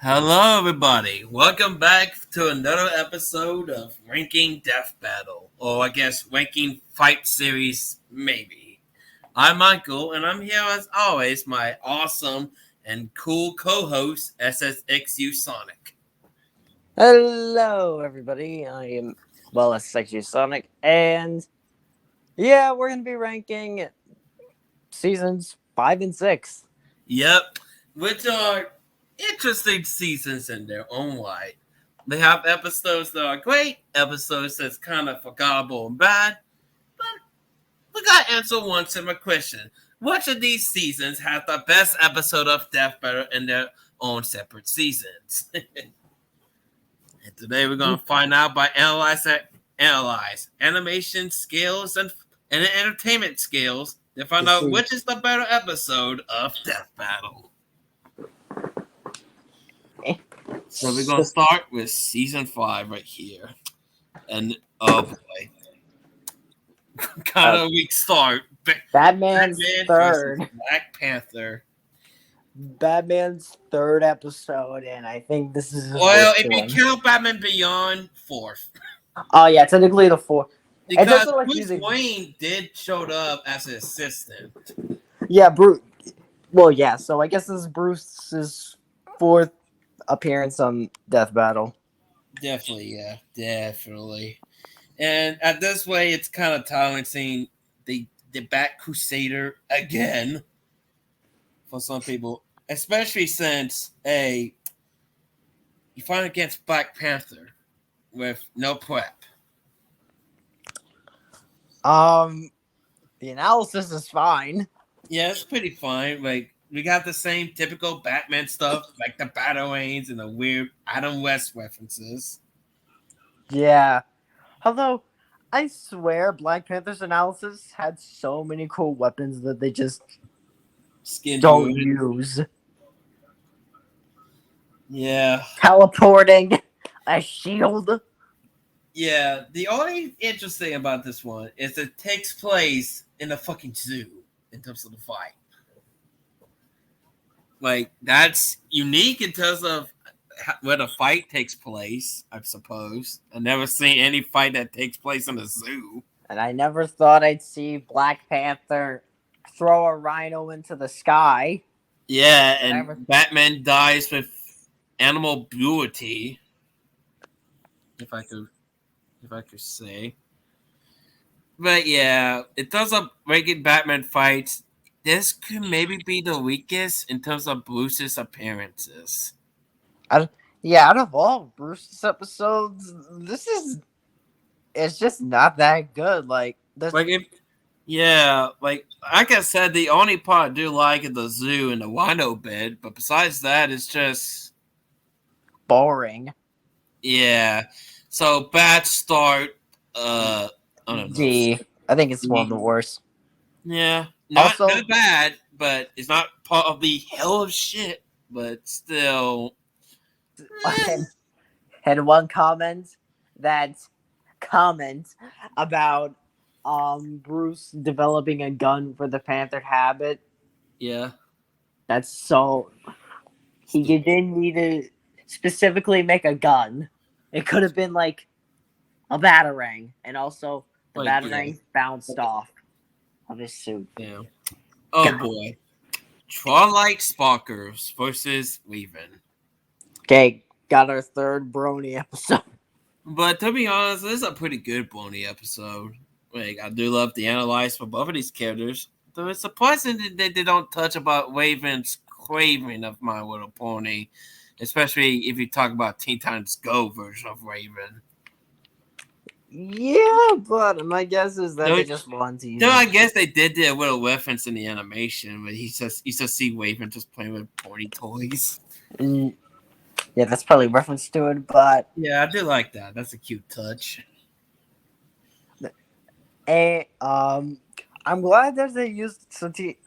Hello, everybody. Welcome back to another episode of Ranking Death Battle, or I guess Ranking Fight Series, maybe. I'm Michael, and I'm here as always, my awesome and cool co-host, SSXU Sonic. Hello, everybody. I am SSXU Sonic, and we're gonna be ranking seasons 5 and 6. Yep, which are interesting seasons in their own right. They have episodes that are great, episodes that's kind of forgettable and bad, but we gotta answer one simple question. Which of these seasons has the best episode of Death Battle in their own separate seasons? And today we're gonna find out by analyze animation skills and entertainment skills to find out which is the better episode of Death Battle. So we're gonna start with season 5 right here. And oh boy. Kind of weak start. Batman's third. Black Panther. Batman's third episode, and I think this is his Well, worst if one. you count Batman Beyond, fourth. Oh yeah, technically the fourth. Because Bruce Wayne did showed up as an assistant. Yeah, Bruce. Well, yeah. So I guess this is Bruce's fourth appearance on Death Battle. Definitely, yeah, definitely. And at this way, it's kind of tiring seeing the Bat Crusader again. For some people, especially since you fight against Black Panther with no prep. The analysis is fine. Yeah, it's pretty fine. Like we got the same typical Batman stuff, like the Batarangs and the weird Adam West references. Yeah. Although, I swear Black Panther's analysis had so many cool weapons that they just don't use. Yeah. Teleporting, a shield. Yeah, the only interesting about this one is it takes place in a fucking zoo in terms of the fight. Like, that's unique in terms of where the fight takes place, I suppose. I've never seen any fight that takes place in a zoo. And I never thought I'd see Black Panther throw a rhino into the sky. Yeah, and Batman dies with animal brutality. If I could say. But yeah, it does a regular Batman fights. This could maybe be the weakest in terms of Bruce's appearances. Out of all Bruce's episodes, it's just not that good. Like I said, the only part I do like is the zoo and the rhino bit, but besides that, it's just boring. Yeah. So bad start. I don't know. D. I think it's one of the worst. Yeah. Not bad, but it's not part of the hell of shit. But still. Had one comment about Bruce developing a gun for the Panther habit. Yeah. That's so. He didn't need to specifically make a gun. It could have been like a batarang, and also the batarang bounced off of his suit. Yeah. Oh boy. Twilight Sparkers versus Raven. Okay, got our third Brony episode. But to be honest, this is a pretty good Brony episode. Like, I do love the analyze for both of these characters. Though it's surprising that they don't touch about Raven's craving of My Little Pony. Especially if you talk about Teen Titans Go version of Raven. Yeah, but my guess is that they just want to use it. I guess they did a little reference in the animation, but you just see Raven just playing with pony toys. Yeah, that's probably reference to it, but yeah, I do like that. That's a cute touch. And I'm glad that they used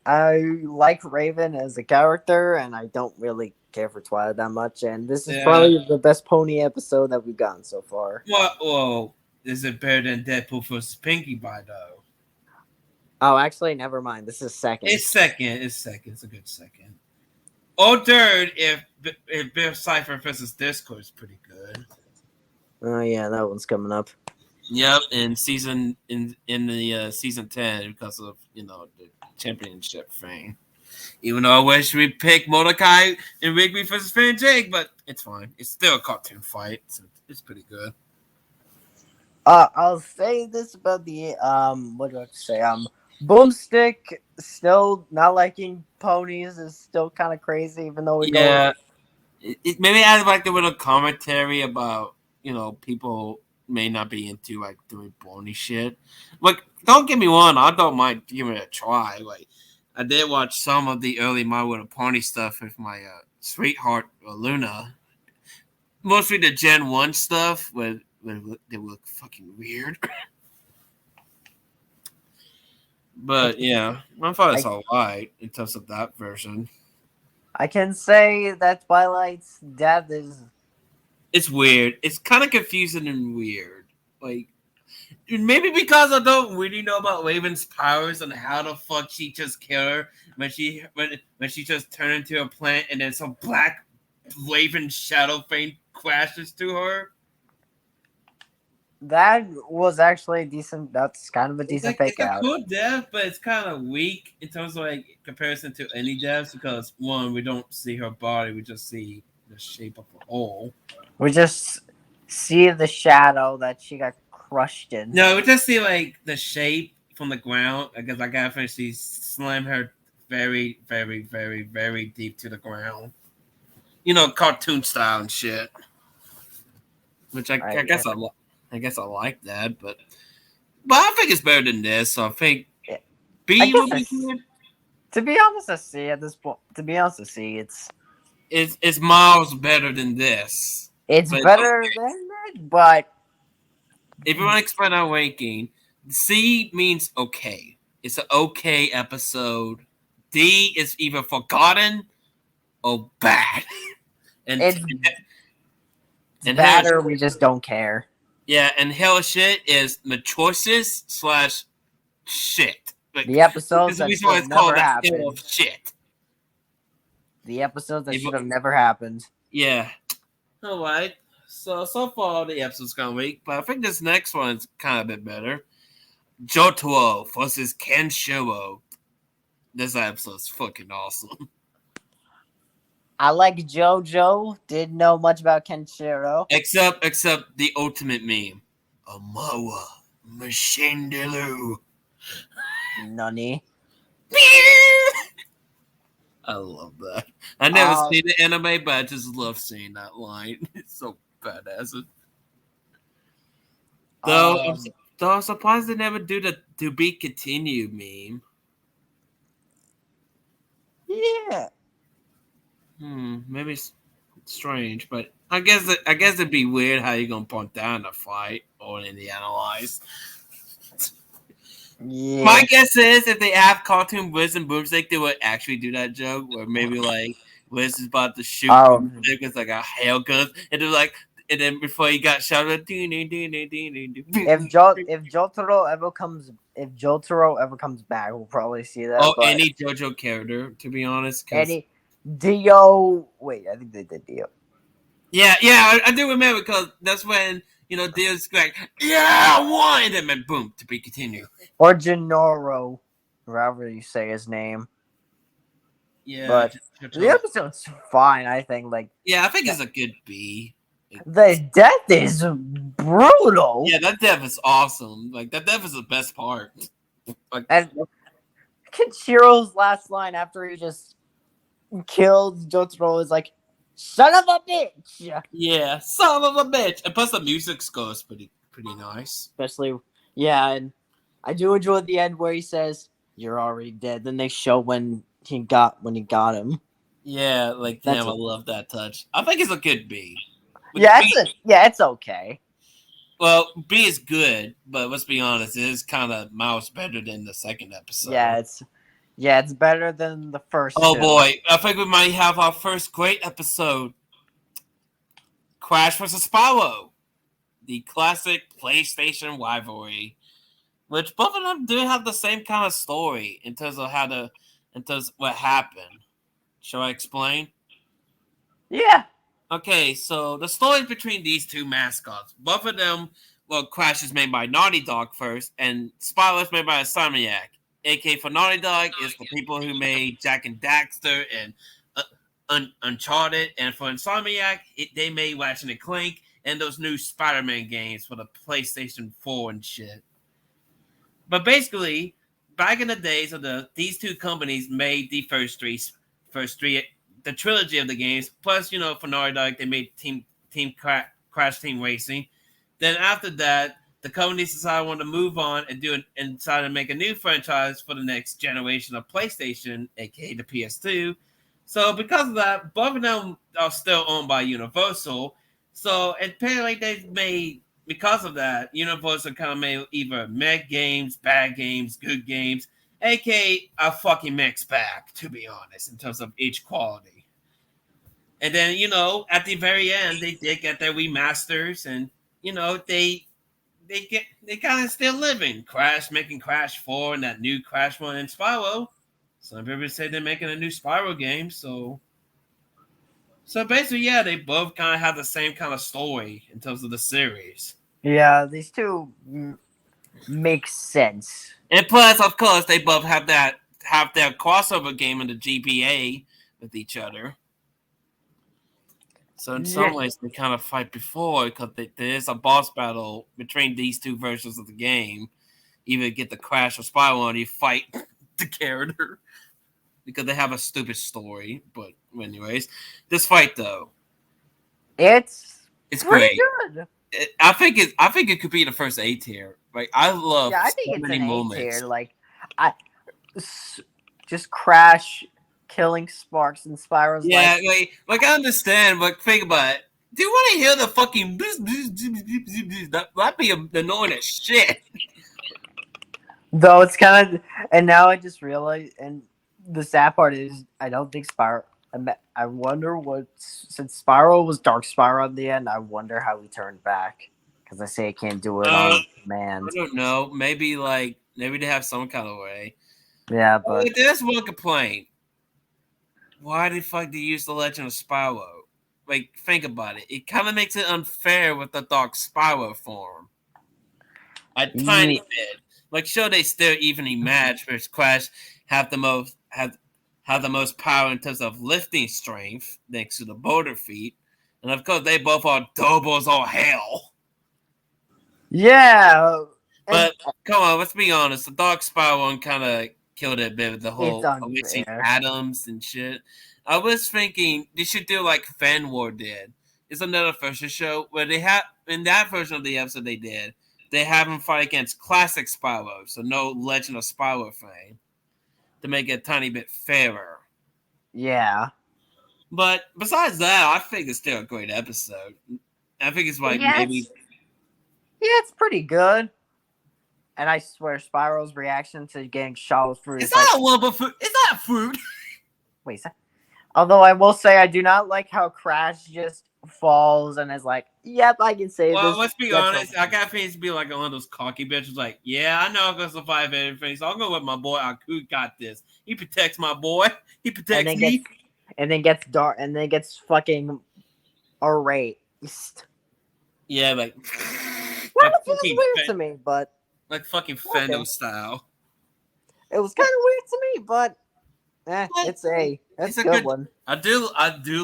I like Raven as a character, and I don't really care for Twilight that much. And this is probably the best pony episode that we've gotten so far. Well, is it better than Deadpool vs. Pinkie Pie though? Oh, actually, never mind. This is second. It's second. It's a good second. Or third if Bear Cypher versus Discord is pretty good. Oh yeah, that one's coming up. Yep, in the season 10 because of the championship thing. Even though I wish we pick Mordecai and Rigby versus Fan Jake, but it's fine. It's still a cartoon fight, so it's pretty good. I'll say this about the what do I have to say? Boomstick still not liking ponies is still kind of crazy, even though we know. Yeah, maybe add like a little commentary about people may not be into like doing pony shit. Like, don't get me wrong, I don't mind giving it a try. Like, I did watch some of the early My Little Pony stuff with my sweetheart Luna. Mostly the Gen 1 stuff where they look fucking weird. But yeah, I thought it's alright in terms of that version. I can say that Twilight's death is. It's weird. It's kind of confusing and weird. Like, maybe because I don't really know about Raven's powers and how the fuck she just killed her when she just turned into a plant and then some black Raven shadow thing crashes to her. That was actually decent. That's kind of a decent fake out. It's a cool death, but it's kind of weak in terms of like comparison to any deaths because one, we don't see her body, we just see the shape of her hole. We just see the shadow that she got crushed in. No, we just see like the shape from the ground. I guess she slammed her very, very, very, very deep to the ground. Cartoon style and shit. Which I guess I like that, but I think it's better than this. So I think B will be good. To be honest, at this point, it's miles better than this. It's better than that, but if you want to explain our ranking, C means okay. It's an okay episode. D is either forgotten or bad. And it's bad or we just don't care. Yeah, and hell shit is matrosis / shit. Like, the episodes that should have never happened. Shit. The episodes that should have never happened. Yeah. All right. So far the episode's kind of weak, but I think this next one's kind of a bit better. Jotaro versus Kenshiro. This episode's fucking awesome. I like JoJo. Didn't know much about Kenshiro. Except the ultimate meme. Amawa Mashindalu. Nani? I love that. I never seen the anime, but I just love seeing that line. It's so badass. Though I'm surprised they never do the to be continued meme. Yeah. Maybe it's strange, but I guess it'd be weird how you're gonna point down a fight or in the analyze. Yeah. My guess is if they have cartoon Wiz and Boomstick, they would actually do that joke where maybe like Wiz is about to shoot Boomstick with like a hail gun, and they're like, and then before he got shouted, if Jotaro ever comes back, we'll probably see that. Oh, any JoJo character, to be honest. Any Dio. Wait, I think they did Dio. Yeah, I do remember because that's when Dio's like, yeah, one, and then boom, to be continued. Or Gennaro, however you say his name. Yeah, but the episode's fine. I think I think it's a good B. The death is brutal. Yeah, that death is awesome. Like that death is the best part. And Kenshiro's last line after he just killed Jotaro is like, "Son of a bitch!" Yeah, son of a bitch. And plus the music score is pretty nice. Especially, and I do enjoy the end where he says, "You're already dead." Then they show when he got him. Yeah, I love that touch. I think it's a good B. It's okay. Well, B is good, but let's be honest, it is kind of miles better than the second episode. It's better than the first. Oh boy, I think we might have our first great episode. Crash vs. Spyro, the classic PlayStation rivalry, which both of them do have the same kind of story in terms of what happened. Shall I explain? Yeah. Okay, so the story between these two mascots, both of them, well, Crash is made by Naughty Dog first, and Spyro is made by Insomniac. AK for Naughty Dog is the people who made Jack and Daxter and Uncharted, and for Insomniac, they made Ratchet and Clank and those new Spider-Man games for the PlayStation 4 and shit. But basically, back in the days of these two companies made the first three, the trilogy of the games. Plus, for Naughty Dog, they made Crash Team Racing. Then after that, the companies decided to want to move on and decided to make a new franchise for the next generation of PlayStation, aka the PS2. So because of that, both of them are still owned by Universal. So apparently they've made because of that, Universal kind of made either meh games, bad games, good games, aka a fucking mixed bag, to be honest, in terms of each quality. And then, at the very end, they did get their remasters, and they kind of still living. Crash making Crash 4 and that new Crash 1 and Spyro. Some people say they're making a new Spyro game, so basically, yeah, they both kind of have the same kind of story in terms of the series. Yeah, these two make sense. And plus, of course, they both have their crossover game in the GBA with each other. So in some ways, they kind of fight before because there is a boss battle between these two versions of the game. Either get the Crash or Spyro, and you fight the character because they have a stupid story. But anyways, this fight though, it's great. Good. I think it could be the first A tier. Like I love I think so it's many an moments. A tier. Like just Crash killing Sparks and Spyro's. Yeah, like I understand, but think about it. Do you want to hear the fucking that'd be annoying as shit. Though it's kind of, and now I just realized, and the sad part is, I don't think Spyro. I wonder since Spyro was Dark Spyro in the end. I wonder how he turned back because I say I can't do it on command. I don't know. Maybe they have some kind of way. Yeah, but there's one complaint. Why the fuck do you use the Legend of Spyro? Like, think about it. It kind of makes it unfair with the Dark Spyro form. A tiny bit. Like, sure, they still evenly match, whereas Crash have the most power in terms of lifting strength, thanks to the boulder feat, and of course, they both are doubles all hell. Yeah, but come on, let's be honest. The Dark Spyro one kind of killed it a bit with the whole mixing atoms and shit. I was thinking they should do like Fan War did. It's another version show where they have in that version of the episode they have him fight against classic Spyro, so no Legend of Spyro fame, to make it a tiny bit fairer. Yeah. But besides that, I think it's still a great episode. I think it's like maybe. It's pretty good. And I swear, Spyro's reaction to getting shot with fruit is not like, a lump of fruit. It's not fruit. Wait, although I will say I do not like how Crash just falls and is like, "Yep, I can save this." Well, let's be honest. I got face to be like one of those cocky bitches. Like, yeah, I know I'm gonna survive everything, so I'll go with my boy. Aku got this. He protects my boy. He protects me. And then gets dark. And then gets fucking erased. Yeah, like. Well, it was weird to me, but like fucking Fendo style. It was kind of weird to me, but it's a good one. I do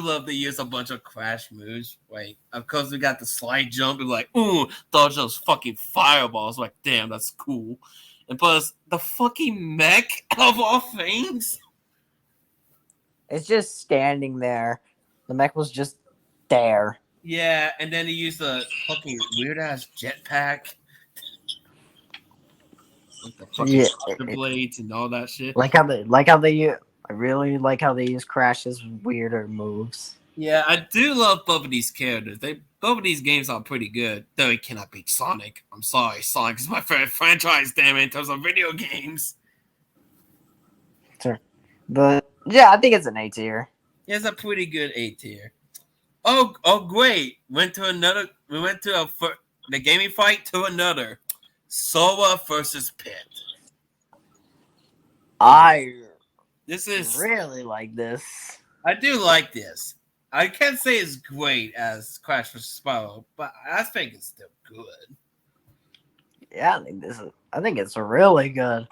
love to use a bunch of Crash moves. Like, of course, we got the slide jump and like, ooh, dodge those fucking fireballs. Like, damn, that's cool. And plus, the fucking mech of all things. It's just standing there. The mech was just there. Yeah, and then he used the fucking weird ass jetpack. Like the fucking blades and all that shit. I really like how they use Crash's weirder moves. Yeah, I do love both of these characters. Both of these games are pretty good, though it cannot beat Sonic. I'm sorry, Sonic is my favorite franchise, damn it, in terms of video games. Sure. But yeah, I think it's an A tier. Yeah, it's a pretty good A tier. Oh, great! We went to the gaming fight to another. Sora versus Pit. I This is really like this. I do like this. I can't say it's great as Crash vs. Spyro, but I think it's still good. Yeah, I think it's really good.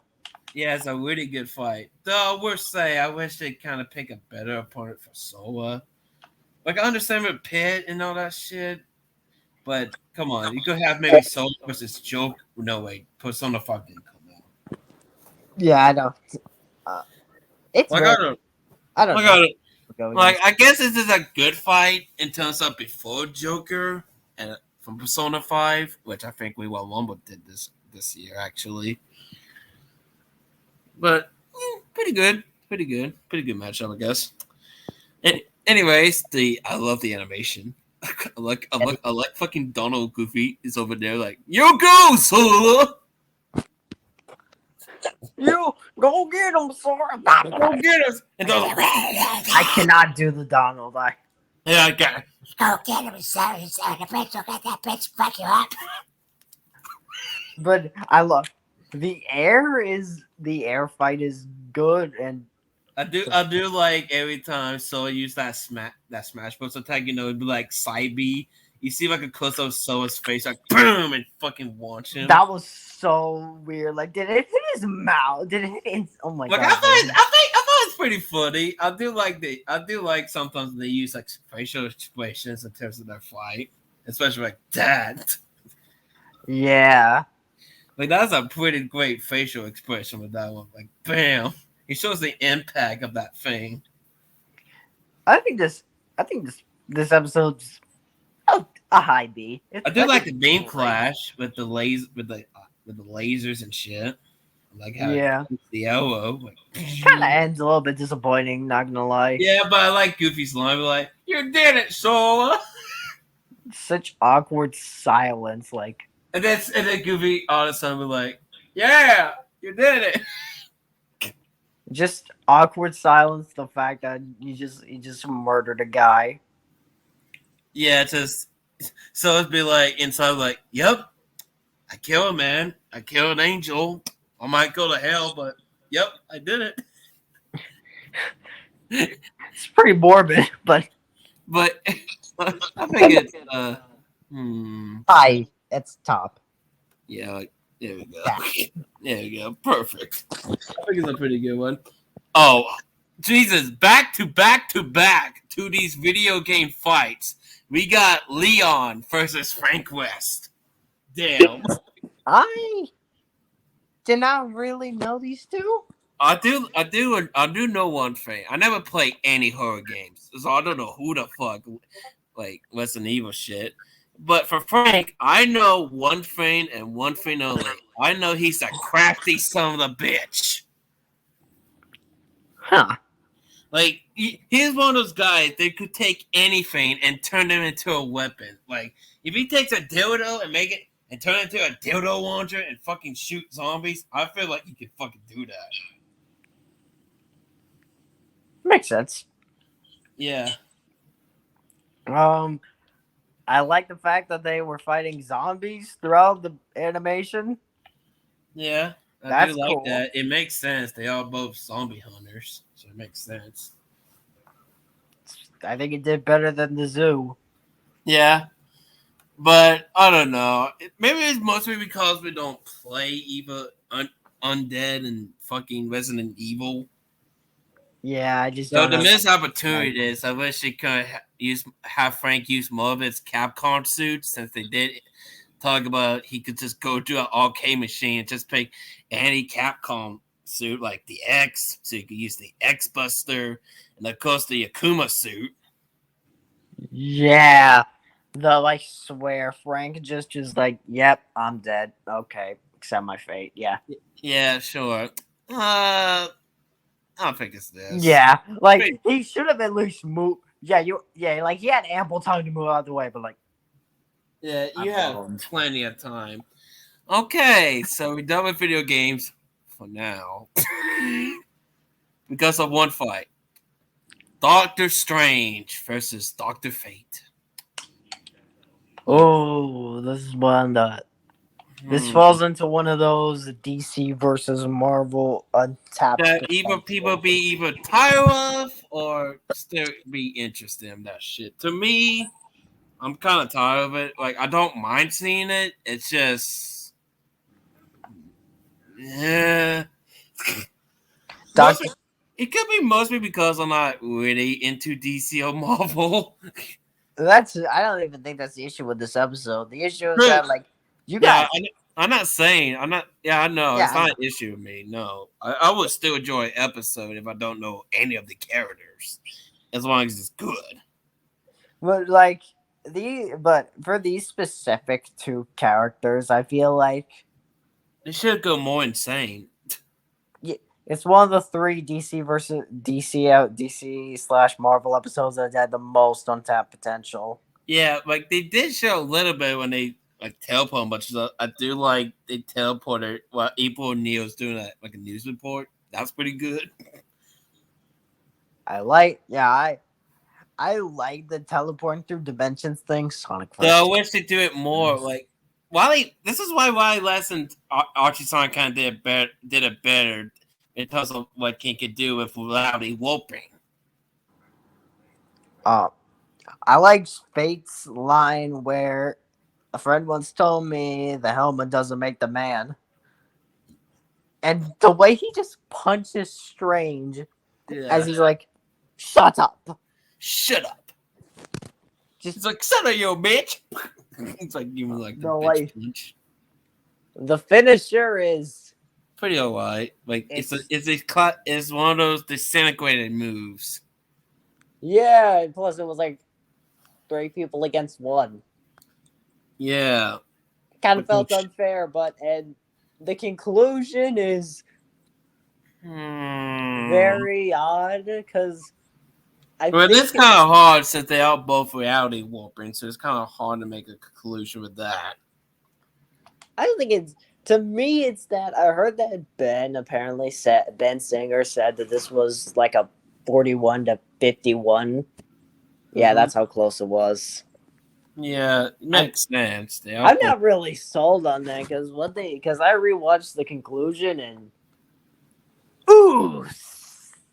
Yeah, it's a really good fight. Though I will say, I wish they'd kind of pick a better opponent for Sora. Like, I understand with Pit and all that shit, but come on, you could have maybe Sora versus Joke. No, wait, Persona 5 didn't come out. Yeah, I know. Uh, it's Like, very. I don't know. Like, I guess this is a good fight in terms of before Joker and from Persona 5, which I think we well Wumble did this year, actually. But, pretty good. Pretty good matchup, I guess. Anyways, I love the animation. I like fucking Donald Goofy is over there like, you go, Sora! You go get him, Sora. Go get us! And Donald, I cannot do the Donald. Yeah, I got it. Go get him, Sora. The bitch will get that bitch fuck you up. But I love the air fight is good, and I do like every time Sora use that smash bros attack, it'd be like side B. You see like a close up of Sora's face, like boom, and fucking launch him. that was so weird. Like, did it hit his mouth? Did it hit his? Oh my god! I thought it's pretty funny. I do like sometimes they use like facial expressions in terms of their fight, especially like that. Yeah. Like that's a pretty great facial expression with that one. Like bam, it shows the impact of that thing. I think this episode's a high B. I do like the beam clash with the lasers and shit. Like how the elbow like, kind of ends a little bit disappointing. Not gonna lie. Yeah, but I like Goofy's line. Like you did it, Sora. Such awkward silence. Like, and then Goofy all of a sudden be like, "Yeah, you did it." Just awkward silence. The fact that you just murdered a guy. Yeah, just so it'd be like inside, like, "Yep, I killed a man. I killed an angel. I might go to hell, but yep, I did it." It's pretty morbid, but I think it's high. It's top. Yeah, there we go. Yeah. There we go. Perfect. I think it's a pretty good one. Oh, Jesus! Back to these video game fights. We got Leon versus Frank West. Damn. I did not really know these two. I do know one thing. I never play any horror games, so I don't know who the fuck like Resident Evil shit. But for Frank, I know one thing and one thing only. I know he's a crafty son of a bitch. Huh. Like, he's one of those guys that could take anything and turn them into a weapon. Like, if he takes a dildo and make it and turn it into a dildo launcher and fucking shoot zombies, I feel like he could fucking do that. Makes sense. Yeah. I like the fact that they were fighting zombies throughout the animation. Yeah. That's do like cool. that. It makes sense. They are both zombie hunters, so it makes sense. I think it did better than the zoo. Yeah. But I don't know. Maybe it's mostly because we don't play evil undead and fucking Resident Evil. Yeah, I just So the missed opportunity is I wish they could have Frank use more of his Capcom suit, since they did talk about he could just go to an arcade machine and just pick any Capcom suit like the X, so you could use the X Buster and of course the Akuma suit. Yeah. I swear Frank just like, yep, I'm dead. Okay, accept my fate. Yeah. Yeah, sure. I don't think it's this. Yeah, like he should have at least moved. Yeah, like he had ample time to move out of the way, but like, yeah, you have plenty of time. Okay, so we're done with video games for now because of one fight: Doctor Strange versus Doctor Fate. oh, this is one that This falls into one of those DC versus Marvel untapped that either people be either tired of or still be interested in that shit. To me, I'm kind of tired of it. Like, I don't mind seeing it. It's just, yeah. Doctor. It could be mostly because I'm not really into DC or Marvel. I don't even think that's the issue with this episode. The issue is that like you Yeah, got I'm not saying I'm not. Yeah, I know Yeah, it's I not know. an issue with me. No, I would still enjoy an episode if I don't know any of the characters, as long as it's good. but but for these specific two characters, I feel like They should go more insane. it's one of the three DC versus DC slash Marvel episodes that had the most untapped potential. Yeah, like they did show a little bit when they like teleport, but I do like they teleported while April O'Neil's doing like a news report. That's pretty good. I like the teleporting through dimensions thing. Sonic So I first. wish they do it more. Like this is why Wally Less and Archie Sonic kind of did it better in terms of what King could do with Rowdy whooping. I like Fate's line where a friend once told me the helmet doesn't make the man. And the way he just punches Strange as he's like, shut up. Shut up. Just It's like, shut up, you bitch. It's like giving like the No, bitch like- punch. the finisher is Pretty alright. Like it's It's- one of those disintegrated moves. yeah, and plus it was like 3 people against 1. Yeah. Kind of But felt then- unfair, and the conclusion is very odd because Well, it's kind of hard since they are both reality warping, so it's kind of hard to make a conclusion with that. I don't think it's to me. It's that I heard that Ben Singer said that this was like a 41 to 51. Yeah, Mhm. that's how close it was. Yeah, it makes sense. I'm not really sold on that because I rewatched the conclusion and ooh,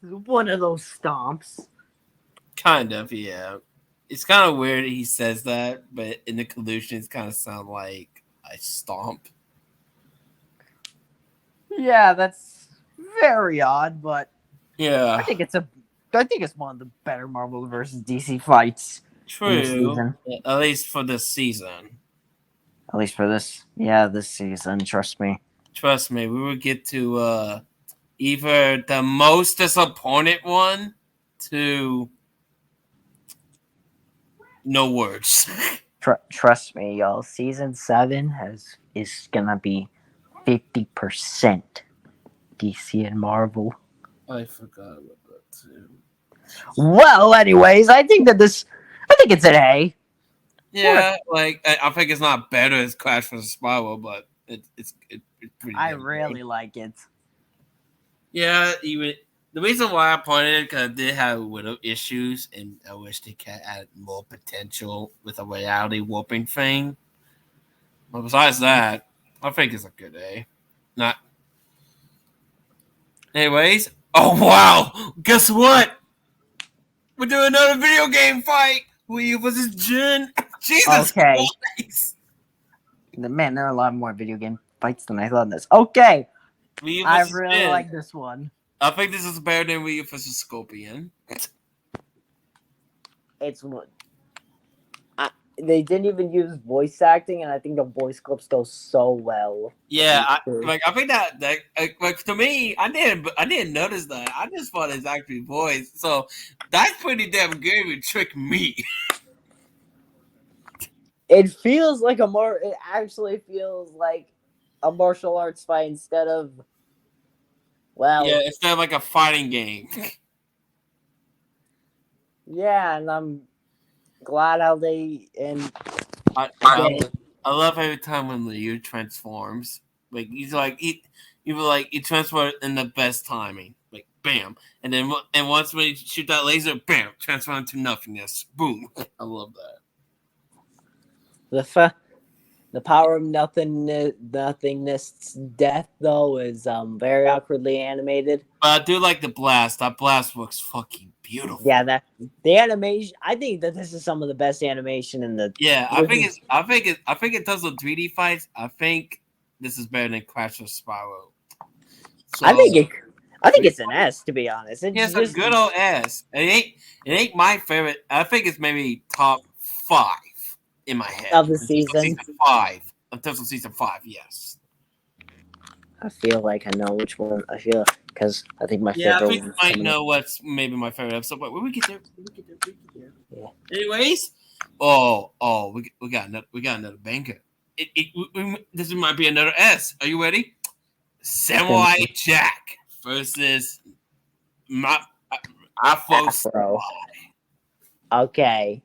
one of those stomps. Kind of, yeah. It's kind of weird he says that, but in the conclusion, it's kind of sound like I stomp. Yeah, that's very odd, but Yeah, I think it's one of the better Marvel versus DC fights. true. season. At least for this season. At least for this season, trust me. Trust me, we will get to either the most disappointed one to no words. Trust me, y'all. Season 7 is gonna be 50% DC and Marvel. I forgot about that too. Well, anyways, I think it's an A. Yeah, like I think it's not better as Clash vs. Spiral, but it's pretty. I damn really good. like it. Yeah, even the reason why I pointed it because it did have little issues, and I wish they could add more potential with a reality warping thing. But besides that, I think it's a good A. Not. Anyways, oh wow! Guess what? We're doing another video game fight. Wii U versus Jin. Jesus Okay. Christ! Man, there are a lot more video game fights than I thought in this. Okay, Wii U I versus really Jin. like this one. I think this is better than Wii U versus Scorpion. It's they didn't even use voice acting, and I think the voice clips go so well. Yeah, I think that like to me, I didn't notice that. I just thought it's actually voice, so that's pretty damn good to trick me. It feels like it actually feels like a martial arts fight instead of Yeah, instead of like a fighting game. yeah, and I'm glad how they and I love every time when Liu transforms. Like he transforms in the best timing. Like bam, and then once we shoot that laser, bam, transform to nothingness. Boom. I love that. The power of nothingness death though is very awkwardly animated. But I do like the blast. That blast looks fucking beautiful. Yeah, that the animation. I think that this is some of the best animation in the. Yeah, I think in terms of 3D fights, I think this is better than Crash or Spyro. So I think it's an S, to be honest. It's it's a just good old S. It ain't my favorite. I think it's maybe top 5 in my head. of the In terms of season. season 5. In terms of season 5, yes. I feel like I know which one. I feel because I think my Yeah, I favorite think you one's might coming know what's maybe my favorite episode, but when we get there, Yeah. Anyways, we got another banker. This might be another S. Are you ready? Samurai Jack versus Afro. Afro. Okay.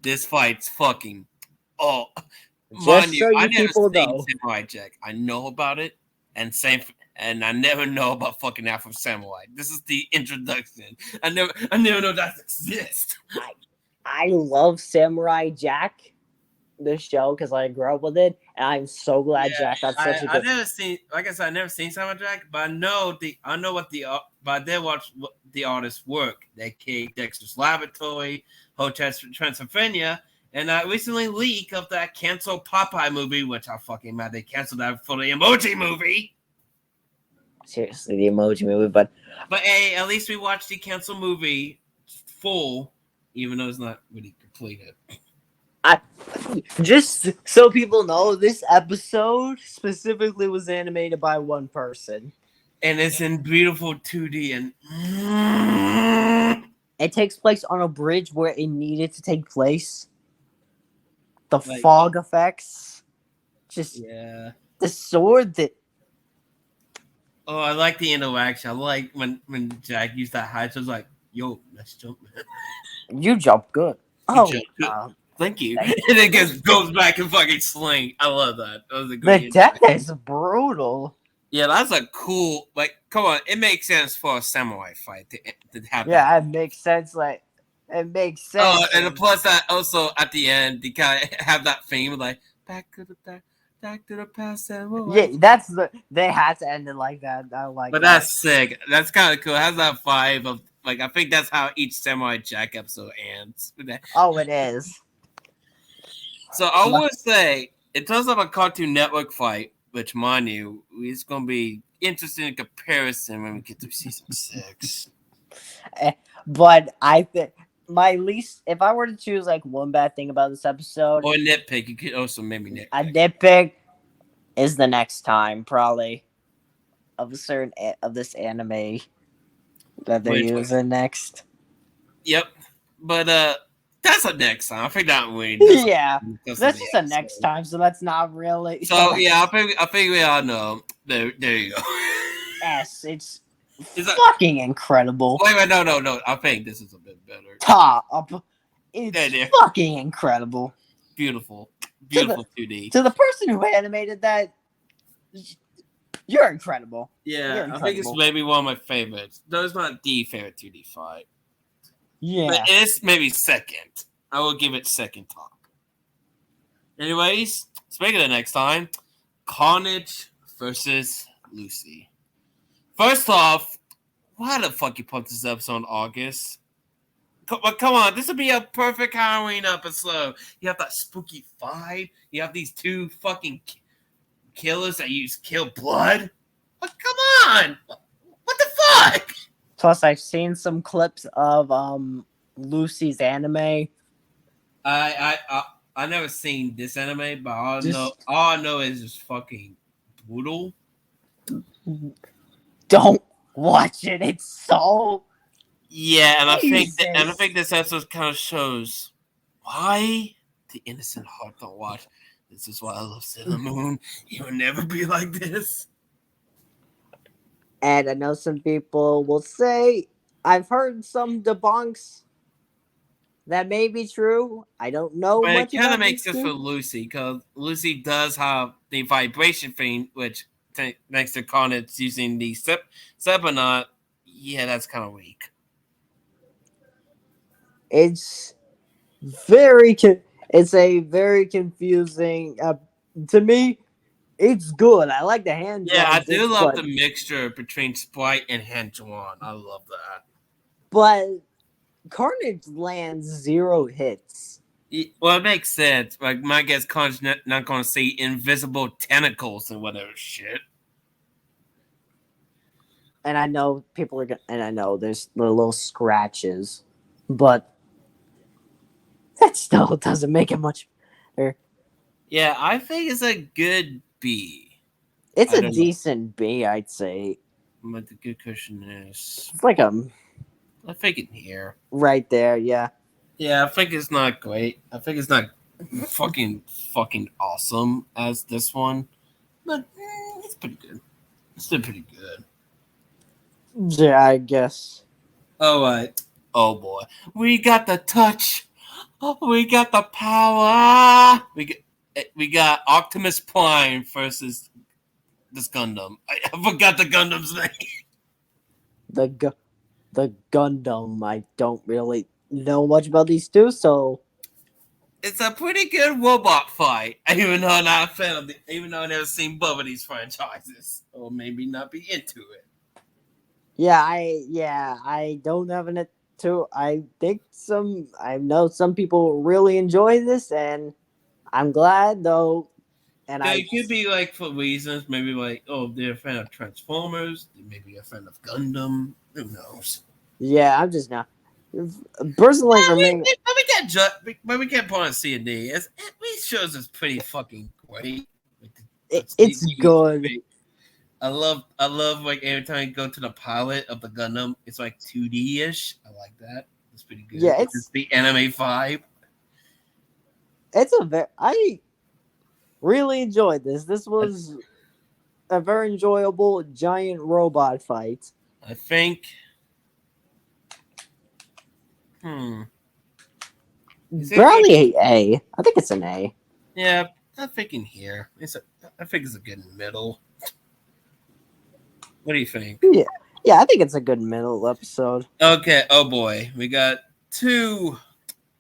This fight's fucking. Oh, Just mind so you, I you never people seen know. Samurai Jack. I know about it, and and I never know about fucking Afro Samurai. This is the introduction. I never know that exists. I love Samurai Jack, the show, because I grew up with it, and I'm so glad Jack got such a I good. never seen. Like I said, I never seen Samurai Jack, but I know what the. But I did watch the artist's work. They came Dexter's Laboratory, Hotel Transylvania, and I recently leaked of that canceled Popeye movie, which I fucking mad they canceled that for the Emoji Movie. Seriously, the Emoji Movie, but hey, at least we watched the canceled movie full, even though it's not really completed. just so people know, this episode specifically was animated by one person. And it's in beautiful 2D and it takes place on a bridge where it needed to take place. The fog effects, just the sword that. Oh, I like the interaction. I like when Jack used that high. So I was like, "Yo, let's jump, man." You jump good. Thank you. And it goes back and fucking sling. I love that. That was a great. The death is brutal. Yeah, that's a cool. Like, come on, it makes sense for a samurai fight to happen. Yeah, it makes sense. Like, it makes sense. Oh, and plus that also at the end, they kind of have that theme like back to the past. Yeah, they had to end it like that. I like. But that's sick. That's kind of cool. It has that vibe of like I think that's how each Samurai Jack episode ends. Oh, it is. So I would say in terms of a Cartoon Network fight, which mind you, it's gonna be interesting in comparison when we get to season 6. But I think my least, if I were to choose like one bad thing about this episode, or nitpick, you could also maybe nitpick. A nitpick is the next time probably of a certain of this anime that they're using next. Yep, but that's a next time. I think that way. Yeah, this is a next time, so that's not really. So yeah, I think we all know. There you go. Yes, it's fucking incredible. Wait, no. I think this is a bit better. It's fucking incredible. Beautiful 2D. To the person who animated that, you're incredible. Yeah, I think it's maybe one of my favorites. Though it's not the favorite 2D fight. Yeah. But it's maybe second. I will give it second top. Anyways, speaking of next time, Carnage versus Lucy. First off, why the fuck you put this episode in August? Come on, this would be a perfect Halloween episode. You have that spooky vibe. You have these two fucking killers that kill blood. Oh, come on! What the fuck? Plus, I've seen some clips of Lucy's anime. I never seen this anime, but all I know is just fucking brutal. Don't watch it. It's so. Yeah, and I think this episode kind of shows why the innocent heart don't watch. This is why I love Sailor Moon. He will never be like this. And I know some people will say, I've heard some debunks that may be true. I don't know but much. It kind of makes sense for Lucy, because Lucy does have the vibration thing, which thanks to Carnage using the Sebonot, yeah, that's kind of weak. It's a very confusing to me, it's good. I like the hand Yeah, I drawn do things, love the mixture between sprite and hand drawn. I love that. but Carnage lands 0 hits. Well, it makes sense. Like, my guess, Con's not going to see invisible tentacles and whatever shit. And I know people are gonna, and I know there's the little scratches, but that still doesn't make it much better. Yeah, I think it's a good B. It's I a don't know decent B, I'd say. what the good cushion is. It's like I think in here. right there, yeah. Yeah, I think it's not great. I think it's not fucking awesome as this one, but it's pretty good. It's still pretty good. Yeah, I guess. All right. Oh boy, we got the touch. Oh, we got the power. We got Optimus Prime versus this Gundam. I forgot the Gundam's name. The Gundam. I don't really know much about these two, so It's a pretty good robot fight, even though I'm not a fan of even though I've never seen both of these franchises, or maybe not be into it. I don't have it too. I know some people really enjoy this, and I'm glad though. And It could be like for reasons, maybe like, oh, they're a fan of Transformers, they may be a fan of Gundam. Who knows? yeah, I'm just not personally for me. But we can't put on C and D. These shows is pretty fucking great. It's good. I love like every time you go to the pilot of the Gundam, it's like 2D ish. I like that. It's pretty good. Yeah, it's the anime vibe. I really enjoyed this. This was a very enjoyable giant robot fight. I think. Probably A. I think it's an A. Yeah, I'm thinking here. I think it's a good middle. What do you think? Yeah, I think it's a good middle episode. Okay. Oh boy, we got 2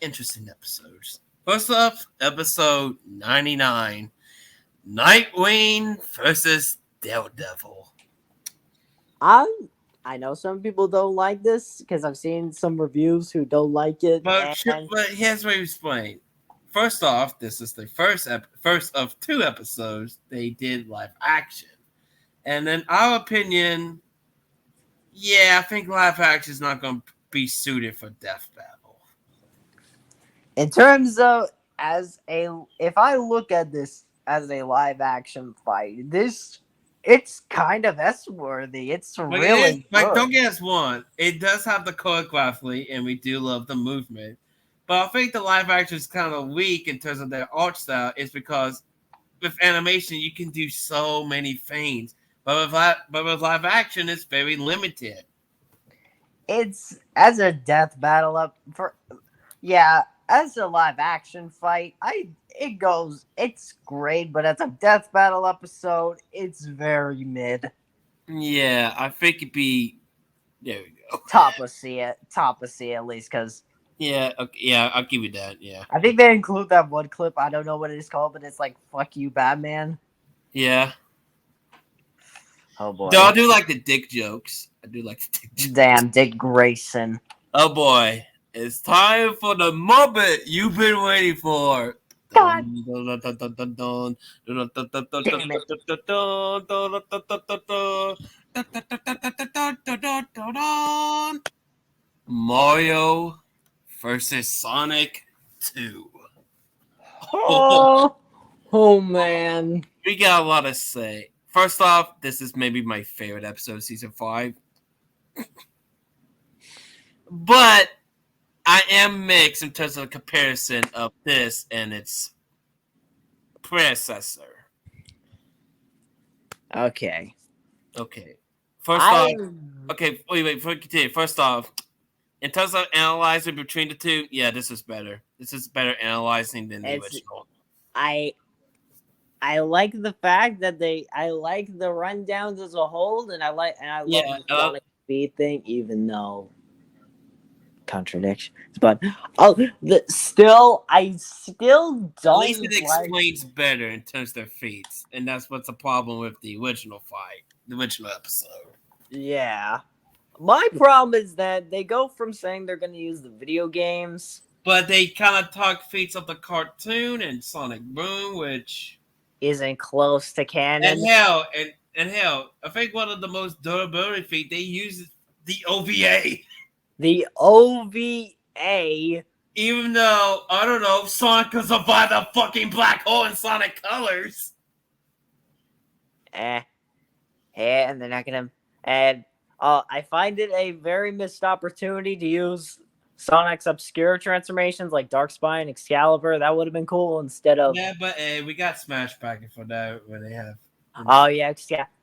interesting episodes. First up, episode 99, Nightwing versus Daredevil. I know some people don't like this because I've seen some reviews who don't like it. But here's what you explain. First off, this is the first of 2 episodes they did live action, and in our opinion, yeah, I think live action is not going to be suited for Death Battle. In terms of if I look at this as a live action fight, it's kind of S-worthy. It's really good. Don't get us wrong. It does have the choreography, and we do love the movement. But I think the live action is kind of weak in terms of their art style. Is because with animation you can do so many things, but with live action it's very limited. It's as a death battle as a live action fight, it's great, but as a death battle episode, it's very mid. Yeah, I think it'd be there we go. Top of C at least, because yeah, okay, yeah, I'll give you that. Yeah, I think they include that one clip. I don't know what it is called, but it's like "fuck you, Batman." Yeah. Oh boy. I do like the dick jokes. I do like the dick jokes. Damn, Dick Grayson. Oh boy, it's time for the Muppet you've been waiting for. God. Mario versus Sonic 2. Oh man. We got a lot to say. First off, this is maybe my favorite episode of season 5. But I am mixed in terms of the comparison of this and its predecessor. Okay. First off, wait, before we continue. First off, in terms of analyzing between the 2, yeah, this is better. This is better analyzing than the original. I like the fact that I like the rundowns as a whole, and I love the Sonic speed thing, even though contradictions, but I still At least don't it like. explains better in terms of their feats, and that's what's the problem with the original fight, the original episode. Yeah, my problem is that they go from saying they're going to use the video games, But they kind of talk feats of the cartoon and Sonic Boom, which isn't close to canon. and hell, I think one of the most durability feat they use the OVA. The OVA. Even though, I don't know, Sonic could survive the fucking black hole in Sonic Colors. And they're not gonna. And I find it a very missed opportunity to use Sonic's obscure transformations like Darkspine and Excalibur. That would have been cool instead of. Yeah, but we got Smash Bracket for that when they have. Oh yeah,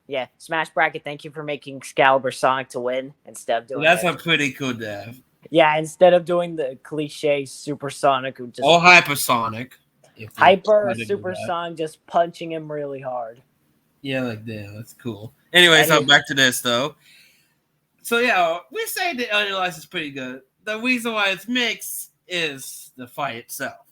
yeah. Smash Bracket. Thank you for making Excalibur Sonic to win instead of doing. That's a pretty cool dev. Yeah, instead of doing the cliche Supersonic, who just or Hypersonic. Hyper Supersonic, just punching him really hard. Yeah, like that. That's cool. Anyway, so back to this though. So yeah, we say the Underlies is pretty good. The reason why it's mixed is the fight itself.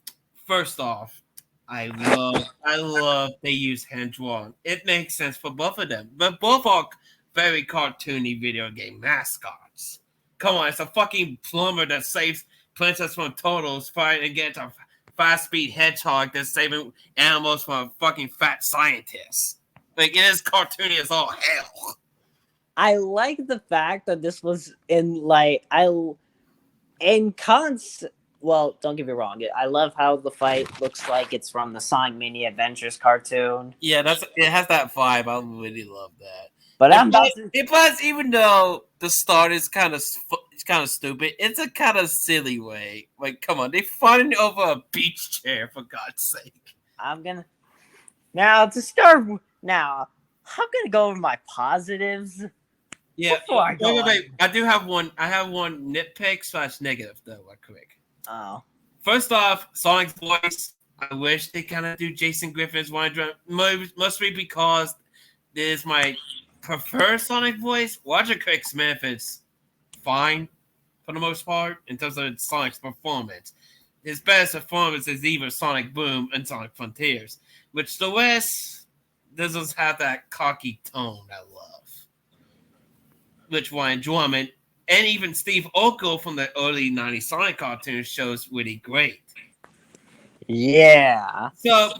First off, I love they use hand drawn. It makes sense for both of them, but both are very cartoony video game mascots. Come on, it's a fucking plumber that saves princess from turtles fighting against a fast-speed hedgehog that's saving animals from a fucking fat scientist. Like, it is cartoony as all hell. I like the fact that this was well, don't get me wrong. I love how the fight looks like it's from the Sonic Mini Adventures cartoon. Yeah, it has that vibe. I really love that. But plus, even though the start is kind of stupid, it's a kind of silly way. Like, come on, they fighting over a beach chair for God's sake. I'm gonna go over my positives. Yeah, wait. I do have one. I have one nitpick / negative though. Right quick. Oh. First off, Sonic's voice. I wish they kind of do Jason Griffin's one drum. Mostly because this is my preferred Sonic voice. Roger Craig Smith is fine for the most part in terms of Sonic's performance. His best performance is either Sonic Boom and Sonic Frontiers, which the rest doesn't have that cocky tone I love. Which Ryan Drummond and even Steve Urkel from the early 90s Sonic cartoons shows really great. Yeah. So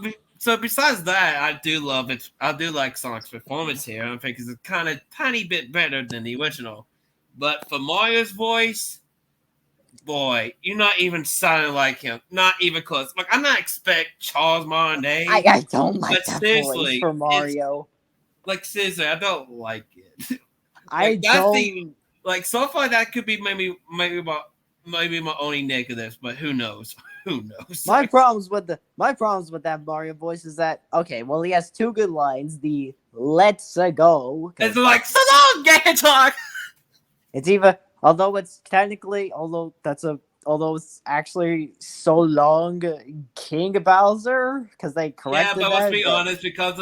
besides that, I do love it. I do like Sonic's performance here. I think it's kind of tiny bit better than the original. But for Mario's voice, boy, you're not even sounding like him. Not even close. Like, I'm not expect Charles Martinet. I don't like that voice for Mario. Like, seriously, I don't like it. Like, so far that could be maybe my only negatives, but who knows? Who knows? My problems with that Mario voice is that well, he has two good lines. The "Let's go." It's like so long, Gator. It's even although it's actually so long, King Bowser, because they corrected that. Yeah, but let's be honest, because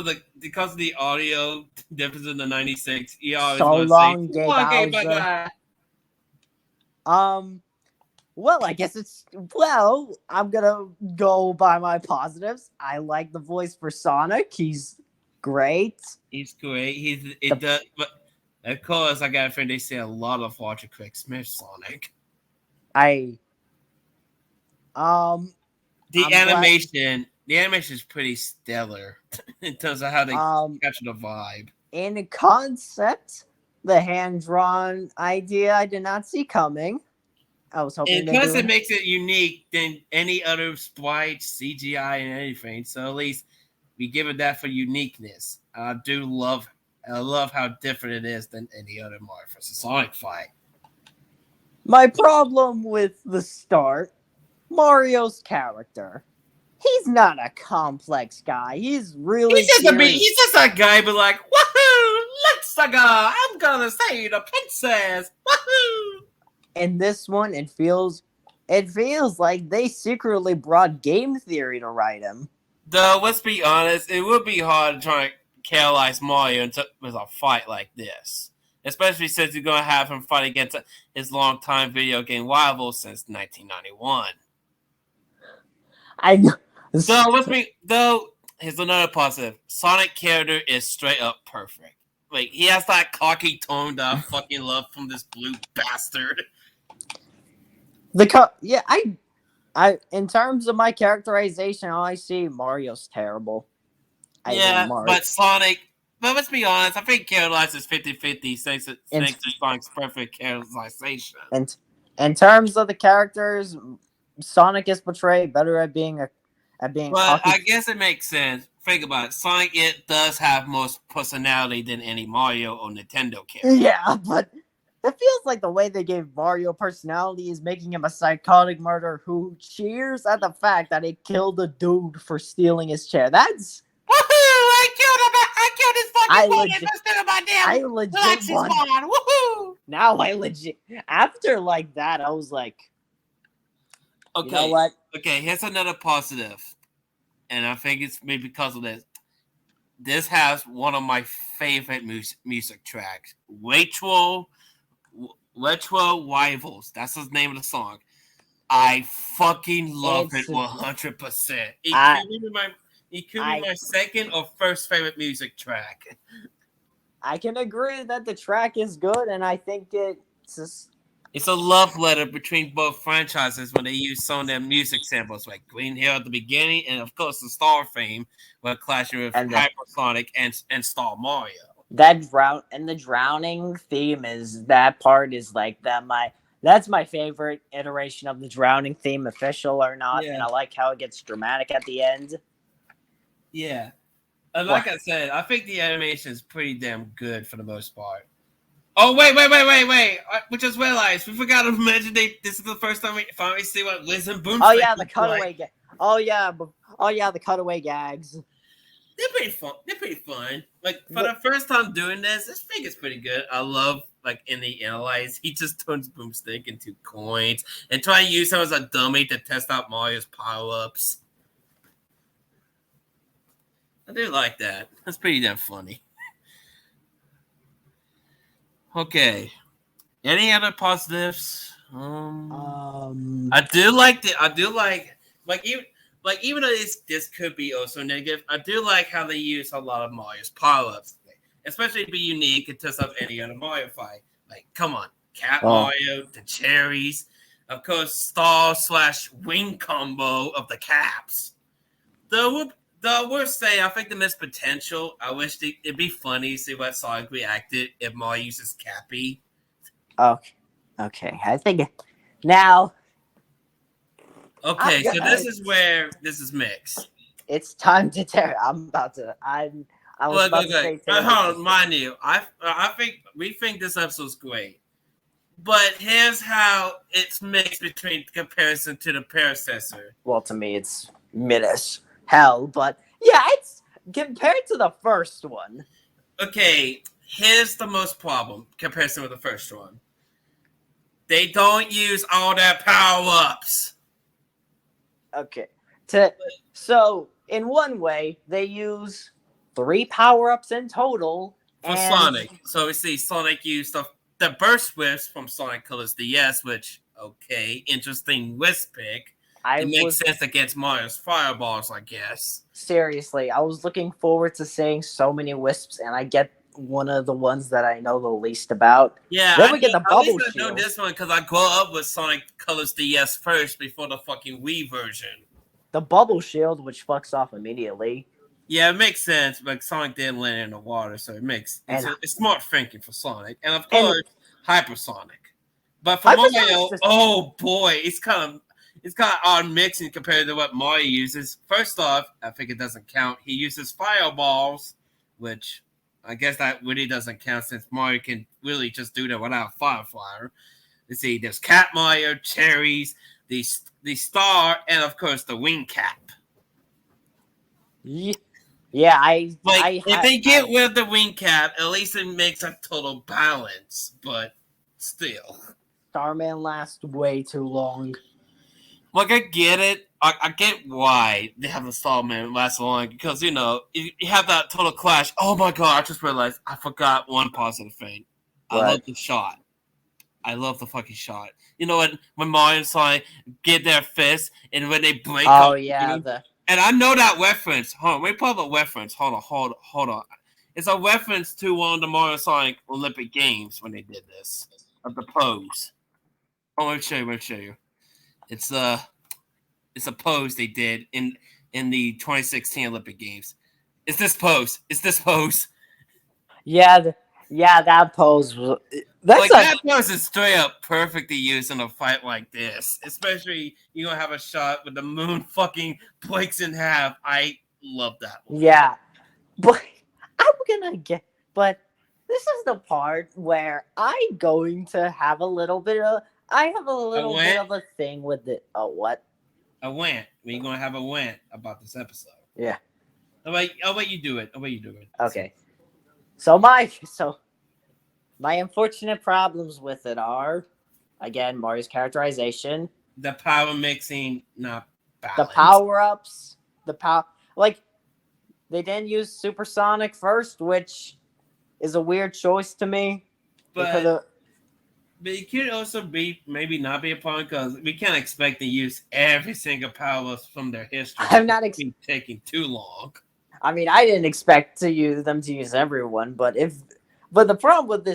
of the audio difference in the 96, you always so long, say, Bowser. Well, I guess I'm gonna go by my positives. I like the voice for Sonic. He's great. He's great. But of course, I got a friend. They say a lot of Roger Craig Smith Sonic. The animation is pretty stellar in terms of how they capture the vibe. In concept, the hand-drawn idea I did not see coming. I was hoping. And plus, it makes it unique than any other sprite, CGI, and anything. So at least we give it that for uniqueness. I love how different it is than any other Mario vs. Sonic fight. My problem with the start, Mario's character. He's not a complex guy. He's just a guy, but like, woohoo! Let's go! I'm gonna save the princess! Woohoo! In this one, it feels like they secretly brought game theory to write him. Though, let's be honest, it would be hard to try to catalyze Mario with a fight like this. especially since you're going to have him fight against his longtime video game rival since 1991. I Though, here's another positive. Sonic character is straight up perfect. Like, he has that cocky tone that I fucking love from this blue bastard. I in terms of my characterization, all I see Mario's terrible. But Sonic. But let's be honest, I think characterized is 50-50 thanks to Sonic's perfect characterization. And in terms of the characters, Sonic is portrayed better at being But cocky. I guess it makes sense. Think about it. Sonic does have more personality than any Mario or Nintendo character. Yeah, but it feels like the way they gave Mario personality is making him a psychotic murderer who cheers at the fact that he killed a dude for stealing his chair. That's Woohoo! I killed his fucking boy instead of my damn I legit Galaxy want. Spawn. Woohoo! Now I legit after like that I was like, Okay. you know what? Okay, here's another positive. And I think it's maybe because of this. This has one of my favorite music tracks. Retro Rivals. That's the name of the song. I fucking love it 100%. It could be my second or first favorite music track. I can agree that the track is good, and I think it's a love letter between both franchises when they use some of their music samples, like Green Hill at the beginning, and of course the Star theme, where clashing with Hypersonic and Star Mario. The drowning theme that's my favorite iteration of the drowning theme, official or not, and I like how it gets dramatic at the end. Yeah. And like I said, I think the animation is pretty damn good for the most part. Oh, wait. We just realized, we forgot to mention this is the first time we finally see what Liz and Boom. Oh, yeah, the cutaway gags. Oh, yeah, the cutaway gags. They're pretty fun. Like, for the first time doing this thing is pretty good. I love, like, in the analyze, he just turns Boomstick into coins and try to use him as a dummy to test out Mario's power-ups. I do like that. That's pretty damn funny. Okay. Any other positives? I do like even though this could be also negative, I do like how they use a lot of Mario's power-ups. Especially to be unique and test up any other Mario fight. Like, come on. Cat Mario, the cherries, of course, star/wing combo of the caps. Though I will say, I think the missed potential. I wish it'd be funny to see what Sonic reacted if Mario uses Cappy. Okay. I think now. Okay, so this is where this is mixed. It's time to tear. I was about to say. Hold on, mind you, we think this episode's great, but here's how it's mixed between comparison to the predecessor. Well, to me, it's mid as hell, but yeah, it's compared to the first one. Okay, here's the most problem comparison with the first one. They don't use all their power-ups. Okay. So, in one way, they use 3 power-ups in total. For Sonic. So we see Sonic used the burst wisps from Sonic Colors DS, which, okay, interesting wisp pick. It makes sense against Mario's fireballs, I guess. Seriously, I was looking forward to seeing so many wisps, and I get one of the ones that I know the least about. Yeah, then we get the bubble shield. I know this one because I grew up with Sonic Colors DS first before the fucking Wii version. The bubble shield, which fucks off immediately. Yeah, it makes sense, but Sonic didn't land in the water, so it's smart thinking for Sonic. And of course, Hypersonic. But for Mario, oh boy, it's kind of odd mixing compared to what Mario uses. First off, I think it doesn't count. He uses fireballs, which I guess that really doesn't count since Mario can really just do that without Firefly. Let's see, there's Cat Mario, cherries, the star, and of course the wing cap. Yeah, if they get rid of the wing cap, at least it makes a total balance. But still, Starman lasts way too long. Like, I get it. I get why they have the Starman last long because you have that total clash. Oh my god! I just realized I forgot one positive thing. I love the shot. I love the fucking shot. You know when Mario and Sonic get their fists and when they break up. Oh yeah, And I know that reference. Hold on, we pull up a reference. Hold on. It's a reference to one of the Mario and Sonic Olympic Games when they did this. Of the pose. Oh, let me show you. It's a pose they did in the 2016 Olympic Games. It's this pose. Yeah, that pose was. That pose is straight up perfect to use in a fight like this. Especially you're gonna have a shot with the moon fucking breaks in half. I love that one. Yeah, but but this is the part where I'm going to have a little bit of. I have a little bit of a thing with it. Oh, what? A rant. We're gonna have a rant about this episode. Yeah. I'll let you do it. Okay. So my unfortunate problems with it are, again, Mario's characterization, the power mixing, not balanced. the power ups, they didn't use Super Sonic first, which is a weird choice to me. But it could also maybe not be a problem because we can't expect to use every single power from their history. I'm not taking too long. I mean, I didn't expect them to use everyone, but the problem with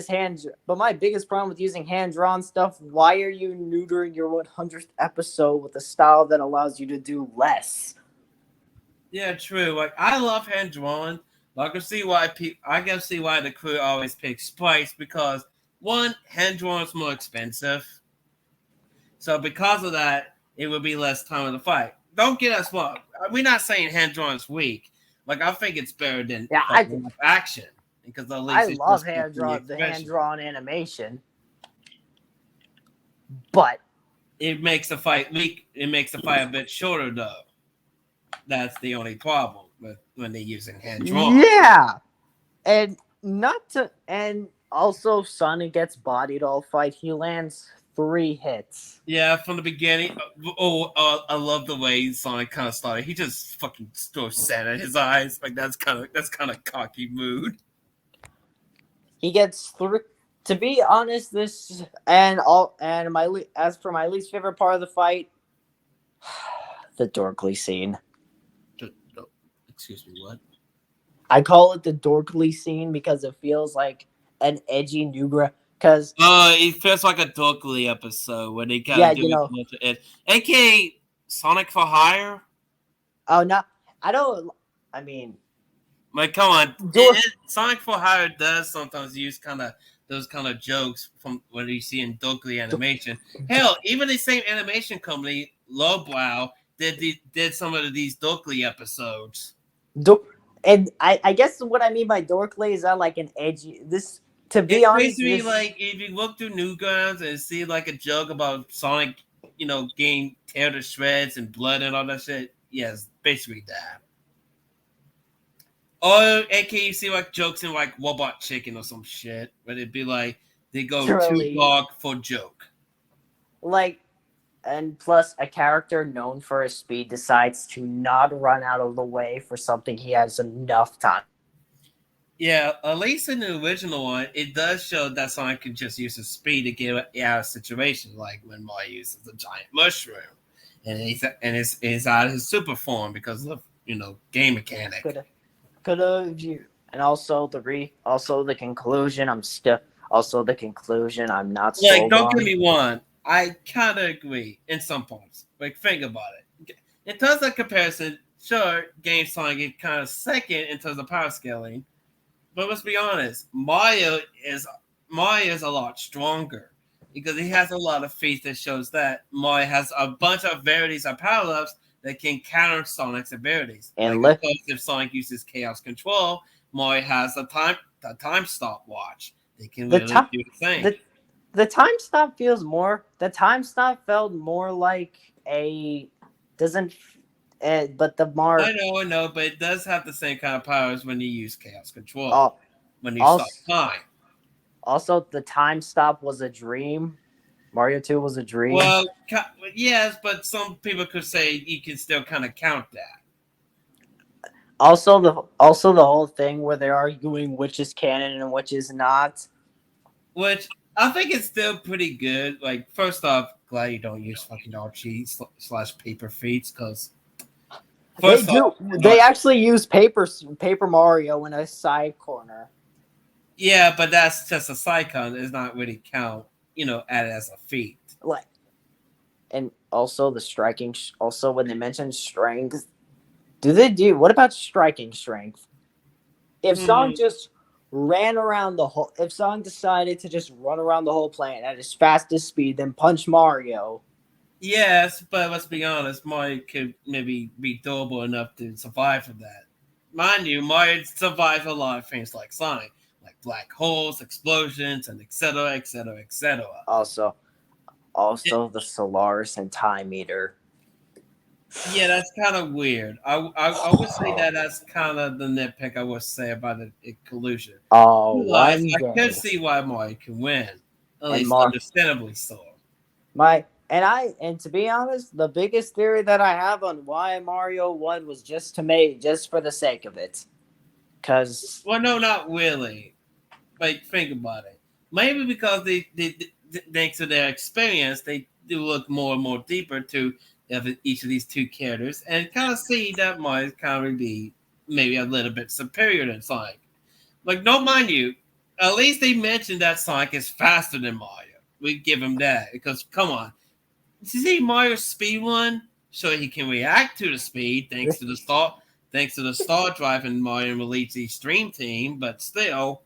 my biggest problem with using hand-drawn stuff, why are you neutering your 100th episode with a style that allows you to do less? Yeah, true. Like, I love hand-drawn, but I can see why the crew always picks sprites because, one, hand-drawn is more expensive. So because of that, it would be less time in the fight. Don't get us wrong. We're not saying hand-drawn is weak. Like, I think it's better than action. Because at least I love hand-drawn animation. But it makes the fight weak. It makes the fight a bit shorter, though. That's the only problem with when they're using hand-drawn. Yeah. And also Sonic gets bodied all fight. He lands 3 hits. Yeah, from the beginning. I love the way Sonic kind of started. He just fucking throws sand in his eyes. Like that's kind of cocky mood. He gets 3. To be honest, as for my least favorite part of the fight, the Dorkly scene. Excuse me, what? I call it the Dorkly scene because it feels like an edgy Nugra. It feels like a Dorkly episode when they gotta do it. AKA Sonic for Hire. Oh no, I don't. I mean, like, come on, Sonic for Hire does sometimes use those kind of jokes from what you see in Dorkly animation. Hell, even the same animation company, Lowbrow, did some of these Dorkly episodes. And I guess what I mean by Dorkly is that like an edgy to be honest, basically like if you look through Newgrounds and see like a joke about Sonic, getting tear to shreds and blood and all that shit. Yes, basically that. Or aka you see like jokes in like Robot Chicken or some shit, where it'd be like they go too dark for joke. And plus, a character known for his speed decides to not run out of the way for something he has enough time. Yeah, at least in the original one, it does show that Sonic can just use his speed to get out of situations, like when Mario uses the giant mushroom, and he's out of his super form because of game mechanic. Could have you, and also the conclusion. I'm not so like. Don't get me wrong. I kind of agree in some parts. Like, think about it. In terms of comparison, sure, Game Sonic is kind of second in terms of power scaling. But let's be honest, Mario is a lot stronger because he has a lot of feats that shows that Mario has a bunch of varieties of power-ups that can counter Sonic's abilities. And if Sonic uses Chaos Control, Mario has the time stopwatch. They can do the same. The time stop felt more like a doesn't. But the Mar. I know, but it does have the same kind of powers when you use Chaos Control. When you stop time. Also, the time stop was a dream. Mario 2 was a dream. Well, yes, but some people could say you can still kind of count that. Also, the whole thing where they're arguing which is canon and which is not. which I think it's still pretty good. Like, first off, glad you don't use fucking Archie slash paper feet, because They first do. off, They actually use Paper Mario in a side corner. yeah, but that's just a Psycon. It's not really count, added as a feat. Like, and also the striking. Also, when they mention strength, do they do? What about striking strength? If Sonic Hmm. just ran around the whole, if Sonic decided to just run around the whole planet at his fastest speed, then punch Mario. Yes, but let's be honest, Mario could maybe be durable enough to survive from that. Mind you, Mario survives a lot of things like Sonic, like black holes, explosions, and etc., etc., etc. Also, the Solaris and Time Eater. Yeah, that's kind of weird. I would say that that's kind of the nitpick I would say about the collusion. Oh, Realize one I could day, see why Mario can win, at and least understandably so. and to be honest, the biggest theory that I have on why Mario won was just for the sake of it, because Well, no, not really. Like, think about it. Maybe because thanks to their experience, they do look more and more deeper to each of these two characters and kind of see that Mario kind of be maybe a little bit superior than Sonic. Like, don't mind you, at least they mentioned that Sonic is faster than Mario. We give him that because come on, you see Mario's speed one, so he can react to the speed thanks to the star drive in Mario and Luigi's Dream Team, but still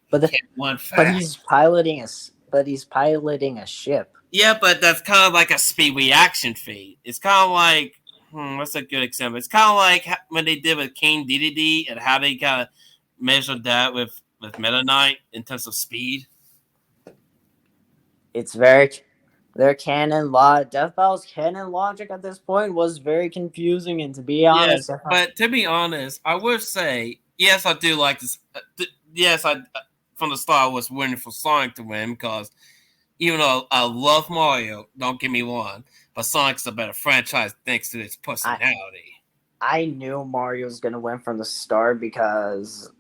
he but the, can't run but fast. he's piloting a ship. Yeah, but that's kind of like a speed reaction feat. It's kind of like, what's a good example? It's kind of like when they did with King DDD and how they kind of measured that with Meta Knight in terms of speed. It's very their canon lot Death Battle's canon logic at this point was very confusing, and to be honest, Yes, but to be honest, I would say yes, I do like this. Yes, I from the start I was winning for Sonic to win because even though I love Mario, don't get me wrong, but Sonic's a better franchise thanks to its I personality. I knew Mario was gonna win from the start because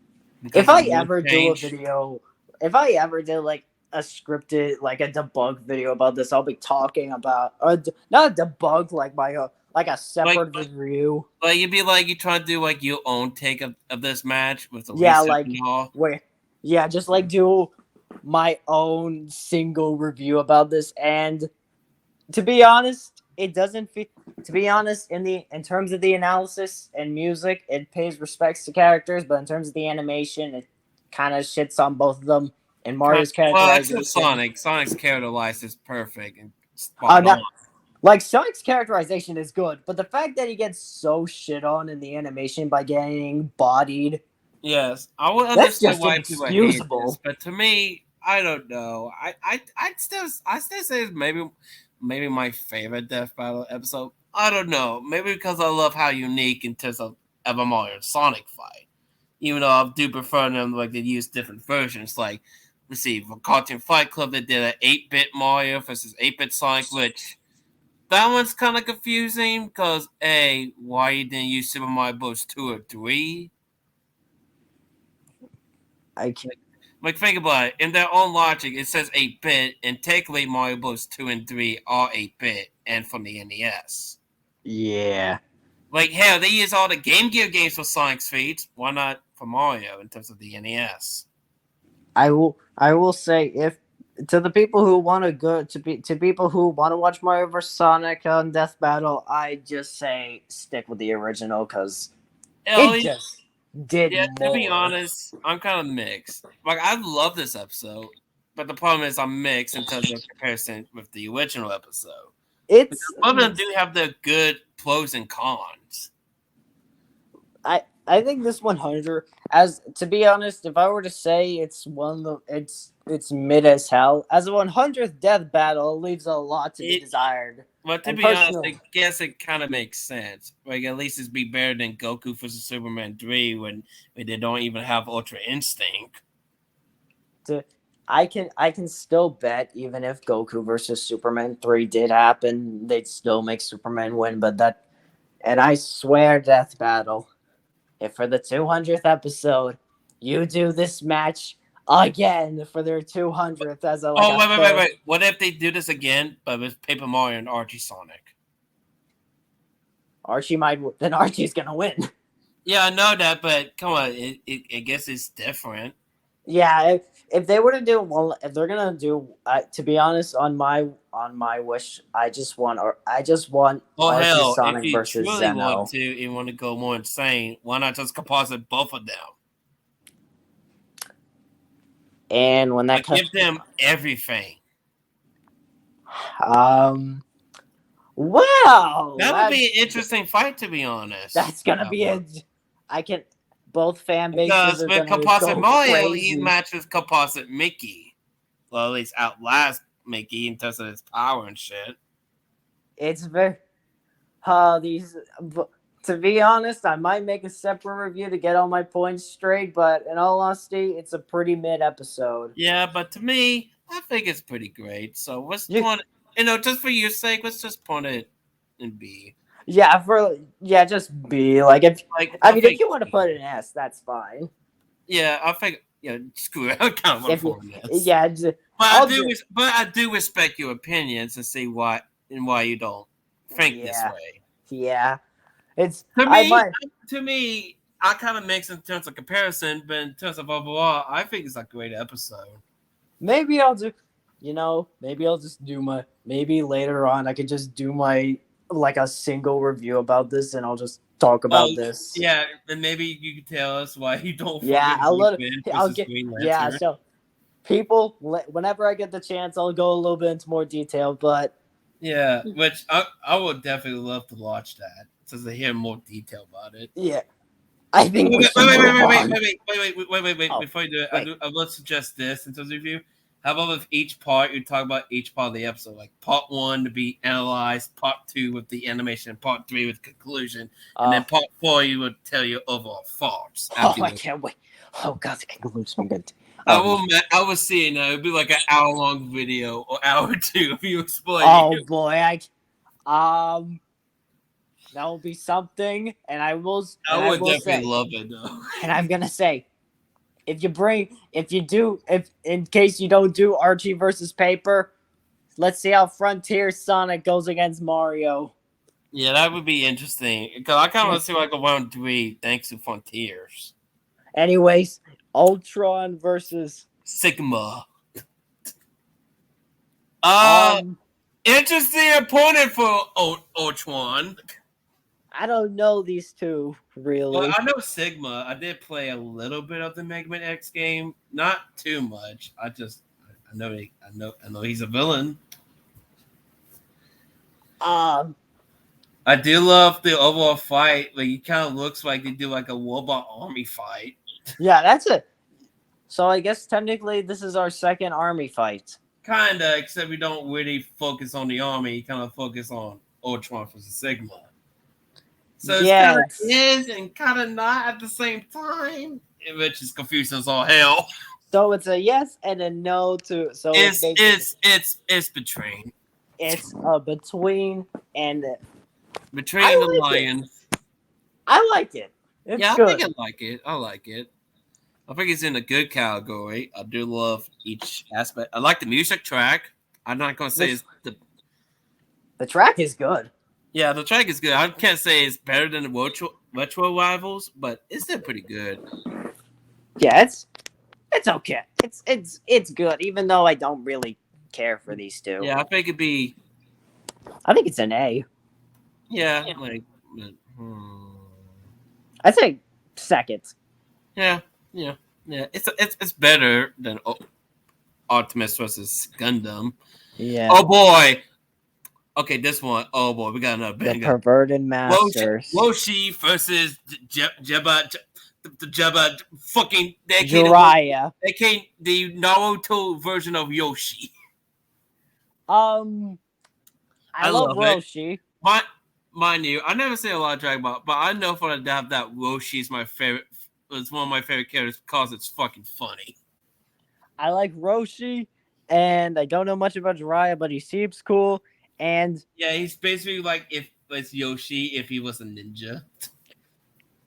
if Because of I the look ever do a change. video, if I ever did like a scripted, like a debug video about this, I'll be talking about not a debug like a Like separate review. like you'd be like you try to do like your own take of this match with the Yeah, reset like and all. where, yeah, just like do my own single review about this. And to be honest, it doesn't feel. To be honest, in terms of the analysis and music, it pays respects to characters, but in terms of the animation, it kind of shits on both of them. And Mario's Well, except characterization, Sonic. Sonic's character life is perfect and spot on. not like Sonic's characterization is good, but the fact that he gets so shit on in the animation by getting bodied, Yes, I would that's understand just why people hate this, inexcusable. but to me, I don't know. I still say it's maybe my favorite Death Battle episode. I don't know. Maybe because I love how unique in terms of Ever Mario and Sonic fight. Even though I do prefer them like they use different versions. Like, let's see, for Cartoon Fight Club, they did an 8-bit Mario versus 8-bit Sonic, which that one's kind of confusing because why you didn't use Super Mario Bros. 2 or 3? I Like, think about it. In their own logic, it says 8-bit, and technically Mario Bros. 2 and 3 are 8-bit and from the NES. yeah. Like, hell, they use all the Game Gear games for Sonic's feats. Why not for Mario in terms of the NES? I will say, if to the people who want to go to people who want to watch Mario vs Sonic on Death Battle, I just say stick with the original because Hell, it just did yeah, to be more. honest, I'm kind of mixed. Like, I love this episode, but the problem is I'm mixed in terms of comparison with the original episode. It's Both of them do have the good pros and cons. I think this 100, as to be honest, if I were to say it's one of the it's mid as hell. As a 100th Death Battle, it leaves a lot to be It, desired. but to And be honest, personally, I guess it kind of makes sense. Like, at least it's be better than Goku versus Superman 3 when they don't even have Ultra Instinct. to I can still bet even if Goku versus Superman 3 did happen, they'd still make Superman win. But that, and I swear, Death Battle, if for the 200th episode you do this match again for their 200th as a Oh, wait. third. What if they do this again, but with Paper Mario and Archie Sonic? Then Archie's gonna win. Yeah, I know that, but come on, I guess it's different. Yeah, if they were to do if they're gonna do, to be honest, on my wish, I just want Oh Archie hell, if Sonic you versus truly want Zeno. to and want to go more insane, why not just composite both of them? And when that Give them everything. Wow, That would be an interesting fight, to be honest. That's gonna be both fan bases Because are with gonna Composite go Mario, crazy. he matches Composite Mickey. Well, at least outlast Mickey in terms of his power and shit. It's very to be honest, I might make a separate review to get all my points straight, but in all honesty, it's a pretty mid episode. Yeah, but to me, I think it's pretty great. So let's point it, just for your sake, let's just point it in B. Yeah, just B. Like if if you want to put an S, that's fine. Yeah, I think screw it. I kind of want to put an S. Yeah, but I do respect your opinions and see why you don't think this way. Yeah, it's to me, I kind of mix in terms of comparison, but in terms of overall, I think it's a great episode. Maybe I'll just do maybe later on I could just do my a single review about this, and I'll just talk about this. Yeah, and maybe you can tell us why you don't. So people, whenever I get the chance, I'll go a little bit into more detail, but yeah, which I would definitely love to watch that just to hear more detail about it. Yeah, I think. Wait! Before you do it, I would suggest this in terms of review. How about with each part, you talk about each part of the episode, like part 1 to be analyzed, part 2 with the animation, part 3 with conclusion, and then part 4 you would tell your overall thoughts. I can't wait! Oh god, the conclusion! Good. I was seeing that it'd be like an hour-long video or hour or two if you explain. Oh boy, that will be something, and I would definitely love it though. And I'm gonna say, in case you don't do Archie versus Paper, let's see how Frontier Sonic goes against Mario. Yeah, that would be interesting because I kind of want to see like a 1-3 thanks to Frontiers. Anyways, Ultron versus Sigma. Interesting opponent for Ultron. I don't know these two really. Well, I know Sigma. I did play a little bit of the Mega Man X game, not too much. I know he's a villain. I do love the overall fight. Like, it kind of looks like they do like a robot army fight. Yeah, that's it. So I guess technically this is our second army fight. Kinda, except we don't really focus on the army. You kind of focus on Ultron versus Sigma. So it's kind of is and kind of not at the same time, which is confusing as all hell. So it's a yes and a no to. So it's between. It's between and between the lions. I like it. It's good. I like it. I think it's in a good category. I do love each aspect. I like the music track. I'm not gonna say the track is good. Yeah, the track is good. I can't say it's better than the retro rivals, but it's still pretty good. Yeah, it's okay. It's good, even though I don't really care for these two. Yeah, I think it'd be. I think it's an A. Yeah, I'd say second. Yeah. It's better than Optimus versus Gundam. Yeah. Oh boy. Okay, this one. Oh boy, we got another banger. The Perverted Masters. Woshi versus Jebba. The Jebba fucking Jiraiya. The Naruto version of Yoshi. I love Roshi. Mind you, I never say a lot of Dragon Ball, but I know for a fact that Roshi is my favorite. It's one of my favorite characters because it's fucking funny. I like Roshi, and I don't know much about Jiraiya, but he seems cool. And yeah, he's basically like if it's Yoshi if he was a ninja.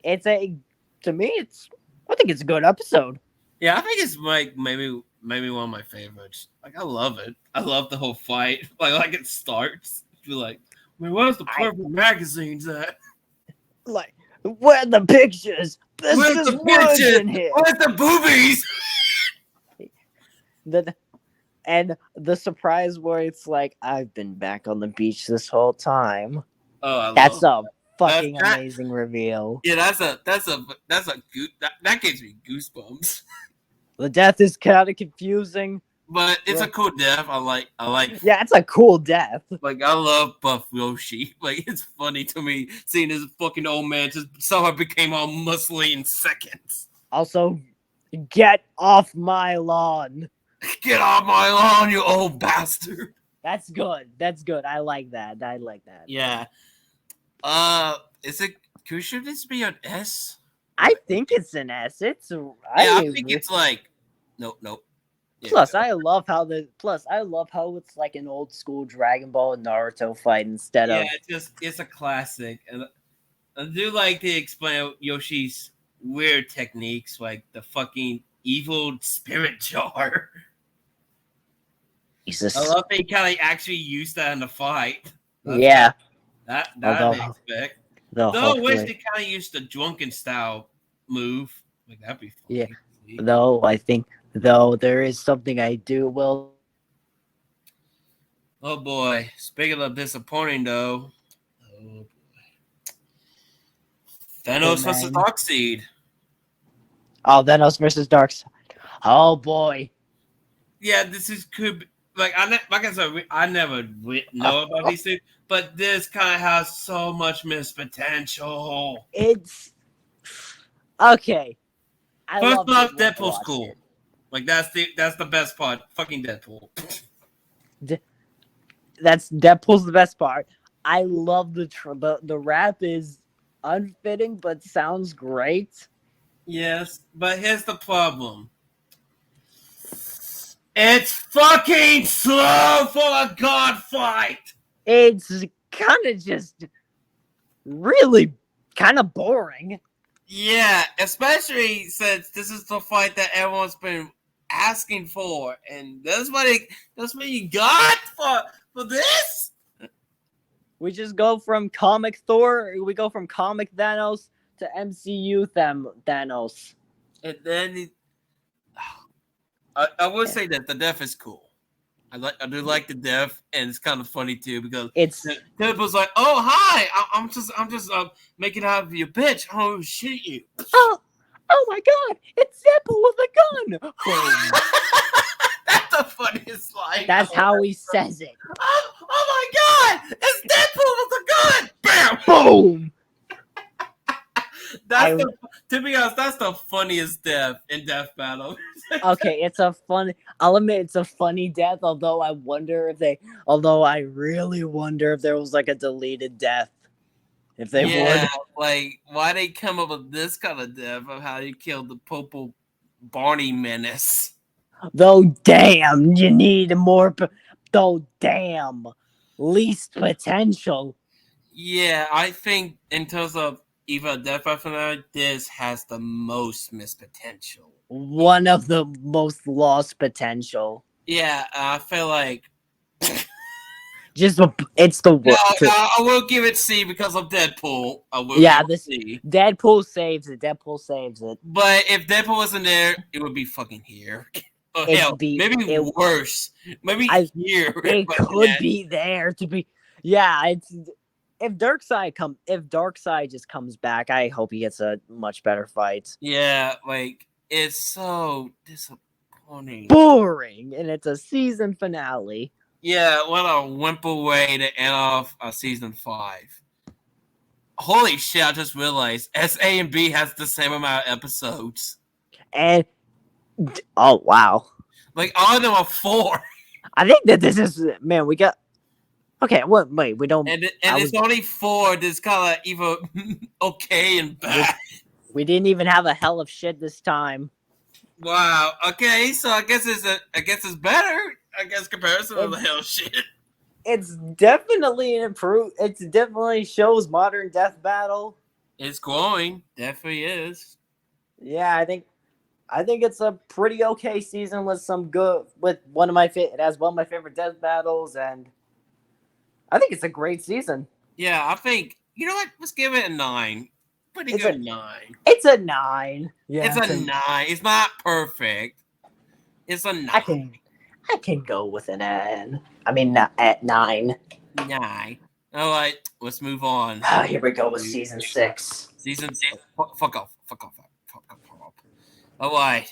I think it's a good episode. Yeah, I think it's like maybe one of my favorites. Like I love it. I love the whole fight. Like it starts. Be like, I mean, where's the perfect magazines at? Like, where are the pictures? There's Where's just the words pictures? in here. Where's the boobies? And the surprise where it's like, I've been back on the beach this whole time. Oh, I That's love a fucking that. amazing reveal. Yeah, that gives me goosebumps. The death is kind of confusing. But it's a cool death. I like. Yeah, it's a cool death. Like I love Buff Yoshi. Like it's funny to me seeing this fucking old man just somehow became all muscly in seconds. Also, get off my lawn. Get off my lawn, you old bastard. That's good. That's good. I like that. Yeah. Is it? Should this be an S? I think it's an S. I think it's like. Nope. Yeah. Plus, I love how it's like an old school Dragon Ball and Naruto fight instead of. Yeah, it's a classic, and I do like to explain Yoshi's weird techniques, like the fucking evil spirit jar. Jesus. I love that he kind of actually used that in the fight. Yeah. That I didn't expect. Though I wish they kind of used the drunken style move. Like that'd be funny. Yeah. Though there is something I do will. Oh boy! Speaking of disappointing, though, Thanos versus Darkseid. Oh, Thanos versus Darkseid. Oh boy. Yeah, this is could be, like I said, I never know about these things, but this kind of has so much missed potential. It's okay. First off, Deadpool's cool. Like that's the best part. Fucking Deadpool. Deadpool's the best part. I love the rap is unfitting but sounds great. Yes, but here's the problem. It's fucking slow for a god fight. It's kind of just really kind of boring. Yeah, especially since this is the fight that everyone's been asking for, and that's what you got for this. We just go from comic Thor, we go from comic Thanos to MCU Thanos. And then I will say that the death is cool. I do like the death, and it's kind of funny too because Deadpool's like, "Oh hi, I'm just making out of you, bitch. I'm gonna shoot you." Oh my god, it's Deadpool with a gun. Boom. That's the funniest line. That's how he says it. Oh my god, it's Deadpool with a gun. Bam, boom. To be honest, that's the funniest death in Death Battle. Okay, I'll admit it's a funny death, although I really wonder if there was like a deleted death. If they would. Like, why they come up with this kind of death of how you killed the Popo Barney menace? Though damn, you need more, least potential. Yeah, I think in terms of even Death Battle, this has the most missed potential. One of the most lost potential. Yeah, I feel like it's the worst. No, I will give it C because of Deadpool. C. Deadpool saves it. But if Deadpool wasn't there, it would be fucking here. Oh, hell, maybe worse. Maybe here. It could be there to be. Yeah, if Darkseid just comes back, I hope he gets a much better fight. Yeah, like it's so disappointing, boring, and it's a season finale. Yeah, what a wimple way to end off season 5. Holy shit! I just realized SA and B has the same amount of episodes. And oh wow, like all of them are 4. I think that this is we got. Okay, wait, we don't. And it's only 4 that's kind of either okay and bad. We didn't even have a hell of shit this time. Wow. Okay, so I guess it's better. I guess comparison of the hell shit. It's definitely an improve. It definitely shows modern Death Battle. It's growing. Definitely is. Yeah, I think I think it's a pretty okay season with one of my it has one of my favorite death battles, and I think it's a great season. Yeah, I think you know what? Let's give it a 9. Pretty It's good a 9. It's a 9. Yeah, It's a 9. It's not perfect. It's a 9. I can go with an N. I mean, not at 9. 9. All right, let's move on. Oh, here we go with season 6. Fuck off. All right.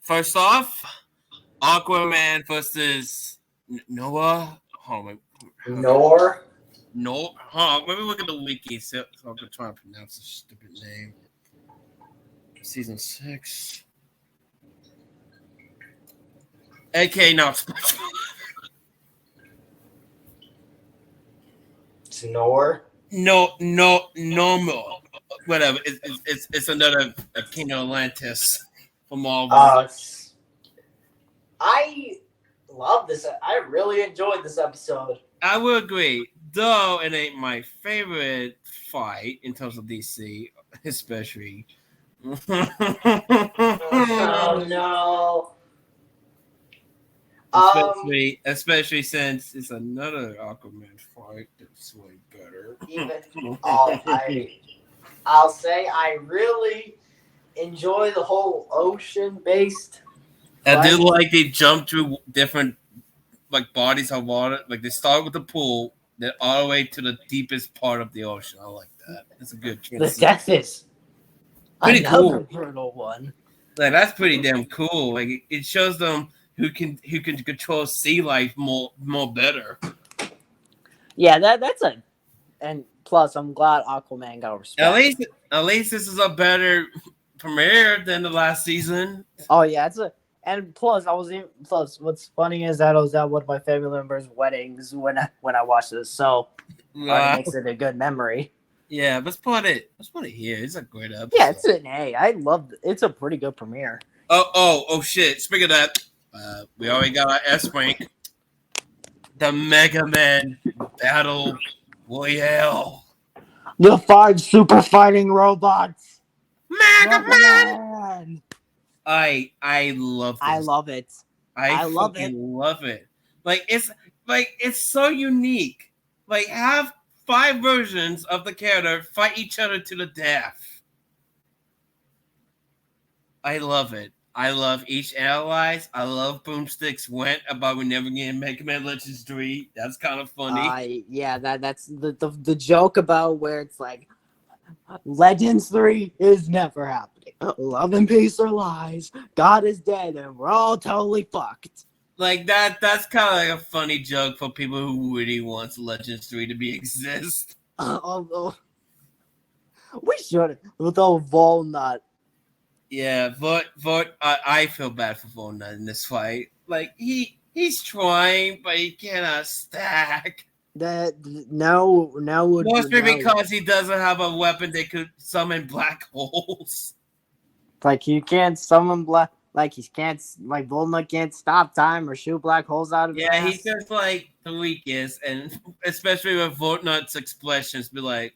First off, Aquaman versus Noah. Hold on. Nor. No. Hold on. Let me look at the wiki so I can try to pronounce this stupid name. Season 6. AK not SpongeBob. Nor. No, normal. Whatever. It's another King of Atlantis from Marvel. I love this. I really enjoyed this episode. I will agree, though it ain't my favorite fight in terms of DC, especially. Oh no. Especially since it's another Aquaman fight that's way better. I'll say I really enjoy the whole ocean-based. I do like they jump through different bodies of water. Like they start with the pool, then all the way to the deepest part of the ocean. I like that. It's a good transition. The death is pretty another cool. brutal one. Like that's pretty damn cool. Like it shows them who can control sea life more better. Yeah, and plus I'm glad Aquaman got respect. At least this is a better premiere than the last season. Oh yeah, and plus what's funny is that I was at one of my family members' weddings when I watched this, so it makes it a good memory. Yeah, let's put it here. It's a great episode. Yeah, it's an A. I love it. It's a pretty good premiere. Oh shit. Speaking of that, we already got our S rank. The Mega Man Battle Royale. The 5 super fighting robots. Mega Man. I love this. I love it. I love it. It's so unique. Like have 5 versions of the character fight each other to the death. I love it. I love each allies. I love Boomstick's went about we never getting Mega Man Legends 3. That's kind of funny. That's the joke about where it's like Legends 3 is never happening. Love and peace are lies. God is dead and we're all totally fucked. Like that's kind of like a funny joke for people who really wants Legends 3 to exist. Although we should with old Volnut. Yeah, but I feel bad for Volnut in this fight. Like he's trying, but he cannot stack. Mostly because he doesn't have a weapon that could summon black holes. Like you can't summon Volnut can't stop time or shoot black holes out of his ass. He's just like the weakest, and especially with Volnut's expressions, be like,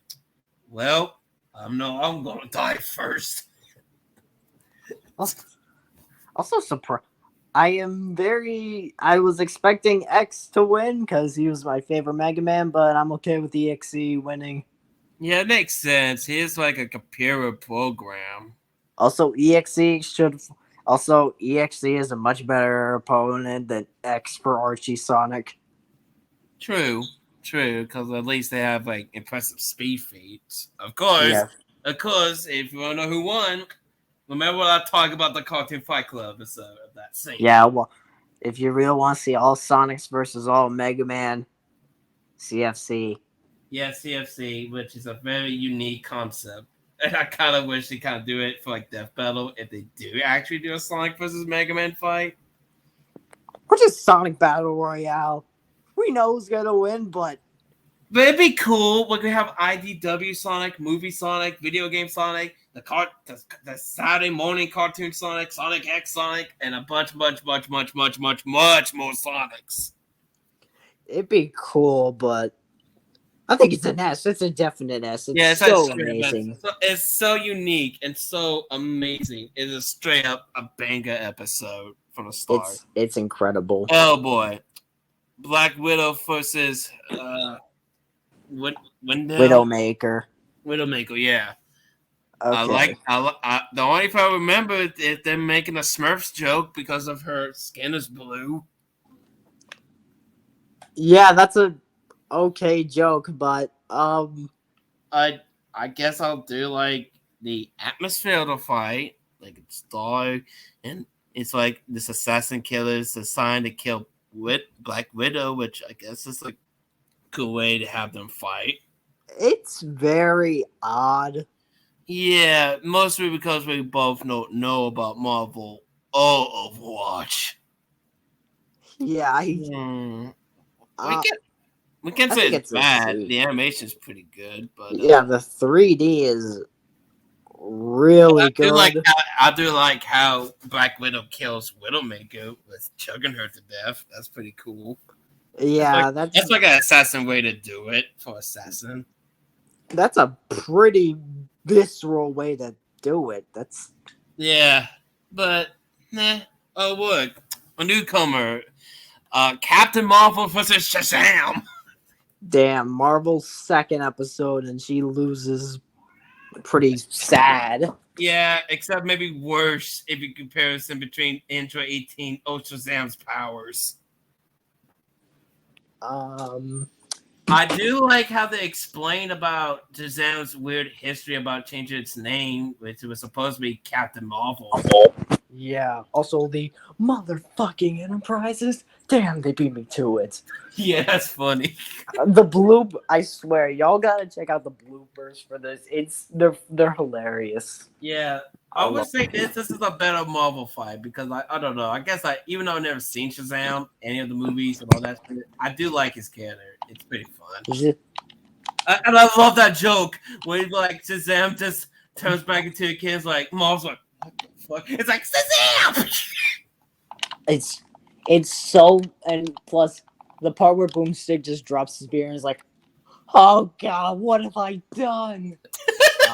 well, I'm gonna die first. Also surprised. I was expecting X to win because he was my favorite Mega Man, but I'm okay with EXE winning. Yeah, it makes sense. He is like a computer program. Also, EXE is a much better opponent than X for Archie Sonic. True, because at least they have like impressive speed feats. Of course, if you want to know who won, remember what I talked about the Cartoon Fight Club episode of that scene. Yeah, well, if you really want to see all Sonics versus all Mega Man, CFC. Yeah, CFC, which is a very unique concept. And I kind of wish they kind of do it for like Death Battle if they do actually do a Sonic versus Mega Man fight. Or just Sonic Battle Royale. We know who's going to win, but it'd be cool. We could have IDW Sonic, Movie Sonic, Video Game Sonic, the Saturday morning cartoon Sonic, Sonic X Sonic, and a much more Sonics. It'd be cool, but I think it's an S. It's a definite S. It's Yeah, it's so straight up. amazing. It's so unique and so amazing. It is straight up a banger episode from the start. It's incredible. Oh boy, Black Widow versus Widowmaker. Widowmaker. Yeah, Okay. the only part I remember is them making a Smurfs joke because of her skin is blue. Yeah, that's a okay joke, but I guess I'll do like the atmosphere of the fight, like it's dark and it's like this assassin killer is assigned to kill Black Widow, which I guess is a cool way to have them fight. it's very odd. Yeah, mostly because we both know about Marvel or Overwatch. Yeah, We can I say think it's it's a bad. C. The animation's pretty good, but yeah, the 3D is really good. I do like how Black Widow kills Widowmaker with chugging her to death. That's pretty cool. Yeah, That's like an assassin way to do it for assassin. that's a pretty visceral way to do it. That's Yeah, but oh look, a newcomer, Captain Marvel versus Shazam. damn Marvel's second episode, and she loses. Pretty sad. Yeah, except maybe worse if you comparison between Android 18 or Shazam's powers. I do like how they explain about Shazam's weird history about changing its name, which was supposed to be Captain Marvel. Yeah. Also, the motherfucking Enterprises. Damn, they beat me to it. Yeah, that's funny. The I swear, y'all gotta check out the bloopers for this. They're hilarious. Yeah, I would say this is a better Marvel fight because I don't know. I guess even though I've never seen Shazam, any of the movies and all that shit, I do like his character. It's pretty fun. And I love that joke when like Shazam just turns back into a kid. Like Marvel's like, what the fuck? It's like Shazam. It's so, and plus the part where Boomstick just drops his beer and is like, "Oh God, what have I done?"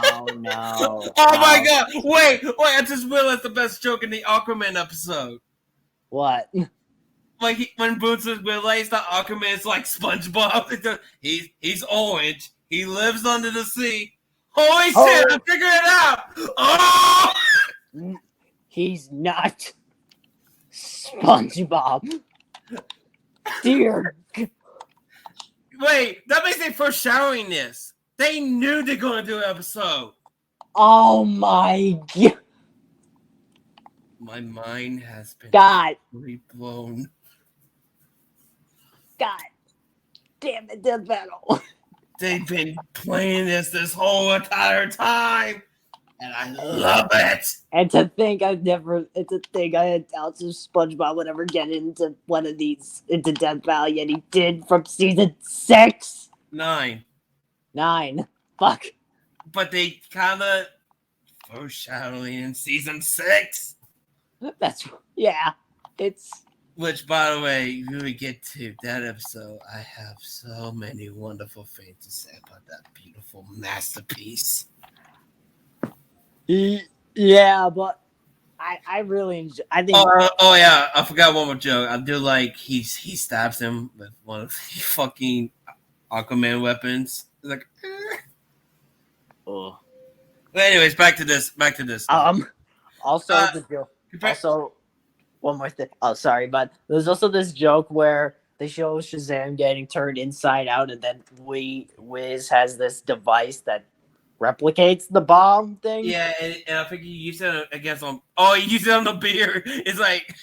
Oh no! Oh my God! Wait! I just realized the best joke in the Aquaman episode. What? Like when Boomstick realized that Aquaman is like SpongeBob. He's orange. He lives under the sea. Holy shit! I figured it out. Oh! He's not SpongeBob. Dear. Wait, that makes it foreshadowing this. They knew they're gonna do an episode. Oh my God. My mind has been blown. God damn it, Death Battle. They've been playing this whole entire time. And I love it. And to think I had doubts if SpongeBob would ever get into one of these, into Death Valley, and he did from season 6. 9. Fuck. But they kind of foreshadowing in season 6. It's... Which, by the way, when we get to that episode, I have so many wonderful things to say about that beautiful masterpiece. Yeah, but I really enjoy. I think. Oh yeah, I forgot one more joke. I do like he stabs him with one of the fucking Aquaman weapons. It's like. Oh. But anyways, back to this. Also the joke. Also, one more thing. Oh, sorry, but there's also this joke where they show Shazam getting turned inside out, and then Wiz has this device that replicates the bomb thing. Yeah, and I think he used it against him. Oh, he used it on the beer. It's like,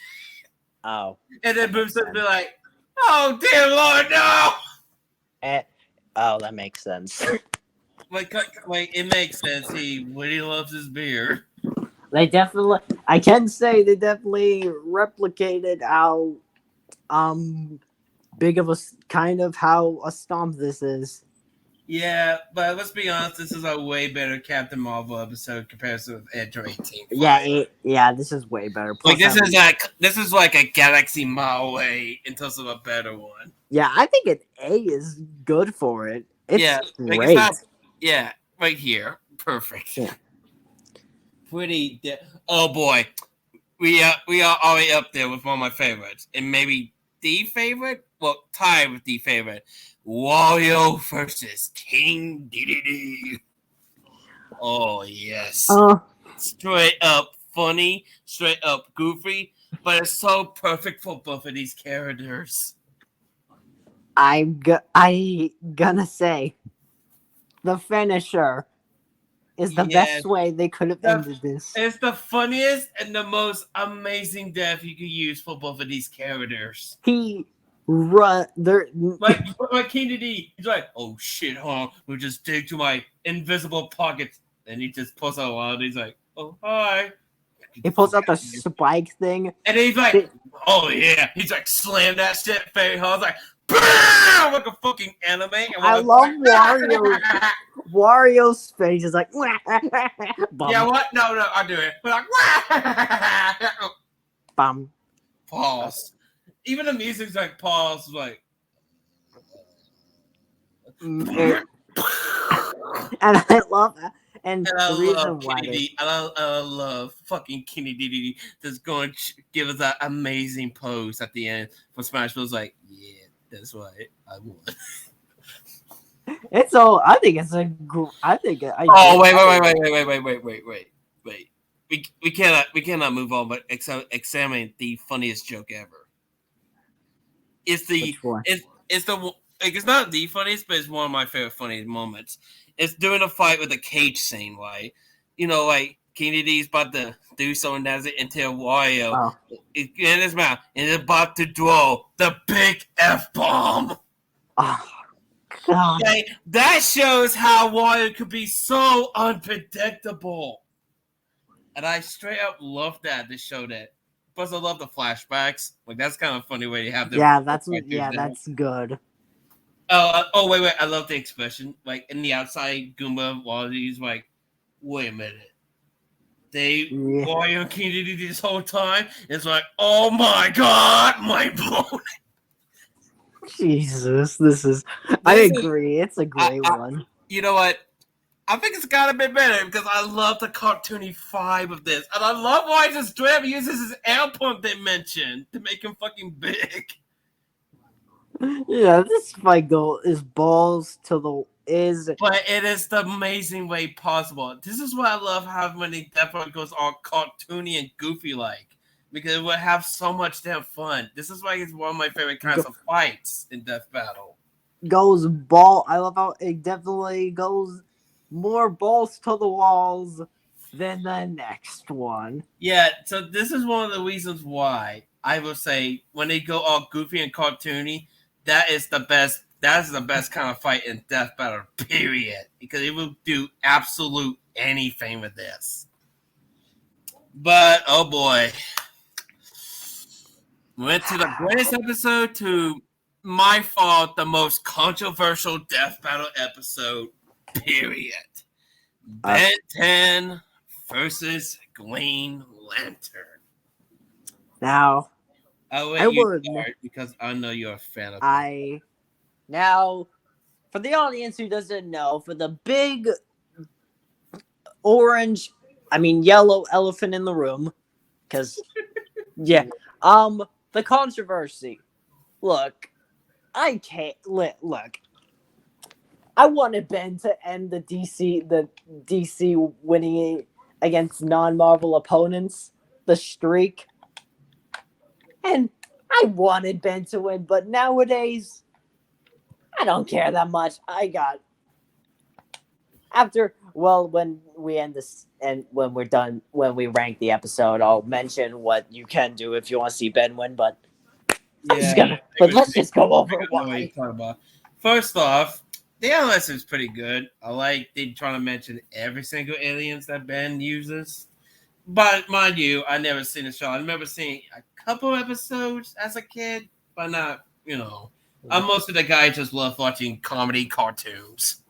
oh, and then Boomstick be like, "Oh, dear Lord, no!" Oh, that makes sense. like it makes sense. He really loves his beer. I can say they definitely replicated how big of how a stomp this is. Yeah, but let's be honest, this is a way better Captain Marvel episode compared to Android 18. Yeah, this is way better. Plus, this is like a galaxy mile away in terms of a better one. Yeah, I think an A is good for it. It's like great. Right here. Perfect. Yeah. Oh boy, we are already up there with one of my favorites, and maybe the favorite. Well, tied with the favorite. Wario versus King Dedede. Oh yes, straight up funny, straight up goofy, but it's so perfect for both of these characters. I gonna say the finisher is the best way they could have ended this. It's the funniest and the most amazing death you could use for both of these characters. He run there. Like King Dedede, he's like, "Oh shit, huh? We'll just dig to my invisible pockets," and he just pulls out one. And he's like, "Oh hi." He pulls out the spike thing, and he's like, "Oh yeah," he's like, "Slam that shit, face." I was like, "Bam!" Like a fucking anime. I love Wario. Wario's face is like, yeah, what? No, I'll do it. But like, bum. Pause. Even the music's like pause, like. And I love that. And I the reason why I love fucking Kenny Dedede just going to give us that amazing pose at the end for Smash Bros. Like, yeah, that's why I won. It's all. I think it's a. I think. Wait. We cannot move on, but examine the funniest joke ever. It's the it's not the funniest, but it's one of my favorite funny moments. It's during a fight with a cage scene, right? You know, like Kennedy's about to do something that's it until Wario in his mouth and is about to throw the big F-bomb. Oh, God. Okay, that shows how Wario could be so unpredictable. And I straight up love that to show that. Plus, I love the flashbacks. Like, that's kind of a funny way to have them. Yeah, that's good. Wait. I love the expression. Like, in the outside, Goomba, Wally's like, wait a minute. Wario and Kennedy this whole time? It's like, oh my god, my blown. Jesus, I agree. It's a great one. You know what? I think it's got a bit better because I love the cartoony vibe of this. And I love why just Drab uses his air pump dimension to make him fucking big. Yeah, this fight goal is balls to the But it is the amazing way possible. This is why I love how many Death Battle goes all cartoony and goofy like. Because it would have so much damn fun. This is why it's one of my favorite kinds of fights in Death Battle. Goes ball. I love how it definitely goes more balls to the walls than the next one. Yeah, so this is one of the reasons why I will say when they go all goofy and cartoony, that is the best. That is the best kind of fight in Death Battle, period. Because it will do absolute anything with this. But oh boy, went to the greatest episode to my fault, the most controversial Death Battle episode, period. Ben 10 versus Green Lantern. Now, I'll let you start because I know you're a fan of it. Now, for the audience who doesn't know, for the big yellow elephant in the room, because, yeah, the controversy. Look, I can't, look, I wanted Ben to end the DC winning against non-Marvel opponents, the streak. And I wanted Ben to win, but nowadays, I don't care that much. When we end this and when we're done, when we rank the episode, I'll mention what you can do if you want to see Ben win, but let's just go over why. First off, the analyst is pretty good. I like they trying to mention every single aliens that Ben uses. But mind you, I never seen the show. I remember seeing a couple episodes as a kid, but not, I'm mostly the guy who just love watching comedy cartoons.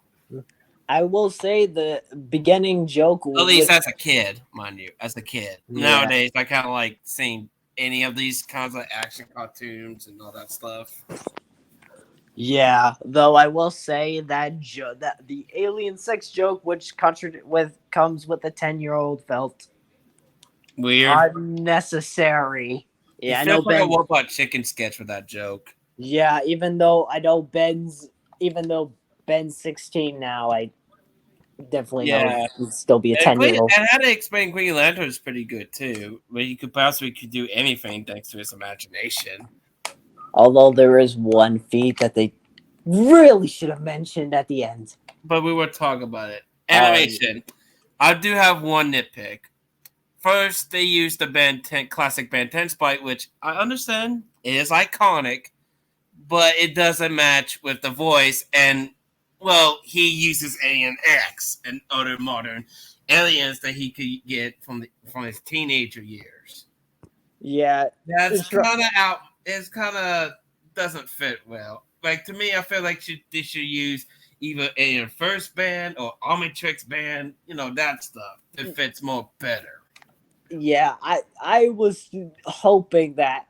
I will say the beginning joke. At least as a kid, mind you, as a kid. Yeah. Nowadays, I kind of like seeing any of these kinds of action cartoons and all that stuff. Yeah, though I will say that that the alien sex joke, which comes with a 10-year-old, felt Weird. unnecessary. It Yeah, I feels know like a Ben. Robot Chicken sketch for that joke. Yeah, even though Ben's 16 now, I definitely know Yeah. he'd still be a And 10-year-old. how to explain Green Lantern is pretty good too. But you could possibly could do anything thanks to his imagination. Although there is one feat that they really should have mentioned at the end. But we were talking about it. Oh, Animation. I do have one nitpick. First, they used the Ben 10 classic Ben 10 sprite, which I understand is iconic, but it doesn't match with the voice. And well, he uses Alien X and other modern aliens that he could get from his teenager years. yeah. That's It's ri- kind of out. It's kind of doesn't fit well. Like to me, I feel like they should use either Alien First Band or Omnitrix Band. You know that stuff. It fits more better. Yeah, I was hoping that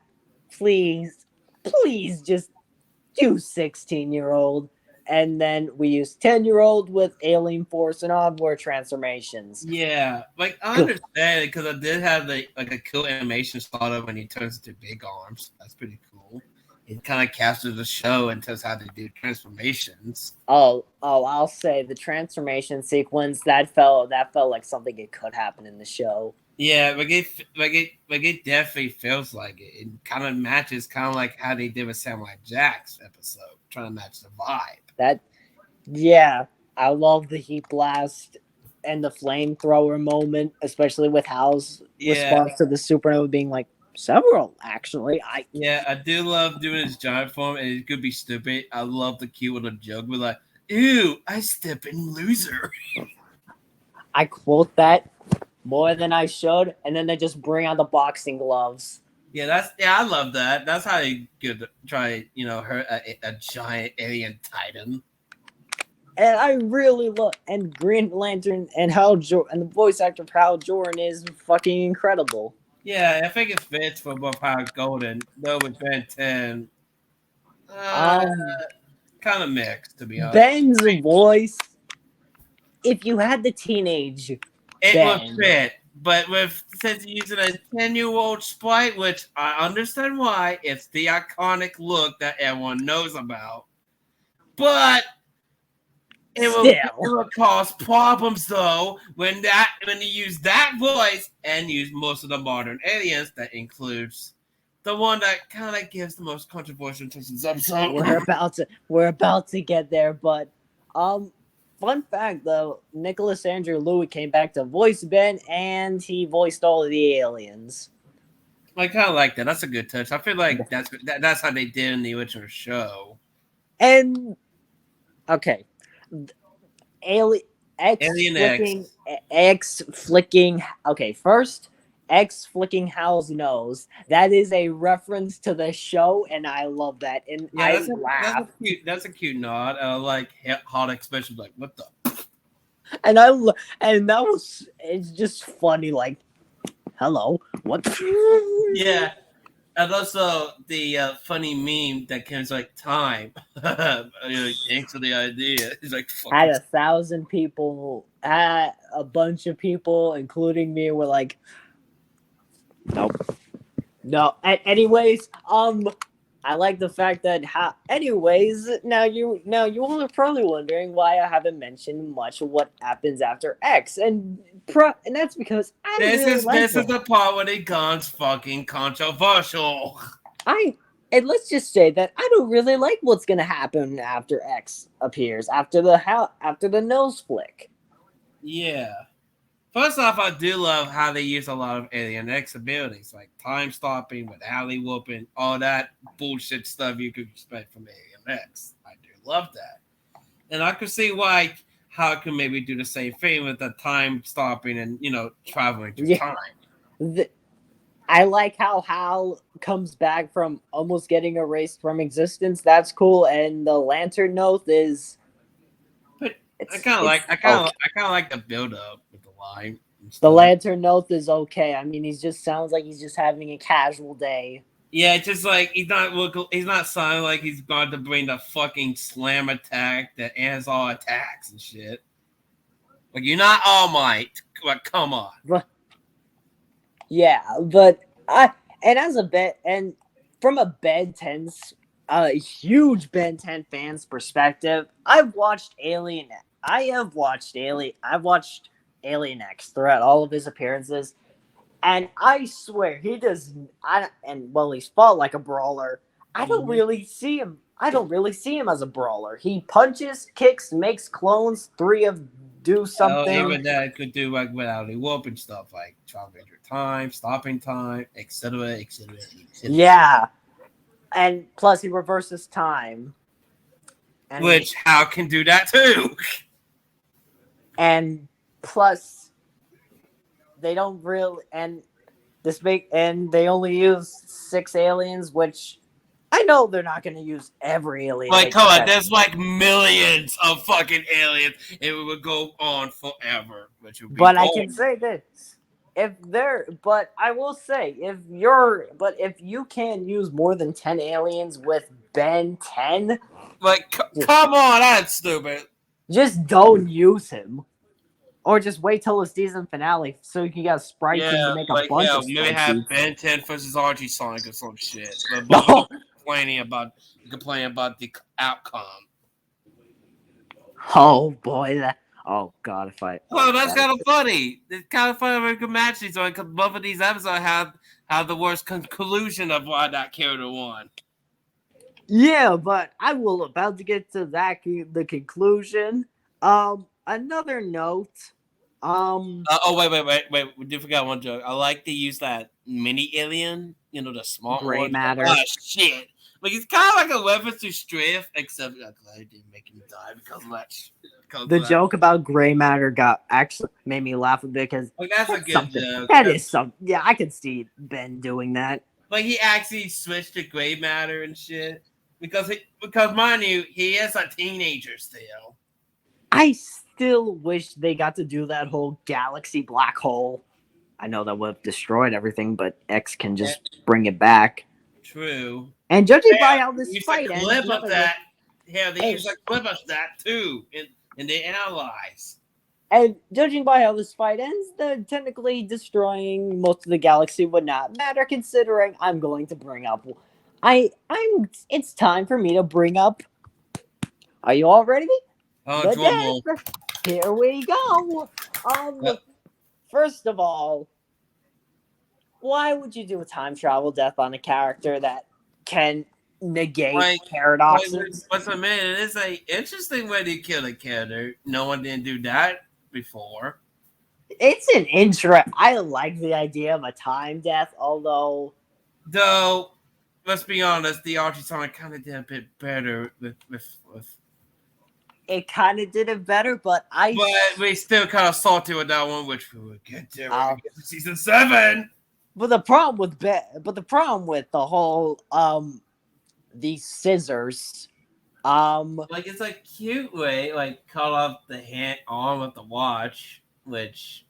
please just do 16-year-old, and then we use 10-year-old with Alien Force and Onboard transformations. Yeah, like I Good. understand it because I did have like a cool animation start of when he turns into big arms. That's pretty cool. It kind of captures the show and tells how to do transformations. I'll say the transformation sequence that felt like something it could happen in the show. Yeah, it definitely feels like it. It kind of matches kind of like how they did with Samurai Jack's episode, trying to match the vibe. That Yeah, I love the heat blast and the flamethrower moment, especially with Hal's Yeah, response to the supernova being like several. Actually, yeah, I do love doing his giant form, and it could be stupid. I love the cute little joke with like, "Ew, I step in loser." I quote that more than I should, and then they just bring out the boxing gloves. Yeah, I love that. That's how you could try, hurt a giant alien titan. And I really love and Green Lantern and and the voice actor for Hal Jordan is fucking incredible. Yeah, I think it fits for both Power Golden, though with Ben 10, uh, Um, kind of mixed to be honest. Ben's voice. If you had the teenage It would Ben, fit, but with since you're using a 10-year-old sprite, which I understand why, it's the iconic look that everyone knows about. But it still, will cause problems though when you use that voice and use most of the modern aliens. That includes the one that kind of gives the most controversial to this episode. we're about to get there. But fun fact though, Nicholas Andrew Louis came back to voice Ben, and he voiced all of the aliens. I kind of like that. That's a good touch. I feel like that's how they did in the original show. And okay, Alien Alien X. X flicking. Okay, first X flicking Hal's nose. That is a reference to the show, and I love that. And Yeah, I that's a laugh, that's a cute nod. I like hot expressions like what the. and and that was it's just funny. Like, hello, what? Yeah, and also the funny meme that comes like time. Thanks for the idea. He's like Had fucking. 1,000 people, had a bunch of people, including me, were like, nope. No. Anyways, I like the fact that anyways, now you all are probably wondering why I haven't mentioned much of what happens after X, and that's because I This is the part when it guns fucking controversial. And let's just say that I don't really like what's gonna happen after X appears after the nose flick. Yeah. First off, I do love how they use a lot of Alien X abilities, like time stopping with alley whooping, all that bullshit stuff you could expect from Alien X. I do love that. And I could see why how it could maybe do the same thing with the time stopping and traveling through time. I like how Hal comes back from almost getting erased from existence. That's cool. And the lantern note is. But I kind of like the build up with the line. The lantern note is okay. I mean, he just sounds like he's just having a casual day. Yeah, it's just like he's not sounding like he's going to bring the fucking slam attack that ends all attacks and shit. Like you're not All Might. Like, come on. But yeah, but from a Ben 10's a huge Ben 10 fans perspective, I've watched Alien X throughout all of his appearances, and I swear he does. He's fought like a brawler. I don't really see him. I don't really see him as a brawler. He punches, kicks, makes clones. Three of do something. Even that could do like without any warping stuff, like traveling your time, stopping time, etc., etc., etc. Yeah, and plus he reverses time. And, Which how can do that too? and plus they don't really they only use 6 aliens, which I know they're not going to use every alien. Like, come on, there's like millions of fucking aliens, and it would go on forever. Which would be but boring. I can say this: I will say if you can use more than 10 aliens with Ben 10, like, come on, that's stupid. Just don't use him. Or just wait till the season finale so you can get a sprite team to make a bunch of maybe have Ben 10 versus RG Sonic or some shit. But no. complaining about the outcome. Oh boy, oh god, if I. Oh, that's kind of funny. It's kind of funny when we can match these on because both of these episodes have the worst conclusion of why that character won. Yeah, but I will about to get to the conclusion. Another note. Wait. We did forget one joke. I like to use that mini alien, the small gray matter. Oh, shit. Like, it's kind of like a weapon to strafe, except I didn't make him die because much. The joke about gray matter actually made me laugh a bit because that's a good joke. That is something. Yeah, I can see Ben doing that. Like, he actually switched to gray matter and shit because mind you, he is a teenager still. I still wish they got to do that whole galaxy black hole. I know that would have destroyed everything, but X can just bring it back. True. And judging by how this fight ends, they use a clip of that too in the Allies. And judging by how this fight ends, technically destroying most of the galaxy would not matter. Considering I'm going to bring up, it's time for me to bring up. Are you all ready? Oh, here we go. First of all, why would you do a time travel death on a character that can negate paradoxes? What's a man? It is an interesting way to kill a character. No one didn't do that before. It's an intro. I like the idea of a time death, although. Though, let's be honest, the RG Sonic kind of did a bit better with. It kind of did it better, but we still kind of salty with that one, which we will get to when we get to season 7. But the problem with the whole these scissors, like it's a cute way, like cut off the arm of the watch, which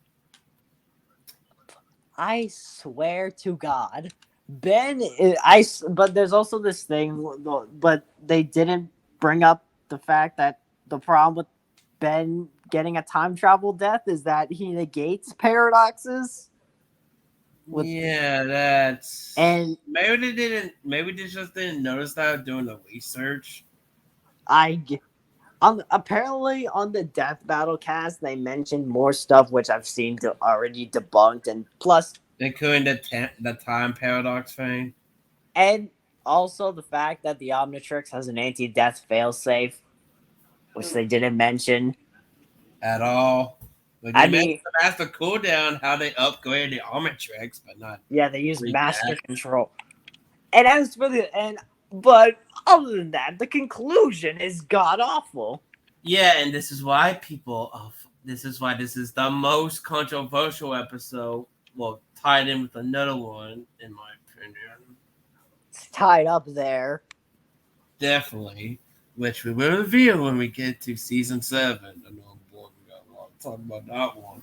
I swear to God, but there's also this thing, but they didn't bring up the fact that the problem with Ben getting a time travel death is that he negates paradoxes. That's and maybe they just didn't notice that doing the research. Apparently on the Death Battle cast they mentioned more stuff which I've seen already debunked, and plus including the time paradox thing, and also the fact that the Omnitrix has an anti-death failsafe, which they didn't mention at all. That's the cooldown how they upgrade the Omnitrix, but not. Yeah, they use master control. And but other than that, the conclusion is god awful. Yeah, and this is why this is the most controversial episode. Well, tied in with another one, in my opinion. It's tied up there. Definitely. Which we will reveal when we get to season 7. I know, boy, we got a lot to talk about that one.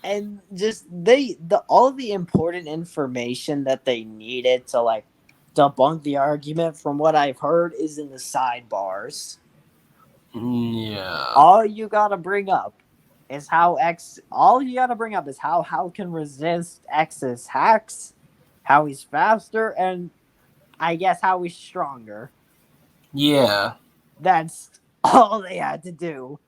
and just all the important information that they needed to like debunk the argument, from what I've heard, is in the sidebars. Yeah. All you gotta bring up is how X. All you gotta bring up is how Hal can resist X's hacks, how he's faster, and I guess how he's stronger. Yeah. That's all they had to do.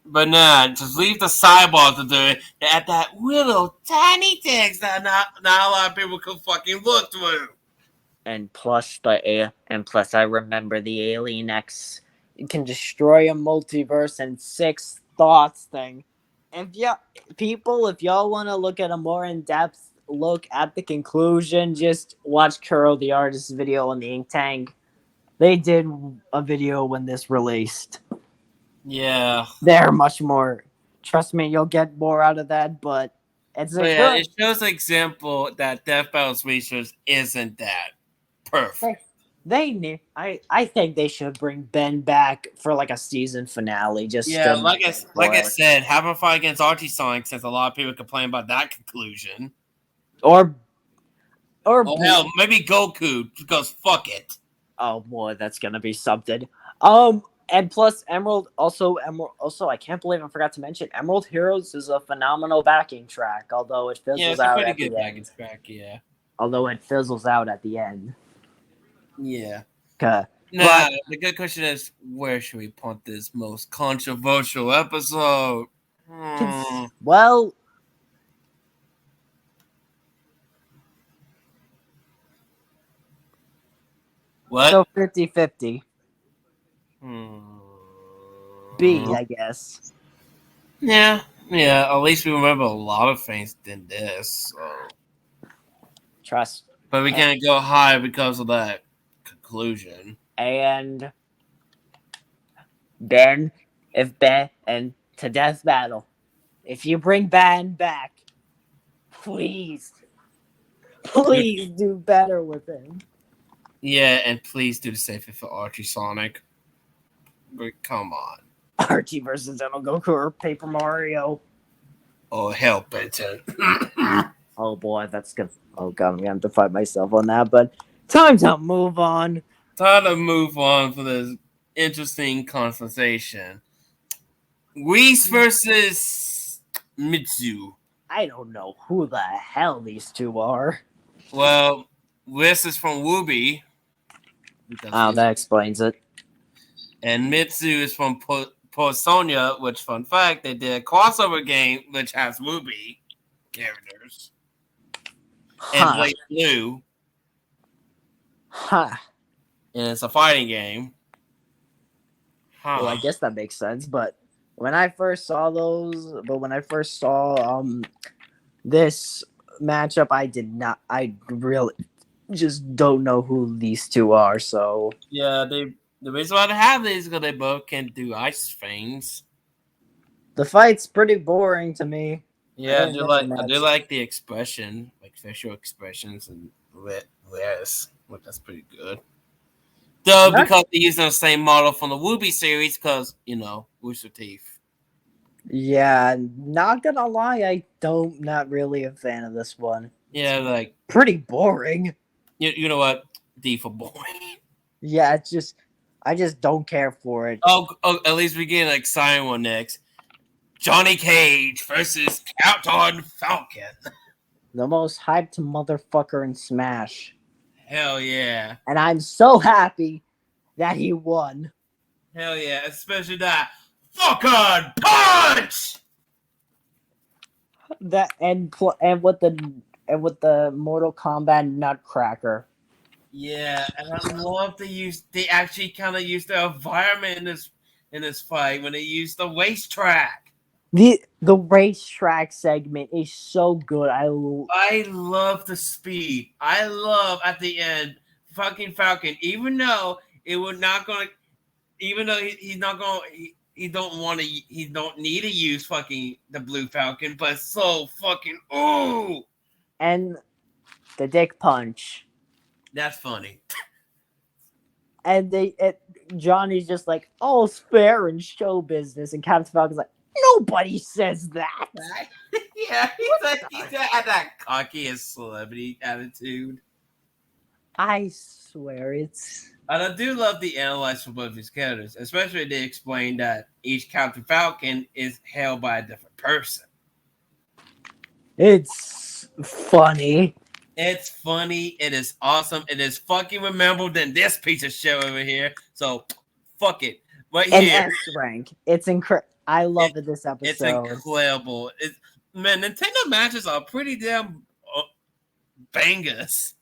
But nah, just leave the sidebars to do it. They add that little tiny text that not a lot of people can fucking look through. And plus I remember the Alien X can destroy a multiverse and six thoughts thing. If y'all want to look at a more in-depth look at the conclusion, just watch Kuro the artist's video on the Ink Tank. They did a video when this released. Yeah. They're much more. Trust me, you'll get more out of that, but it's a good. It shows an example that Death Battles Research isn't that perfect. I think they should bring Ben back for like a season finale. Just Yeah, like I said, have a fight against Archie Sonic, since a lot of people complain about that conclusion. Or hell, maybe Goku, because fuck it. Oh boy, that's gonna be something. And plus Emerald, also, I can't believe I forgot to mention Emerald Heroes is a phenomenal backing track, although it fizzles out at the end. Yeah. Although it fizzles out at the end. Yeah. Nah, the good question is, where should we put this most controversial episode? Well, what? So 50-50. B, I guess. Yeah. At least we remember a lot of things than this. So. Trust. But we can't go high because of that conclusion. And Ben, and to Death Battle, if you bring Ben back, please do better with him. Yeah, and please do the same thing for Archie Sonic. But come on. Archie versus Eno Goku or Paper Mario. Oh, hell, Benton. Oh boy, that's good. Oh god, I'm gonna have to fight myself on that, but time to move on. Time to move on for this interesting conversation. Whis versus Mitsu. I don't know who the hell these two are. Well, Whis is from Wooby. That explains it. And Mitsu is from Sonia, which, fun fact, they did a crossover game which has Wooby characters. And Blake Blue. And it's a fighting game. Well, I guess that makes sense, but when I first saw this matchup, I really just don't know who these two are, so. Yeah, the reason why they have these is because they both can do ice things. The fight's pretty boring to me. Yeah, I do like the expression, like facial expressions and Whis. That's pretty good. Though, because they use the same model from the Wooby series, because, Rooster Teeth. Yeah, not gonna lie, not really a fan of this one. Yeah, like. Pretty boring. You know what? D for boring. Yeah, I just don't care for it. Oh, at least we get an exciting one next. Johnny Cage versus Captain Falcon. The most hyped motherfucker in Smash. Hell yeah. And I'm so happy that he won. Hell yeah, especially that fucking punch! That and with the Mortal Kombat Nutcracker. Yeah, and I love they actually kind of used the environment in this fight when they used the racetrack. The racetrack segment is so good. I love the speed. I love at the end fucking Falcon, even though he don't need to use fucking the Blue Falcon, but so fucking ooh. And the dick punch. That's funny. And Johnny's just like, all's fair in show business, and Captain Falcon's like, nobody says that. Yeah, he's had that cocky and celebrity attitude. I swear it's. And I do love the analyze for both these characters, especially they explain that each Captain Falcon is held by a different person. It's funny. It's funny. It is awesome. It is fucking memorable than this piece of shit over here. So, fuck it. Right An here. S rank. It's incredible. I love it this It's episode. incredible. Man, Nintendo matches are pretty damn bangers.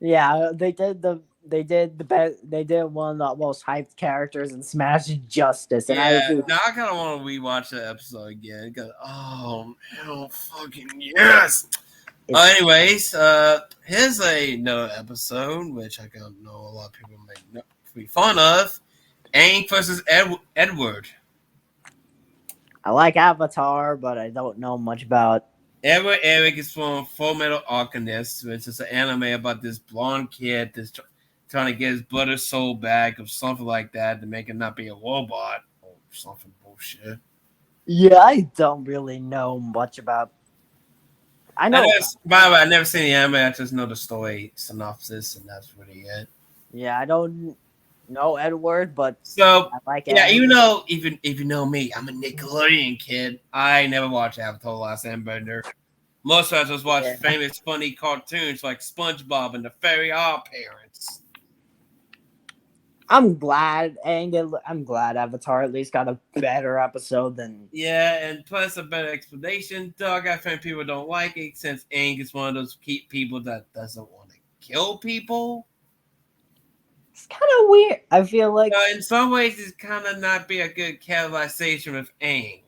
Yeah, they did one of the most hyped characters in Smash Justice, and I agree. Now I kind of want to rewatch the episode again because hell, fucking yes. Anyways, here's another episode which I don't know a lot of people may be fun of. Aang versus Edward. I like Avatar, but I don't know much about. Edward Eric is from Full Metal Alchemist, which is an anime about this blonde kid that's trying to get his brother's soul back or something like that to make him not be a robot or something bullshit. Yeah, I don't really know much about. I know. By the way, I've never seen the anime. I just know the story synopsis, and that's really it. Yeah, I don't know Edward, but so I like. Yeah, even if you know me, I'm a Nickelodeon kid. I never watched Avatar: The Last Airbender. Most of us just watch famous, funny cartoons like SpongeBob and the Fairy Odd Parents. I'm glad Avatar at least got a better episode than. Yeah, and plus a better explanation. Dog, I think people don't like it since Aang is one of those people that doesn't want to kill people. It's kind of weird. I feel like in some ways it's kind of not be a good catalyzation with Aang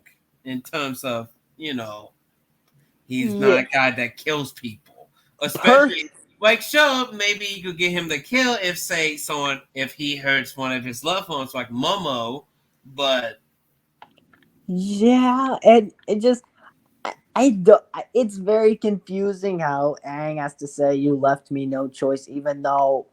in terms of he's not a guy that kills people, especially. Like, sure, maybe you could get him to kill if he hurts one of his loved ones, like Momo, but yeah, and it just it's very confusing how Aang has to say you left me no choice, even though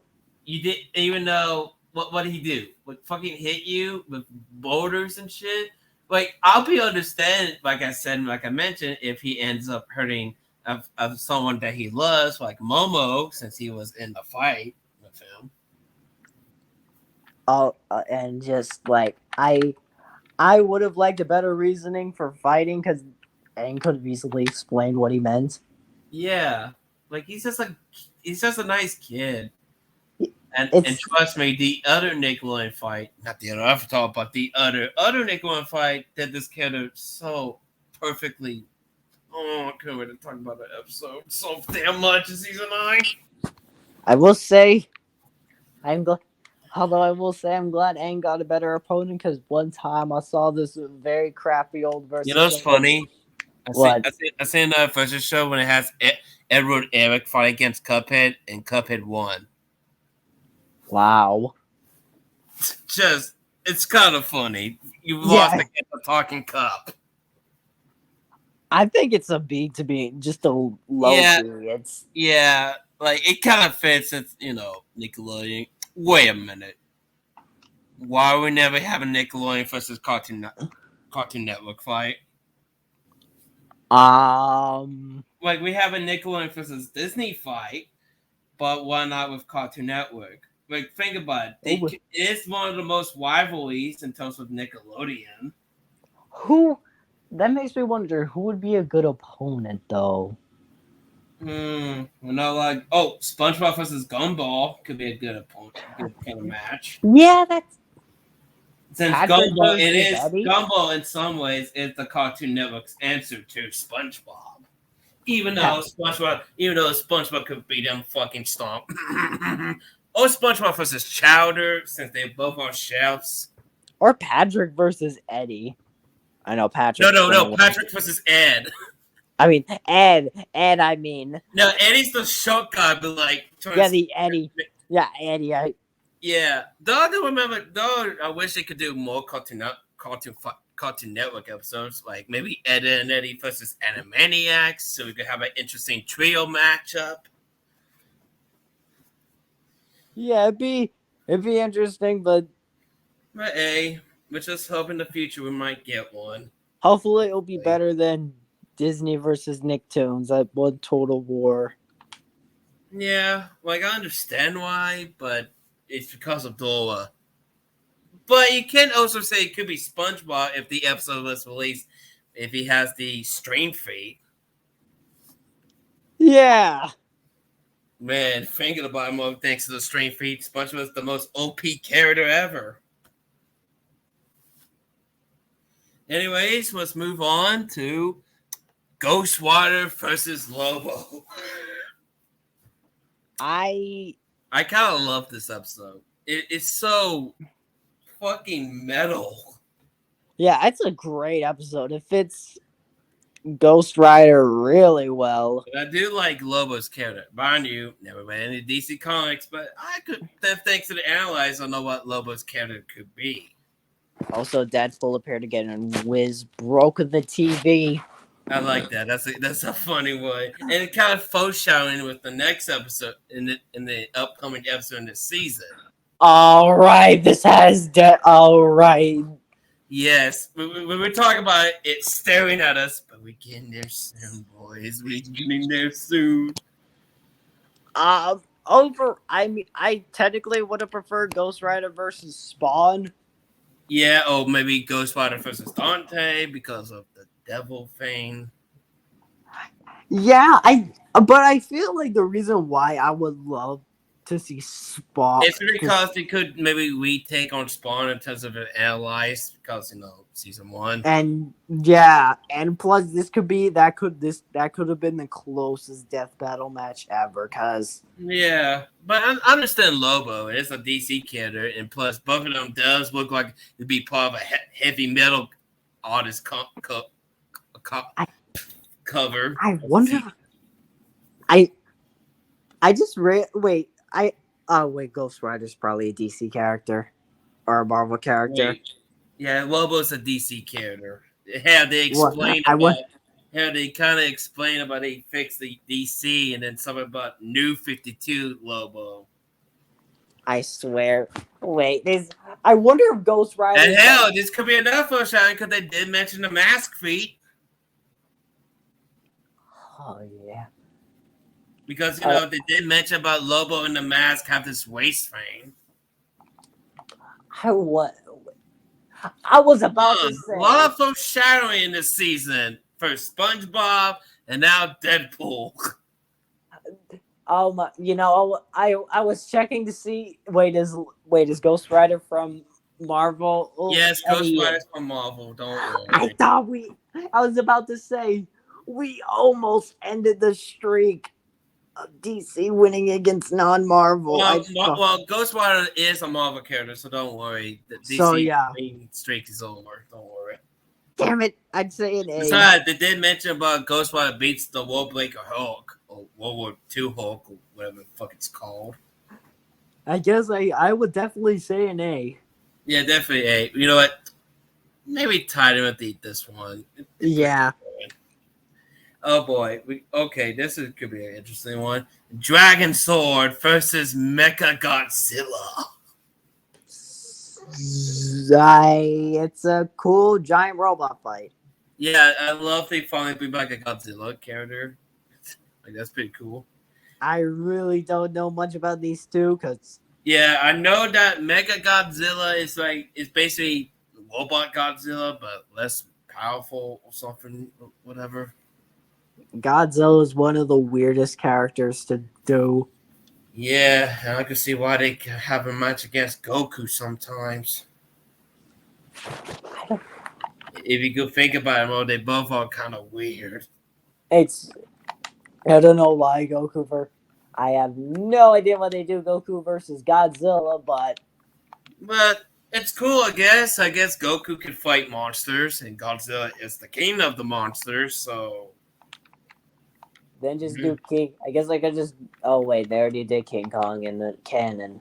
what did he do? Like fucking hit you with boulders and shit. Like I'll be understand, like I mentioned, if he ends up hurting of someone that he loves, like Momo, since he was in the fight with him. And just like I would have liked a better reasoning for fighting because Aang could have easily explained what he meant. Yeah, like he's just a nice kid. And trust me, the other Nickelodeon fight, not the other Avatar, but the other Nickelodeon fight did this character so perfectly. Oh, I can't wait to talk about that episode so damn much in season 9. I will say, I'm glad Aang got a better opponent because one time I saw this very crappy old versus. You know what's funny? I seen that versus show when it has Edward Eric fight against Cuphead, and Cuphead won. Wow. It's kind of funny. You lost against a talking cup. I think it's a B to be just a low B. Like it kind of fits. It's Nickelodeon. Wait a minute. Why we never have a Nickelodeon versus Cartoon Network fight? Like we have a Nickelodeon versus Disney fight, but why not with Cartoon Network? Like think about it. It's one of the most rivalries in terms of Nickelodeon. That makes me wonder who would be a good opponent, though. SpongeBob versus Gumball could be a good opponent, good kind of match. Yeah, that's. Since Gumball in some ways is the Cartoon Network's answer to SpongeBob. Even though SpongeBob could beat them fucking stomp. Or SpongeBob versus Chowder, since they both are chefs. Or Patrick versus Eddie. I know Patrick. No. Patrick versus Ed. I mean Ed. I mean. No, Eddie's the short guy, but like. The Eddie. Yeah, Eddie. I wish they could do more Cartoon Network episodes, like maybe Ed and Eddie versus Animaniacs, so we could have an interesting trio matchup. Yeah, it'd be interesting, but hey, let's just hope in the future we might get one. Hopefully, it'll be better than Disney versus Nicktoons. That one total war. Yeah, like I understand why, but it's because of Dora. But you can also say it could be SpongeBob if the episode was released, if he has the strain feet. Yeah. Man, thinking about it more thanks to the strain feet, SpongeBob is the most OP character ever. Anyways, let's move on to Ghostwater versus Lobo. I kind of love this episode. It's so fucking metal. Yeah, it's a great episode. It fits Ghost Rider really well. But I do like Lobo's character. Mind you, never read any DC comics, but I could, thanks to the analyze, I know what Lobo's character could be. Also, Deadpool appeared again and Wiz broke the TV. I like that. That's a funny one, and it kind of foreshadowing with the next episode in the upcoming episode in this season. All right, this has all right. Yes, when we're talking about it, it's staring at us, but we're getting there soon, boys. We're getting there soon. I technically would have preferred Ghost Rider versus Spawn. Yeah, or maybe Ghostwriter versus Dante because of the devil thing. Yeah, but I feel like the reason why I would love to see Spawn. It's because they could maybe retake on Spawn in terms of an allies because season 1. And yeah, and plus this could have been the closest death battle match ever. Cause Yeah, but I understand Lobo. It's a DC character, and plus both of them does look like to be part of a heavy metal artist cover. I wonder. I just wait. Wait. Ghost Rider's probably a DC character or a Marvel character. Wait. Yeah, Lobo's a DC character. How they explain how they kind of explain about they fixed the DC and then something about New 52 Lobo. I swear. Wait, I wonder if Ghost Rider. And hell, this could be enough for Shine because they did mention the mask feat. Oh yeah. Because they did mention about Lobo and the mask have this waist thing. I was about to say a lot of foreshadowing in this season. First SpongeBob and now Deadpool. I was checking to see. Is Ghost Rider from Marvel? Yes, Ghost Rider's from Marvel. Don't worry. I was about to say we almost ended the streak of DC winning against non-Marvel. Well, Ghost Rider is a Marvel character, so don't worry. The DC streak is over. Don't worry. Damn it! I'd say an A. Besides, they did mention about Ghost Rider beats the World Breaker Hulk, or World War II Hulk, or whatever the fuck it's called. I guess I would definitely say an A. Yeah, definitely A. You know what? Maybe Timothy this one. Yeah. Oh boy. This could be an interesting one. Dragon Sword versus Mecha Godzilla. It's a cool giant robot fight. Yeah, I love they finally bring back a Godzilla character. Like that's pretty cool. I really don't know much about these two because. Yeah, I know that Mecha Godzilla is basically robot Godzilla, but less powerful or something, whatever. Godzilla is one of the weirdest characters to do. Yeah, and I can see why they have a match against Goku sometimes. If you could think about it, they both are kind of weird. I don't know why I have no idea why they do Goku versus Godzilla, but it's cool, I guess. I guess Goku can fight monsters, and Godzilla is the king of the monsters, so. Then just do King. I guess I could just. Oh wait, they already did King Kong in the canon.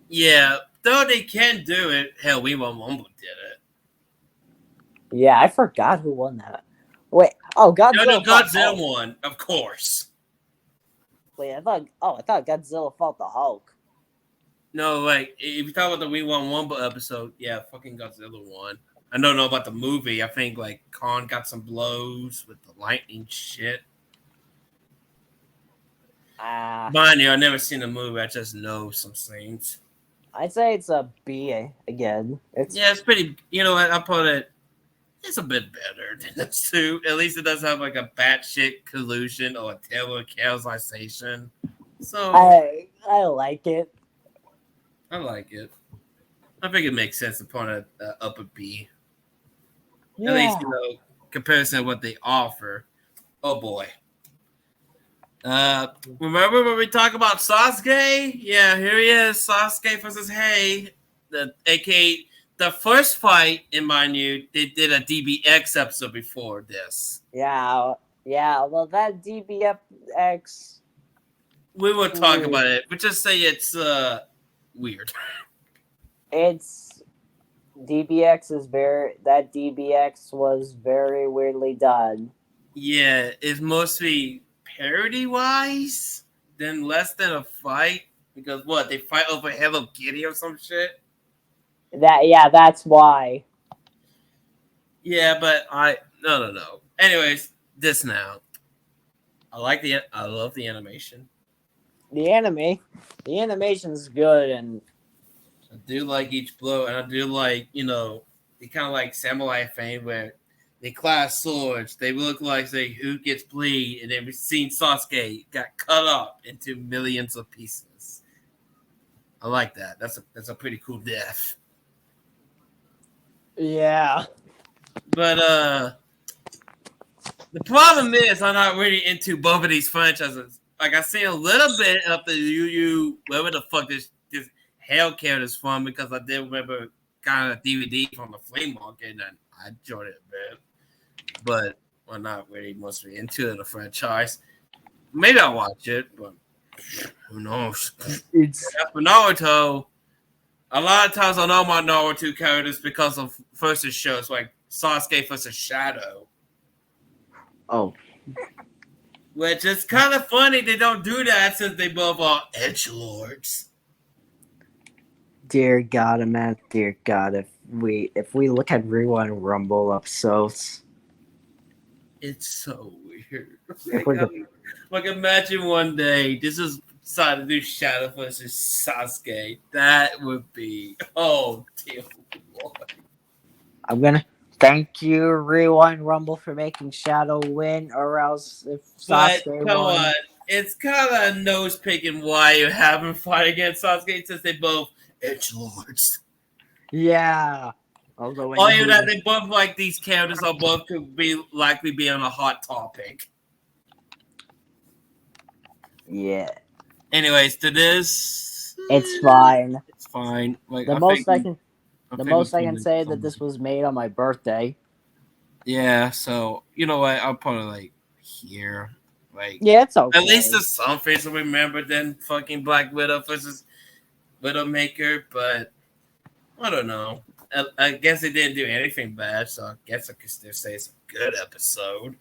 Yeah, though they can do it. Hell, We Want Wumble did it. Yeah, I forgot who won that. Wait, Godzilla. No, Godzilla won, of course. Wait, I thought Godzilla fought the Hulk. No, if you talk about the We Want Wumble episode, yeah, fucking Godzilla won. I don't know about the movie. I think like Khan got some blows with the lightning shit. Mind you, I've never seen the movie. I just know some scenes. I'd say it's a B again. It's pretty. You know what? I put it. It's a bit better than the two. At least it doesn't have like a batshit collusion or a terrible chaosization. So I like it. I like it. I think it makes sense to put it up a B. Yeah. At least comparison to what they offer. Oh boy. Remember when we talk about Sasuke? Yeah, here he is, Sasuke versus Hei. AKA the first fight, in my new, they did a DBX episode before this. Yeah. Well, that DBFX. We will talk about it. We just say it's weird. It's DBX is that DBX was very weirdly done. Yeah, it's mostly parody wise, then less than a fight. Because what, they fight over Hello Kitty or some shit? That's why. Yeah, but no. Anyways, this now. I love the animation. The animation's good, and I do like each blow, and I do like, they kind of like samurai fame where they clash swords. They look like who gets bleed, and then we've seen Sasuke got cut up into millions of pieces. I like that. That's a pretty cool death. yeah. But the problem is I'm not really into both of these franchises. Like I see a little bit of the Yu wherever the fuck this Hell character's from, because I did remember kind of a DVD from the flea market and I enjoyed it a bit. But I'm not really mostly into the franchise. Maybe I'll watch it, but who knows? For Naruto, a lot of times I know my Naruto characters because of versus shows like Sasuke versus Shadow. Oh. Which is kind of funny they don't do that since they both are edgelords. Dear God, dear God, if we look at Rewind Rumble episodes, it's so weird. Like imagine one day this is decided to do Shadow versus Sasuke. That would be dear Lord. I'm gonna thank you, Rewind Rumble, for making Shadow win, or else if Sasuke But come won, on, it's kind of nose picking why you have him fight against Sasuke since they both edgelords. yeah. Although Even that they both like these characters are both could be likely be on a hot topic. Yeah. Anyways, to this, it's fine. It's fine. Like The most I can say that this was made on my birthday. Yeah, so you know what? I'll probably like here. Like it's okay. At least there's some face to remember than fucking Black Widow versus Widowmaker, but I don't know. I guess they didn't do anything bad, so I guess I could still say it's a good episode.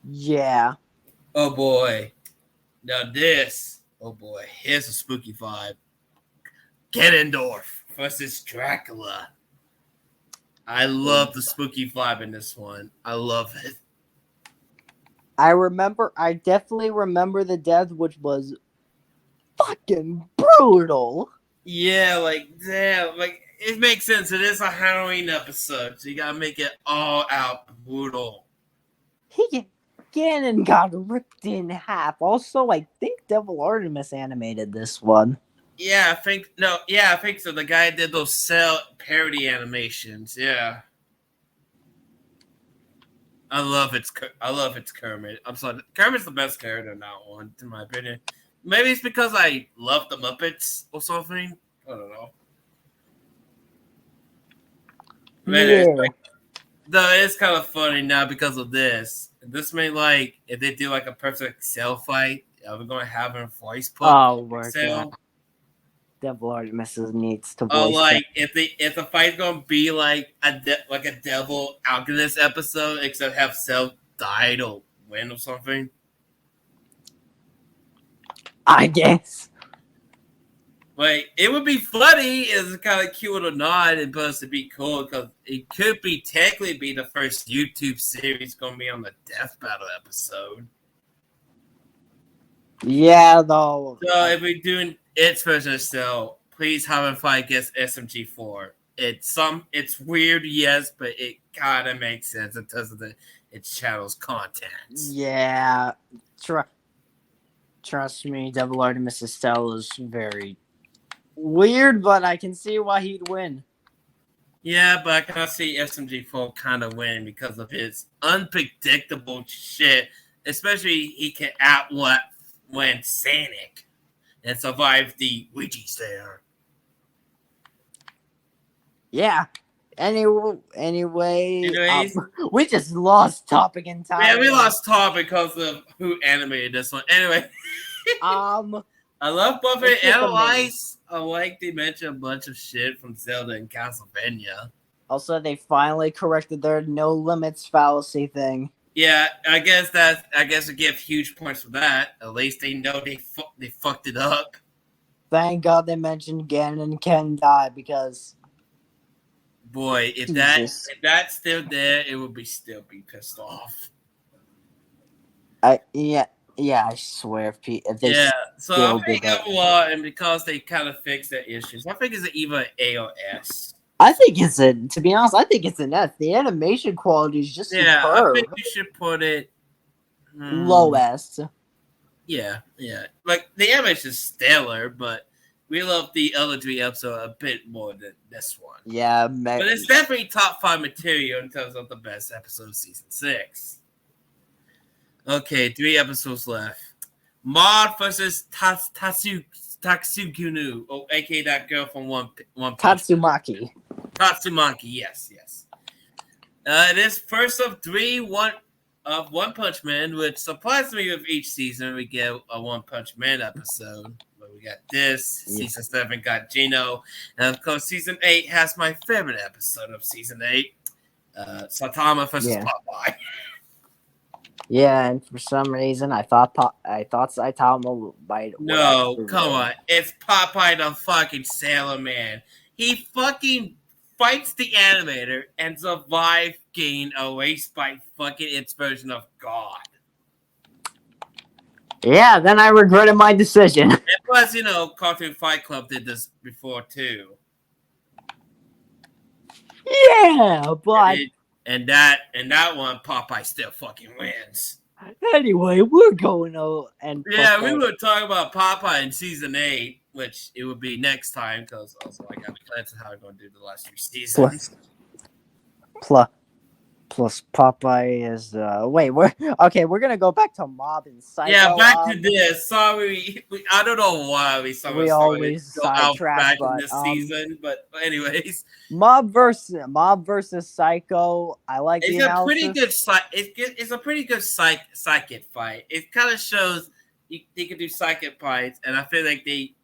Yeah. Oh boy. Now this. Oh boy. Here's a spooky vibe. Ganondorf versus Dracula. I love the spooky vibe in this one. I love it. I definitely remember the death, which was fucking brutal. Yeah, like, damn. Like, it makes sense. It is a Halloween episode, so you gotta make it all out brutal. Ganon got ripped in half. Also, I think Devil Artemis animated this one. Yeah, I think so. The guy did those Cell parody animations. Yeah. I love its Kermit. I'm sorry. Kermit's the best character in that one, in my opinion. Maybe it's because I love the Muppets or something. I don't know. Though it's kind of funny now because of this. This may if they do like a perfect Cell fight, are we going to have a voice put Cell? Devil Artemis needs to voice. If the fight's gonna be like a Devil Alchemist episode, except have Cell died or win or something. I guess. But it would be funny. It's kind of cute or not, and but to be cool because it could be technically be the first YouTube series going to be on the Death Battle episode. Yeah, though. So if we're doing its version still, please have a fight against SMG4. It's weird, yes, but it kind of makes sense in terms of its channel's contents. Yeah, trust me, Devil Artemis Estelle is very weird, but I can see why he'd win. Yeah, but I kind of see SMG4 kind of win because of his unpredictable shit. Especially he can outwin Sonic and survive the Ouija stare. Yeah. Anyways, we just lost topic entirely. Yeah, we lost topic because of who animated this one. Anyway, I love Buffett and Ice. I like they mentioned a bunch of shit from Zelda and Castlevania. Also, they finally corrected their no limits fallacy thing. Yeah, I guess we give huge points for that. At least they know they fucked it up. Thank God they mentioned Ganon can die because. Boy, if that's still there, it would still be pissed off. Yeah, I swear if they so I think overall, and because they kind of fixed their issues, I think it's either A or S. I think it's to be honest, I think it's an S. The animation quality is just superb. I think you should put it low S. Yeah. Like the animation is stellar, but we love the other 3 episodes a bit more than this one. Yeah, but it's definitely top 5 material in terms of the best episode of season 6. Okay, 3 episodes left. Maud versus Tatsugunu, aka that girl from One Punch. Tatsumaki, yes. It is first of 3 One Punch Man, which surprisingly with each season we get a One Punch Man episode. But we got this. Yeah. Season 7 got Gino. And of course, season 8 has my favorite episode of season 8. Saitama versus Popeye. Yeah, and for some reason I thought Saitama might win. No, come on. It's Popeye the fucking Sailor Man. He fucking fights the animator and survives getting erased by fucking its version of God. Yeah, then I regretted my decision. And plus, Cartoon Fight Club did this before too. Yeah, but and that one, Popeye still fucking wins. Anyway, we're going over and we were talking about Popeye in season 8, which it would be next time because also I got plans on how we're going to do the last 3 seasons. Plus Popeye is we're gonna go back to Mob and Psycho. Yeah, back to this. Sorry, I don't know why we always sidetrack this season, but anyways, Mob versus Psycho. I like it's a pretty good it's a pretty good psychic fight. It kind of shows they can do psychic fights, and I feel like they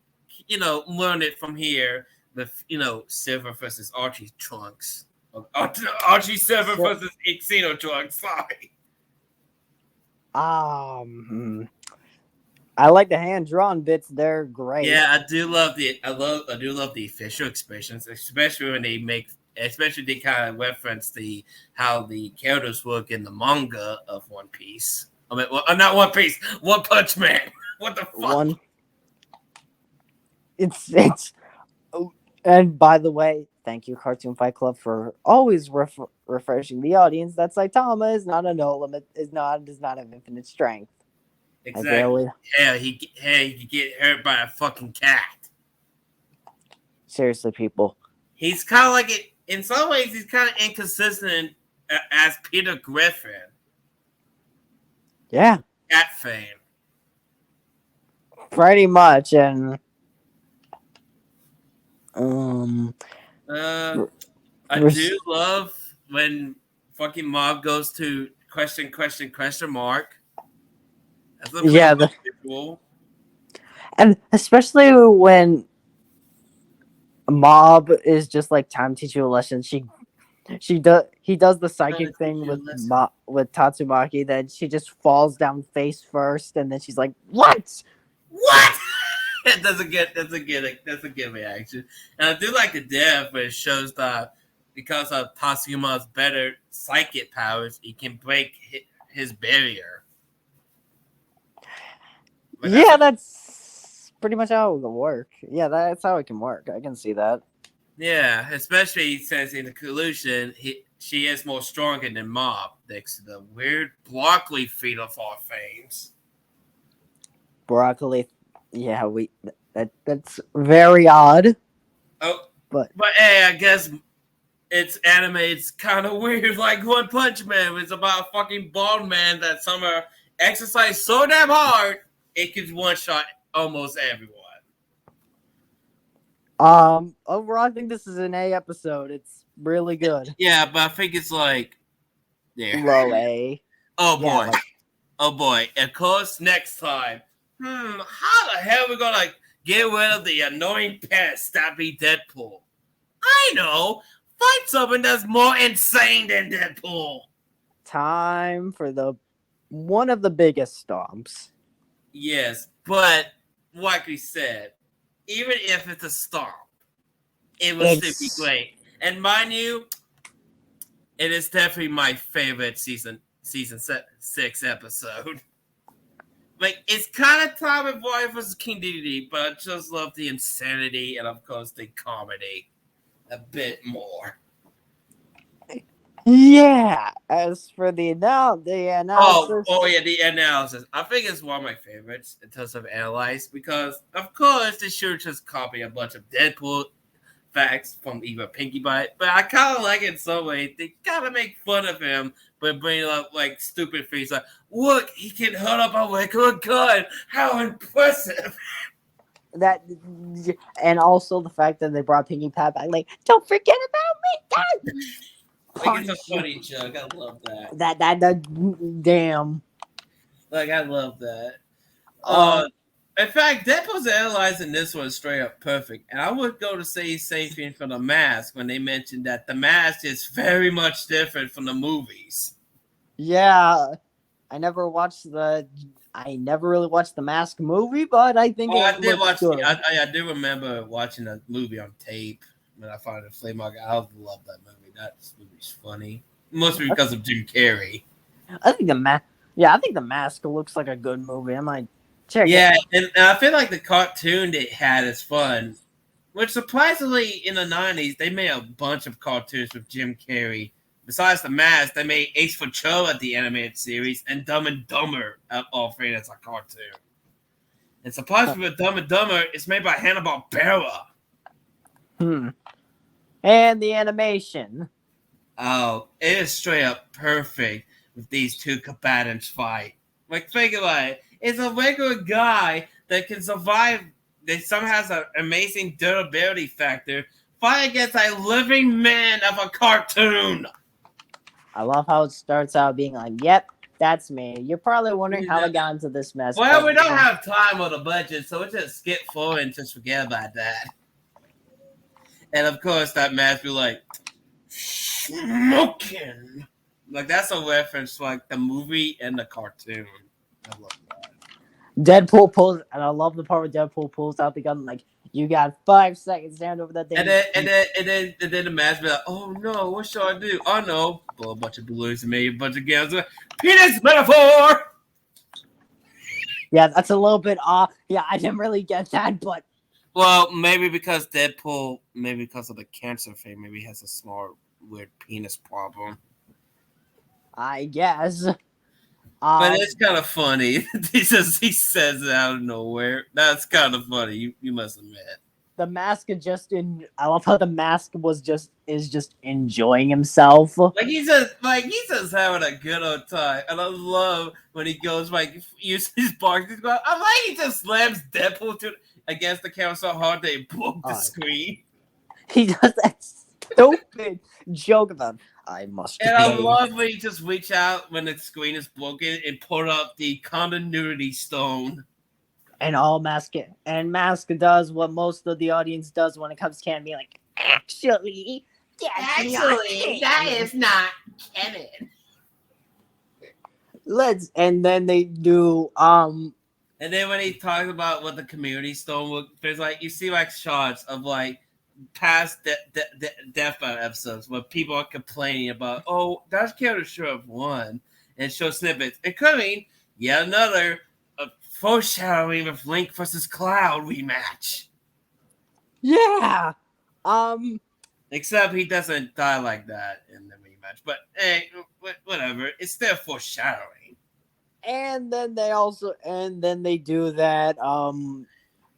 learn it from here with Silver versus Archie Trunks. Archie Silver versus Xeno Trunks. Sorry. I like the hand drawn bits. They're great. Yeah, I do love the facial expressions, especially when they kind of reference how the characters work in the manga of One Piece. I mean, not One Piece, One Punch Man. What the fuck? It's. And by the way, thank you, Cartoon Fight Club, for always refreshing the audience that Saitama is not a no limit, does not have infinite strength. Exactly. He get hurt by a fucking cat. Seriously, people. He's kind of like it. In some ways, he's kind of inconsistent as Peter Griffin. Yeah. Cat fame. Pretty much, and. I do love when fucking Mob goes to question mark. That's cool. And especially when Mob is just like time to teach you a lesson. He does the psychic thing with Tatsumaki. Then she just falls down face first, and then she's like, "What?" That's a good reaction. And I do like the death where it shows that because of Tatsuma's better psychic powers, he can break his barrier. But that's pretty much how it will work. Yeah, that's how it can work. I can see that. yeah, especially since in the collusion, she is more stronger than Mob next to the weird broccoli feet of our fames. Broccoli. Yeah, that's very odd. Oh, but hey, I guess it's anime. It's kind of weird. Like One Punch Man, it's about a fucking bald man that somehow exercised so damn hard it could one shot almost everyone. Overall, I think this is an A episode. It's really good. Yeah, but I think it's like low A. Oh boy, oh boy. Of course, next time. How the hell are we gonna get rid of the annoying pest that be Deadpool? I know. Find something that's more insane than Deadpool. Time for one of the biggest stomps. Yes, but like we said, even if it's a stomp, it will still be great. And mind you, it is definitely my favorite season 6 episode. Like, it's kind of time with Boy vs. King Dedede, but I just love the insanity and, of course, the comedy a bit more. Yeah, as for the analysis. Oh yeah, the analysis. I think it's one of my favorites in terms of analyze because, of course, they should just copy a bunch of Deadpool facts from either Pinkie Pie, but I kind of like it in some way. They kind of make fun of him, but bring up like stupid things like, "Look, he can hold up a regular gun. How impressive!" That, and also the fact that they brought Pinkie Pie back, like, don't forget about me, Dad. Like, it's a funny joke. I love that. That damn. Like, I love that. In fact, Deadpool's analyzing this one straight up perfect. And I would go to say the same thing for The Mask when they mentioned that The Mask is very much different from the movies. Yeah. I never really watched the Mask movie, but I think I did watch it. I do remember watching the movie on tape when I found it flea market. I love that movie. That movie's funny. Mostly because of Jim Carrey. I think the Mask looks like a good movie. I might check it. And I feel like the cartoon they had is fun. Which surprisingly in the 90s they made a bunch of cartoons with Jim Carrey. Besides The Mask, they made Ace Ventura the animated series and Dumb and Dumber all three as a cartoon. And surprisingly with Dumb and Dumber, it's made by Hanna-Barbera. And the animation. Oh, it is straight up perfect with these two combatants fight. Like, think about it. It's a regular guy that can survive, that somehow has an amazing durability factor, fight against a living man of a cartoon. I love how it starts out being like, yep, that's me. You're probably wondering how I got into this mess. Well, we don't have time or the budget, so we just skip forward and just forget about that. And of course, that match be like, smoking. Like, that's a reference to like the movie and the cartoon. I love that. Deadpool pulls, and I love the part where Deadpool pulls out the gun, like, you got 5 seconds to hand over that thing. And then the match be like, oh no, what should I do? Oh no, blow a bunch of balloons and maybe a bunch of guns. Penis metaphor! Yeah, that's a little bit off. Yeah, I didn't really get that, but. Well, maybe because Deadpool, maybe because of the cancer thing, maybe he has a small, weird penis problem. I guess. But it's kind of funny. He says it out of nowhere. That's kind of funny. You must admit. The Mask I love how the Mask is just enjoying himself. Like he's just having a good old time. And I love when he goes use his barks. He's going, I like he just slams Deadpool against the camera so hard they broke the screen. He does that stupid joke about I must. And I love when he just reach out when the screen is broken and pull up the continuity stone. And Mask does what most of the audience does when it comes to Canon, be like, actually, that is not canon. And then they do And then when he talks about what the community stone look, there's like you see like shots of like past Death Battle episodes where people are complaining about, oh, that character should have won, and show snippets. And coming, yet another foreshadowing of Link versus Cloud rematch. Yeah. Except he doesn't die like that in the rematch. But hey, whatever. It's still foreshadowing. And then they do that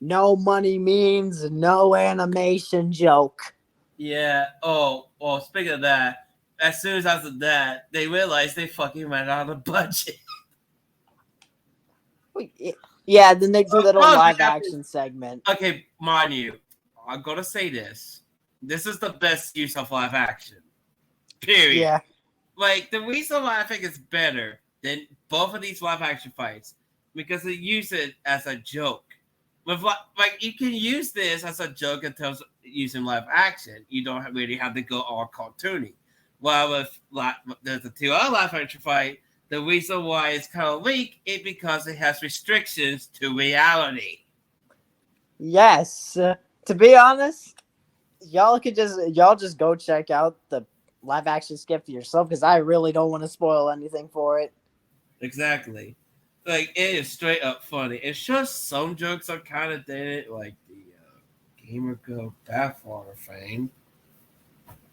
no money means no animation joke. Yeah. Oh, well, speaking of that, as soon as after that, they realized they fucking ran out of budget. Yeah, then they do that Oh, live action segment. Okay, mind you, I'm gonna say this. This is the best use of live action. Period. Yeah. Like, the reason why I think it's better than both of these live action fights, because they use it as a joke. With like, you can use this as a joke in terms of using live action. You don't really have to go all cartoony. While with there's the two other live action fight, the reason why it's kind of weak is because it has restrictions to reality. Yes. To be honest, y'all just go check out the live action skip for yourself because I really don't want to spoil anything for it. Exactly. Like, it is straight up funny. It's just some jokes are kind of dated, like the Gamer Girl Bathwater thing.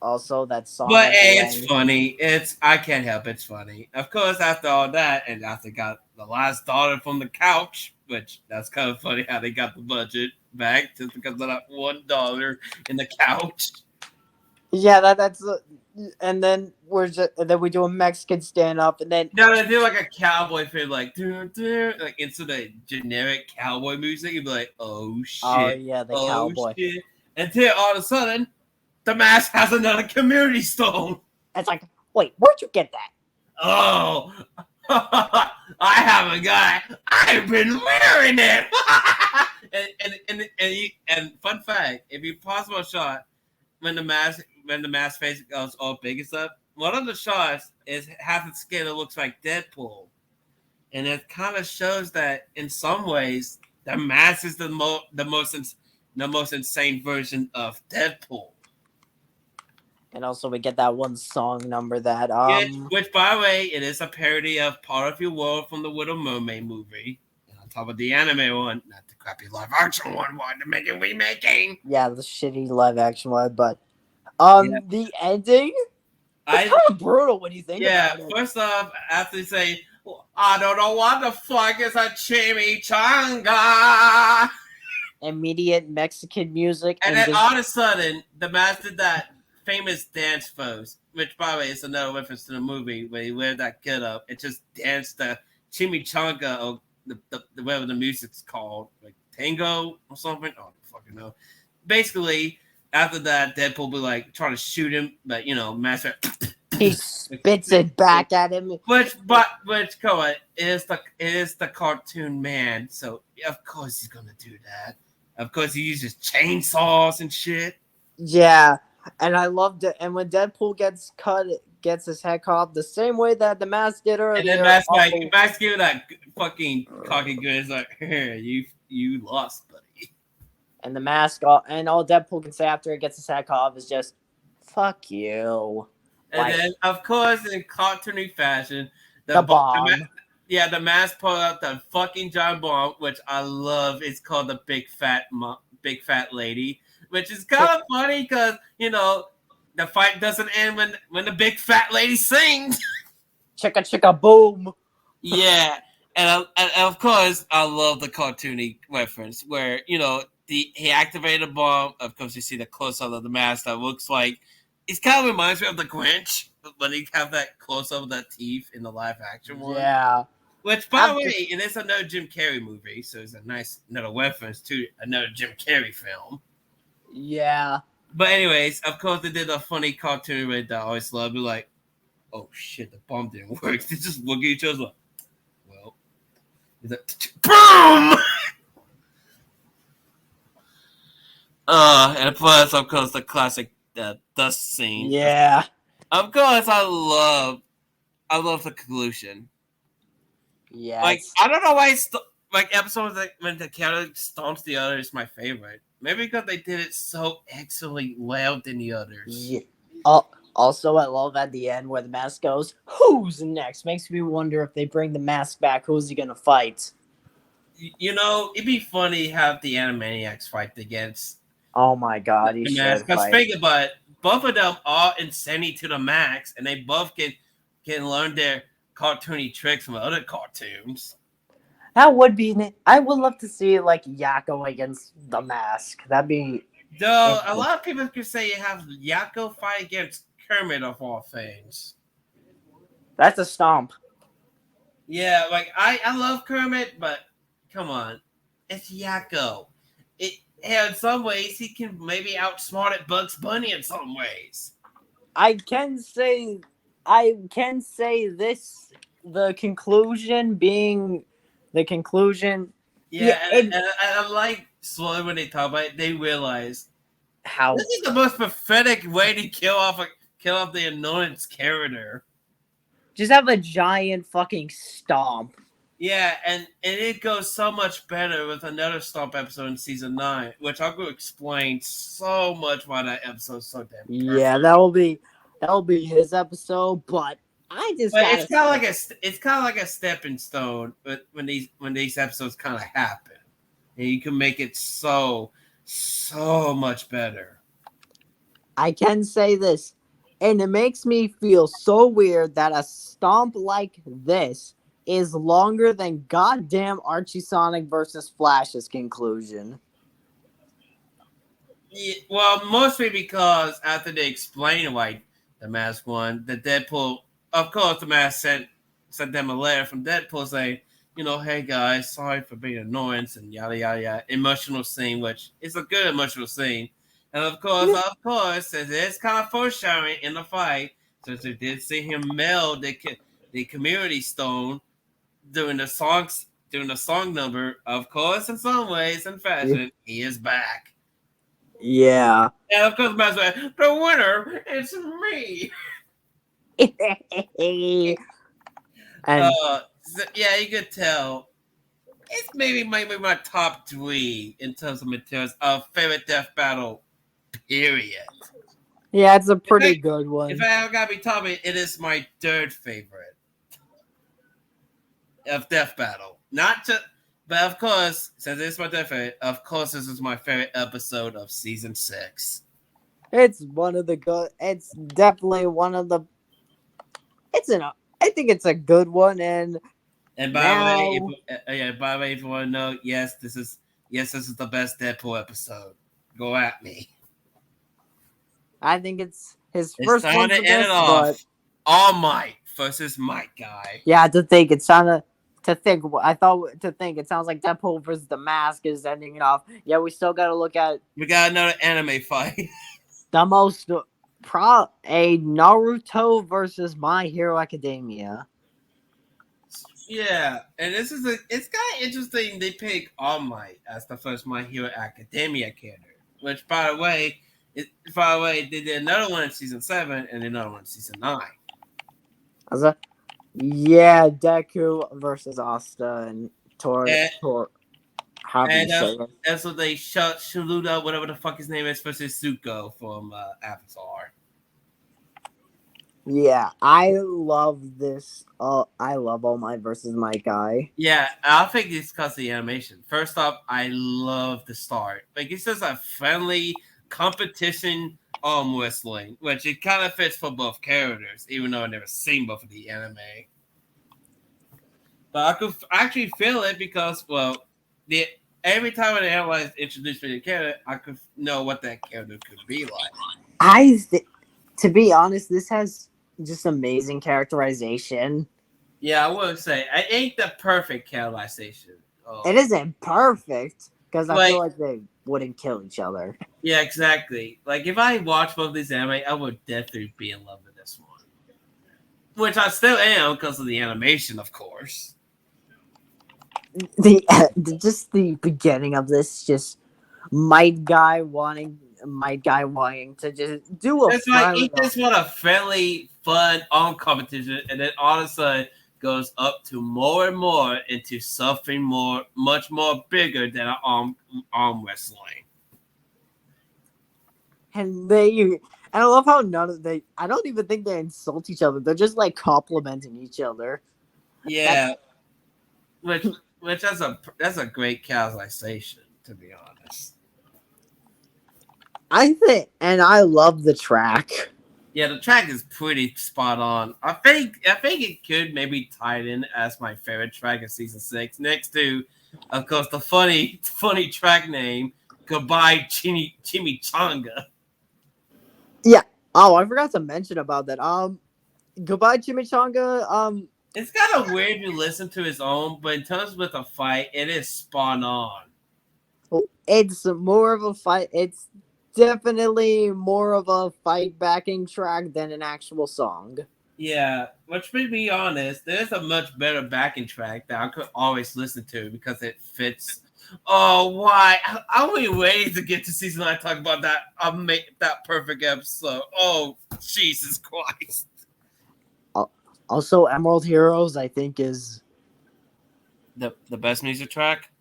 Also, that song. But hey, it's funny. I can't help it's funny. Of course, after all that, and after got the last daughter from the couch, which that's kind of funny how they got the budget back just because of that $1 in the couch. Yeah, that's and then we do a Mexican stand up, and then no, they do like a cowboy thing, like like into the generic cowboy music. You'd be like, oh shit, oh yeah, the cowboy. Shit. Until all of a sudden, the mask has another community stone. It's like, wait, where'd you get that? Oh, I haven't got it. I've been wearing it. and fun fact, if you pause one shot when the mask face goes all big and stuff, one of the shots is half the skin that looks like Deadpool, and it kind of shows that in some ways the mask is the most insane version of Deadpool. And also, we get that one song number that which, by the way, it is a parody of Part of Your World from the Little Mermaid movie. And on top of the anime one, not the crappy live action one, wanted to make it remaking. Yeah, the shitty live action one, but the ending, it's kind of brutal when you think about it. Yeah, first off, after they say, well, I don't know what the fuck is a chimichanga. Immediate Mexican music. And then all of a sudden, the mask did that famous dance pose, which, by the way, is another reference to the movie where he wear that get up and just dance the chimichanga or the whatever the music's called, like tango or something. Oh, I don't fucking know. Basically, after that, Deadpool be like trying to shoot him, but Master he spits it back at him. Which come on, it is the cartoon man, so of course he's gonna do that. Of course he uses chainsaws and shit. Yeah. And I loved it. And when Deadpool gets his head cut off the same way that the mask did earlier. And then Mask gave that fucking cocky grin. It's like, you lost, buddy. And the mask, and all Deadpool can say after he gets his head cut off is just, "Fuck you." And then, of course, in cartoony fashion, the bomb. The mask pulled out the fucking giant bomb, which I love. It's called the Big Fat Lady. Which is kind of funny because, the fight doesn't end when the big fat lady sings. Chicka chicka boom. Yeah. And of course, I love the cartoony reference where, he activated a bomb. Of course, you see the close-up of the mask that looks like, it kind of reminds me of the Grinch when he have that close-up of the teeth in the live-action one. Yeah. Which, by the way, it is another Jim Carrey movie, so it's a nice another reference to another Jim Carrey film. Yeah. But anyways, of course, they did a funny cartoon that I always love. Be like, oh shit, the bomb didn't work. They just look at each other like, well, is that boom? And plus, of course, the classic dust scene. Yeah. Of course, I love the conclusion. Yeah. Like, I don't know why like episodes like when the character stomps the other is my favorite. Maybe because they did it so excellently well than the others. Yeah. Also, I love at the end where the mask goes, "Who's next?" Makes me wonder if they bring the mask back, who's he gonna fight? You know, it'd be funny to have the Animaniacs fight against Oh my god, he the mask. should Because fight. think about it, both of them are insanity to the max, and they both can learn their cartoony tricks from other cartoons. That would be. I would love to see like Yakko against the mask. That'd be. Though a lot of people could say you have Yakko fight against Kermit of all things. That's a stomp. Yeah, like I love Kermit, but come on, it's Yakko. In some ways he can maybe outsmart it Bugs Bunny in some ways. I can say this. The conclusion being the conclusion. Yeah, it, and I like slowly when they talk about it, they realize how this is the most pathetic way to kill off the annoyance character. just have a giant fucking stomp. Yeah, and it goes so much better with another Stomp episode in season 9, which I'm going to explain so much why that episode's so damn perfect. Yeah, that'll be his episode. But I just But it's kind of like a stepping stone. But when these episodes kind of happen, and you can make it so much better. I can say this, and it makes me feel so weird that a stomp like this is longer than goddamn Archie Sonic versus Flash's conclusion. Yeah, well, mostly because after they explain why the mask won, the Deadpool, of course, the mask sent them a letter from Deadpool saying, hey guys, sorry for being an annoyance and yada yada yada. Emotional scene, which is a good emotional scene. And of course, as it's kind of foreshadowing in the fight, since we did see him meld the community stone during the song number, of course, in some ways and fashion, he is back. Yeah. And of course, the winner is me. And yeah, you could tell. It's maybe my top 3 in terms of materials of favorite death battle. Period. yeah, it's a pretty good one. If I gotta be top, it is my 3rd favorite of death battle. Not just, but of course, since it's my 3rd favorite, of course, this is my favorite episode of season 6. It's one of the good. It's definitely one of the. I think it's a good one, and by the way, if you want to know, yes, this is the best Deadpool episode. Go at me. I think it's his It's first time one to for end this, it off. but All Might versus Might Guy. yeah, to think it sounded. It sounds like Deadpool versus the Mask is ending it off. Yeah, we still got to look at. We got another anime fight. The most a Naruto versus My Hero Academia. Yeah, and it's kind of interesting they pick All Might as the first My Hero Academia character. Which, by the way, they did another one in season 7 and another one in season 9. Yeah, Deku versus Asta and Tor. How do you say it? That's what they shot Shaluda, whatever the fuck his name is, versus Zuko from Avatar. Yeah, I love this. I love All Might versus My Guy. Yeah, I think it's because of the animation. First off, I love the start. Like, it's just a friendly competition wrestling, which it kind of fits for both characters, even though I've never seen both of the anime. But I could actually feel it because, well, every time an analyze introduced me to the character, I could know what that character could be like. To be honest, this has just amazing characterization. Yeah, I would say it ain't the perfect characterization. It isn't perfect because I feel like they wouldn't kill each other. Yeah, exactly. Like if I watched both of these anime, I would definitely be in love with this one, which I still am because of the animation, of course. The beginning of this, just Might Guy wanting to just do a. It's like he just want a friendly, fun competition, and then all of a sudden goes up to more and more into something much more bigger than arm wrestling. And I love how none of I don't even think they insult each other. They're just like complimenting each other. Yeah, which that's a great characterization, to be honest. I love the track. Yeah, the track is pretty spot on. I think it could maybe tie it in as my favorite track of season 6, next to, of course, the funny track name, Goodbye Chimichanga. Yeah. Oh, I forgot to mention about that. Goodbye Chimichanga. It's kind of weird to listen to his own, but in terms with a fight, it is spot on. It's more of a fight. It's definitely more of a fight backing track than an actual song. Yeah, which to be honest, there's a much better backing track that I could always listen to because it fits. Oh, why? I'm really waiting to get to season 9 talk about that. I'll make that perfect episode. Oh, Jesus Christ. Also, Emerald Heroes, I think, is The best music track?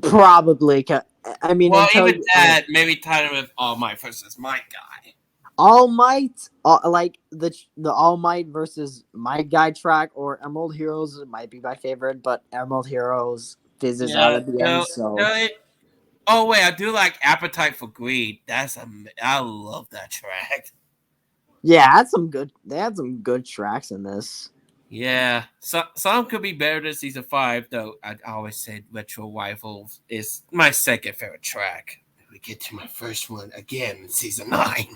probably. I mean, Well, until even that, maybe tied in with All Might versus My Guy. All Might, like the All Might versus My Guy track, or Emerald Heroes might be my favorite, but Emerald Heroes fizzes out at the end. So oh wait, I do like Appetite for Greed. I love that track. yeah, they had some good tracks in this. Yeah, some could be better than season 5, though. I always said Retro Rivals is my second favorite track. We get to my first one again in season 9.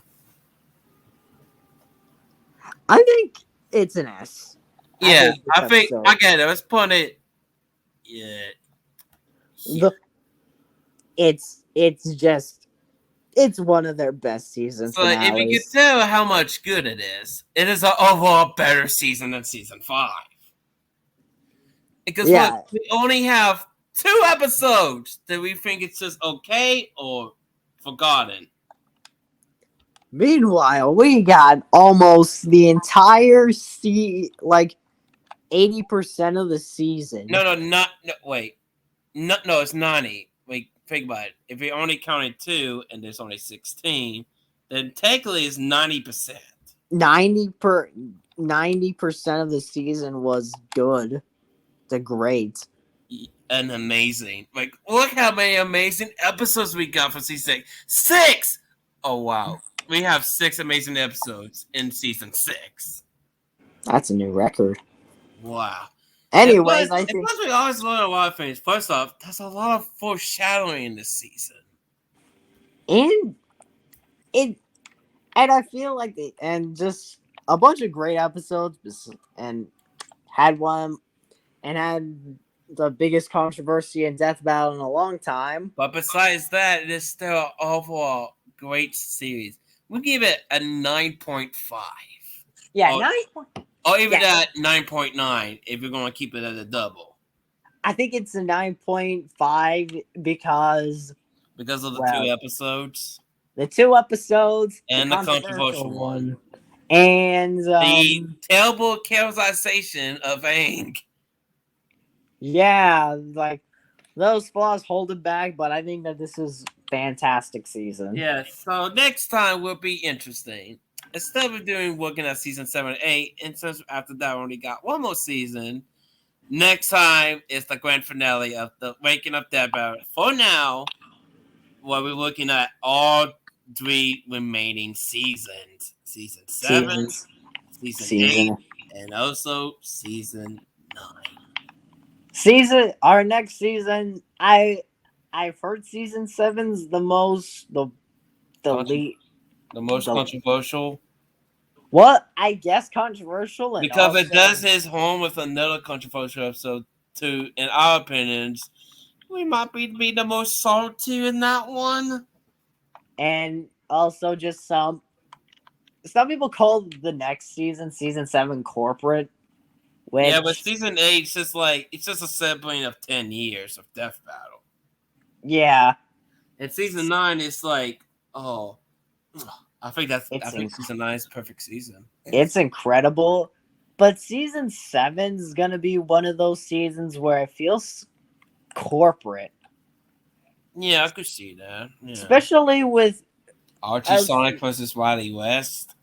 I think it's an S. Yeah, I think I get it. Let's put it. Yeah. It's one of their best seasons. So if you can tell how much good it is an overall better season than season 5. Because look, we only have 2 episodes that we think it's just okay or forgotten. Meanwhile, we got almost the entire like 80% of the season. It's 90. Wait, think about it. If we only counted 2 and there's only 16, then technically it's 90%. 90% of the season was good. The great. And amazing. Like, look how many amazing episodes we got for season 6. Oh, wow. We have 6 amazing episodes in season 6. That's a new record. Wow. Anyways, I think we always learn a lot of things. First off, there's a lot of foreshadowing in this season. And I feel like just a bunch of great episodes and had the biggest controversy and death battle in a long time. But besides that, it is still an overall great series. We give it a 9.5. Yeah, 9. Or even at 9.9 if you're going to keep it at a double. I think it's a 9.5 because of the 2 episodes. The 2 episodes and the controversial one. And the terrible characterization of Aang. Yeah, like those flaws hold it back, but I think that this is fantastic season. Yeah, so next time will be interesting. Instead of working at season 7 and 8, and since after that we only got one more season, next time is the grand finale of the Waking Up Dead Battle. For now, we're looking at all 3 remaining seasons. Season 7, season 8, and also season 9. Our next season, I've heard season 7's the most controversial. What? I guess controversial. And because it does his home with another controversial episode too. In our opinions, we might be the most salty in that one. And also just some people call the next season 7 corporate. Yeah, but season 8 is it's just a sibling of 10 years of Death Battle. Yeah. And season 9 is I think season 9 is perfect season. It's incredible, But season 7 is gonna be one of those seasons where it feels corporate, Yeah, I could see that. Yeah. especially with Archie as Sonic versus Wily West.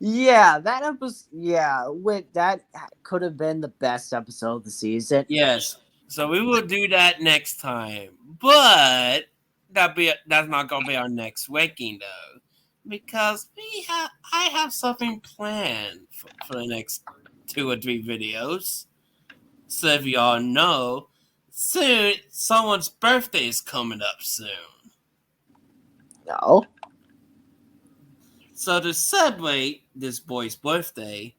yeah, that episode. Yeah, with that could have been the best episode of the season. Yes. So we will do that next time. But that's not gonna be our next waking though. Because I have something planned for the next 2 or 3 videos. So if y'all know, soon someone's birthday is coming up soon. No, So to celebrate this boy's birthday,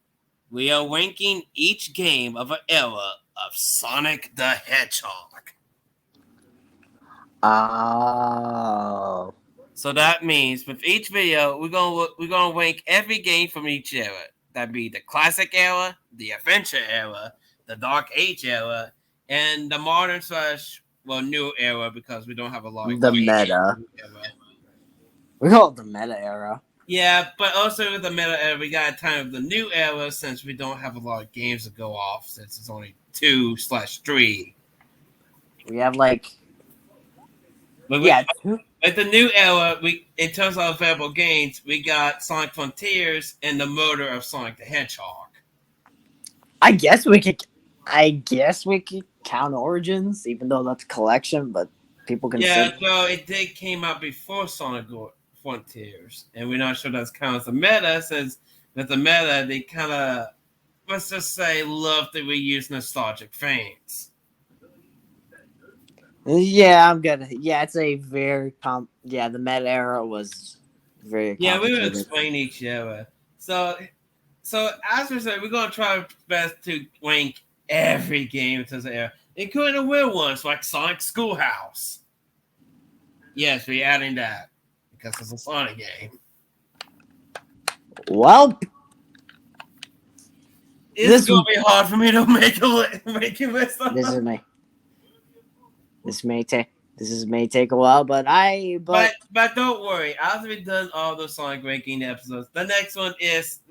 we are ranking each game of an era of Sonic the Hedgehog. oh, So that means with each video, we're gonna rank every game from each era. That'd be the classic era, the adventure era, the dark age era, and the modern / new era because we don't have a lot of the games meta. in the era. We call it the meta era. Yeah, but also with the meta era, we got a time of the new era since we don't have a lot of games to go off since it's only 2/3. We have like But two. with the new era, in terms of available games, we got Sonic Frontiers and the murder of Sonic the Hedgehog. I guess we could. I guess we could count Origins, even though that's a collection, but people can Yeah, say well, it did came out before Sonic Frontiers, and we're not sure that's counts as a meta, since with the meta, they kind of, let's just say, love to reuse nostalgic fans. Yeah, I'm gonna. Yeah, it's a very Yeah, the meta era was very Yeah, we will complicated. explain each era. So as we said, we're gonna try our best to rank every game into the era, including the weird ones like Sonic Schoolhouse. Yes, we're adding that because it's a Sonic game. Well, It's gonna be hard for me to make a list. This may take a while, but but don't worry. After we've done all the Sonic ranking episodes, the next one is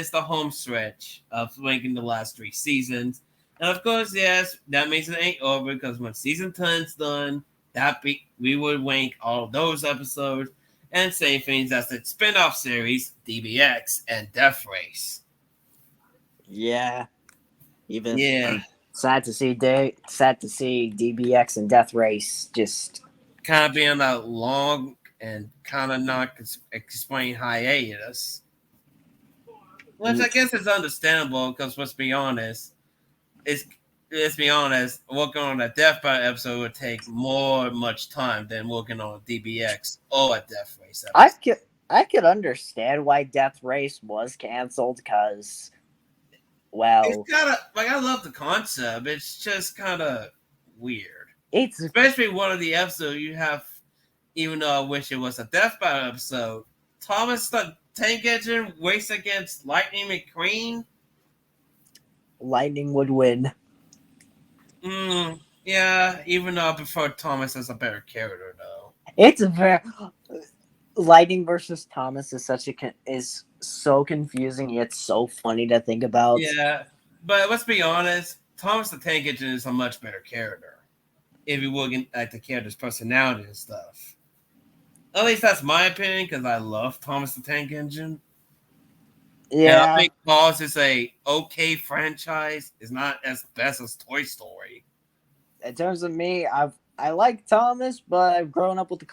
the home stretch of ranking the last 3 seasons. And of course, yes, that means it ain't over because when season 10's done, we would rank all of those episodes and say things as the spin-off series, DBX and Death Race. yeah, Yeah. Sad to see DBX and Death Race just kind of being a long and kind of not explained hiatus. Which I guess is understandable because let's be honest, working on a Death Battle episode would take much time than working on a DBX or a Death Race episode. I could understand why Death Race was canceled because, well, it's kind of like I love the concept. It's just kind of weird. It's especially one of the episodes you have. Even though I wish it was a Death Battle episode, Thomas the Tank Engine race against Lightning McQueen. Lightning would win. Yeah, even though I prefer Thomas as a better character, though. It's a very Lightning versus Thomas is so confusing yet so funny to think about. Yeah, but let's be honest, Thomas the Tank Engine is a much better character. If you look at the character's personality and stuff. At least that's my opinion, because I love Thomas the Tank Engine. Yeah. And I think Cause is a okay franchise. It's not as best as Toy Story. In terms of me, I like Thomas, but I grew up with the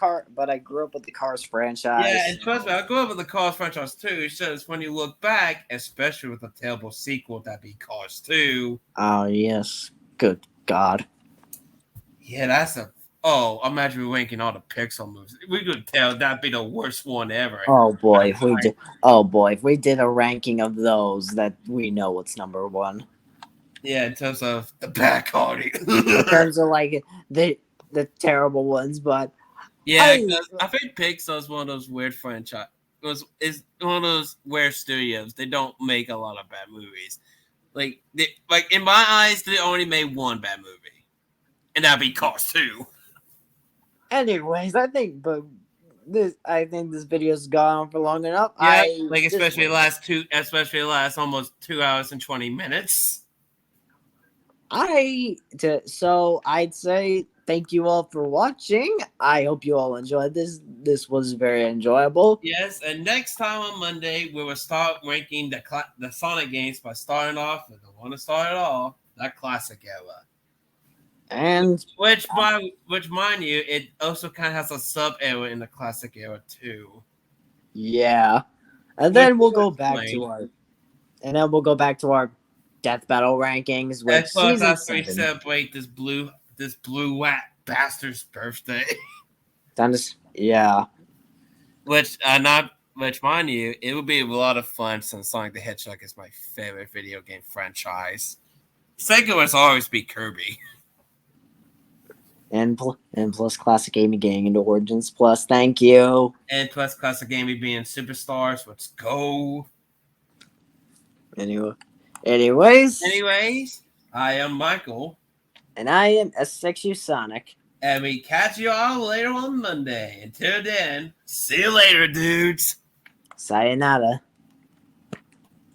Cars franchise. Yeah, and trust me, I grew up with the Cars franchise too. It's just when you look back, especially with the terrible sequel that be Cars 2. Oh yes. Good God. Yeah, that's imagine we ranking all the Pixar movies. We could tell that'd be the worst one ever. Oh boy, if we did a ranking of those, that we know what's number one. Yeah, in terms of the bad quality. In terms of like the terrible ones, but yeah, I think Pixar is one of those weird franchise. It's one of those weird studios. They don't make a lot of bad movies. Like in my eyes, they only made one bad movie, and that'd be Cars 2. Anyways, I think, but I think this video's gone on for long enough. Yeah, This especially was- the last almost 2 hours and 20 minutes. So I'd say thank you all for watching. I hope you all enjoyed this. This was very enjoyable. Yes, and next time on Monday we will start ranking the Sonic games by starting off with the one to start it all, that classic era. And Which mind you, it also kind of has a sub era in the classic era too. yeah. And then we'll go back to our death battle rankings with That's plus season after we 7. celebrate this blue whack bastard's birthday. Yeah. Which mind you, it would be a lot of fun since Sonic the Hedgehog is my favorite video game franchise. Second was always be Kirby. And plus classic gaming getting into Origins Plus. Thank you. And plus classic gaming being superstars. Let's go. Anyways, I am Michael. and I am SSXU Sonic. And we catch you all later on Monday. Until then, see you later, dudes. Sayonara.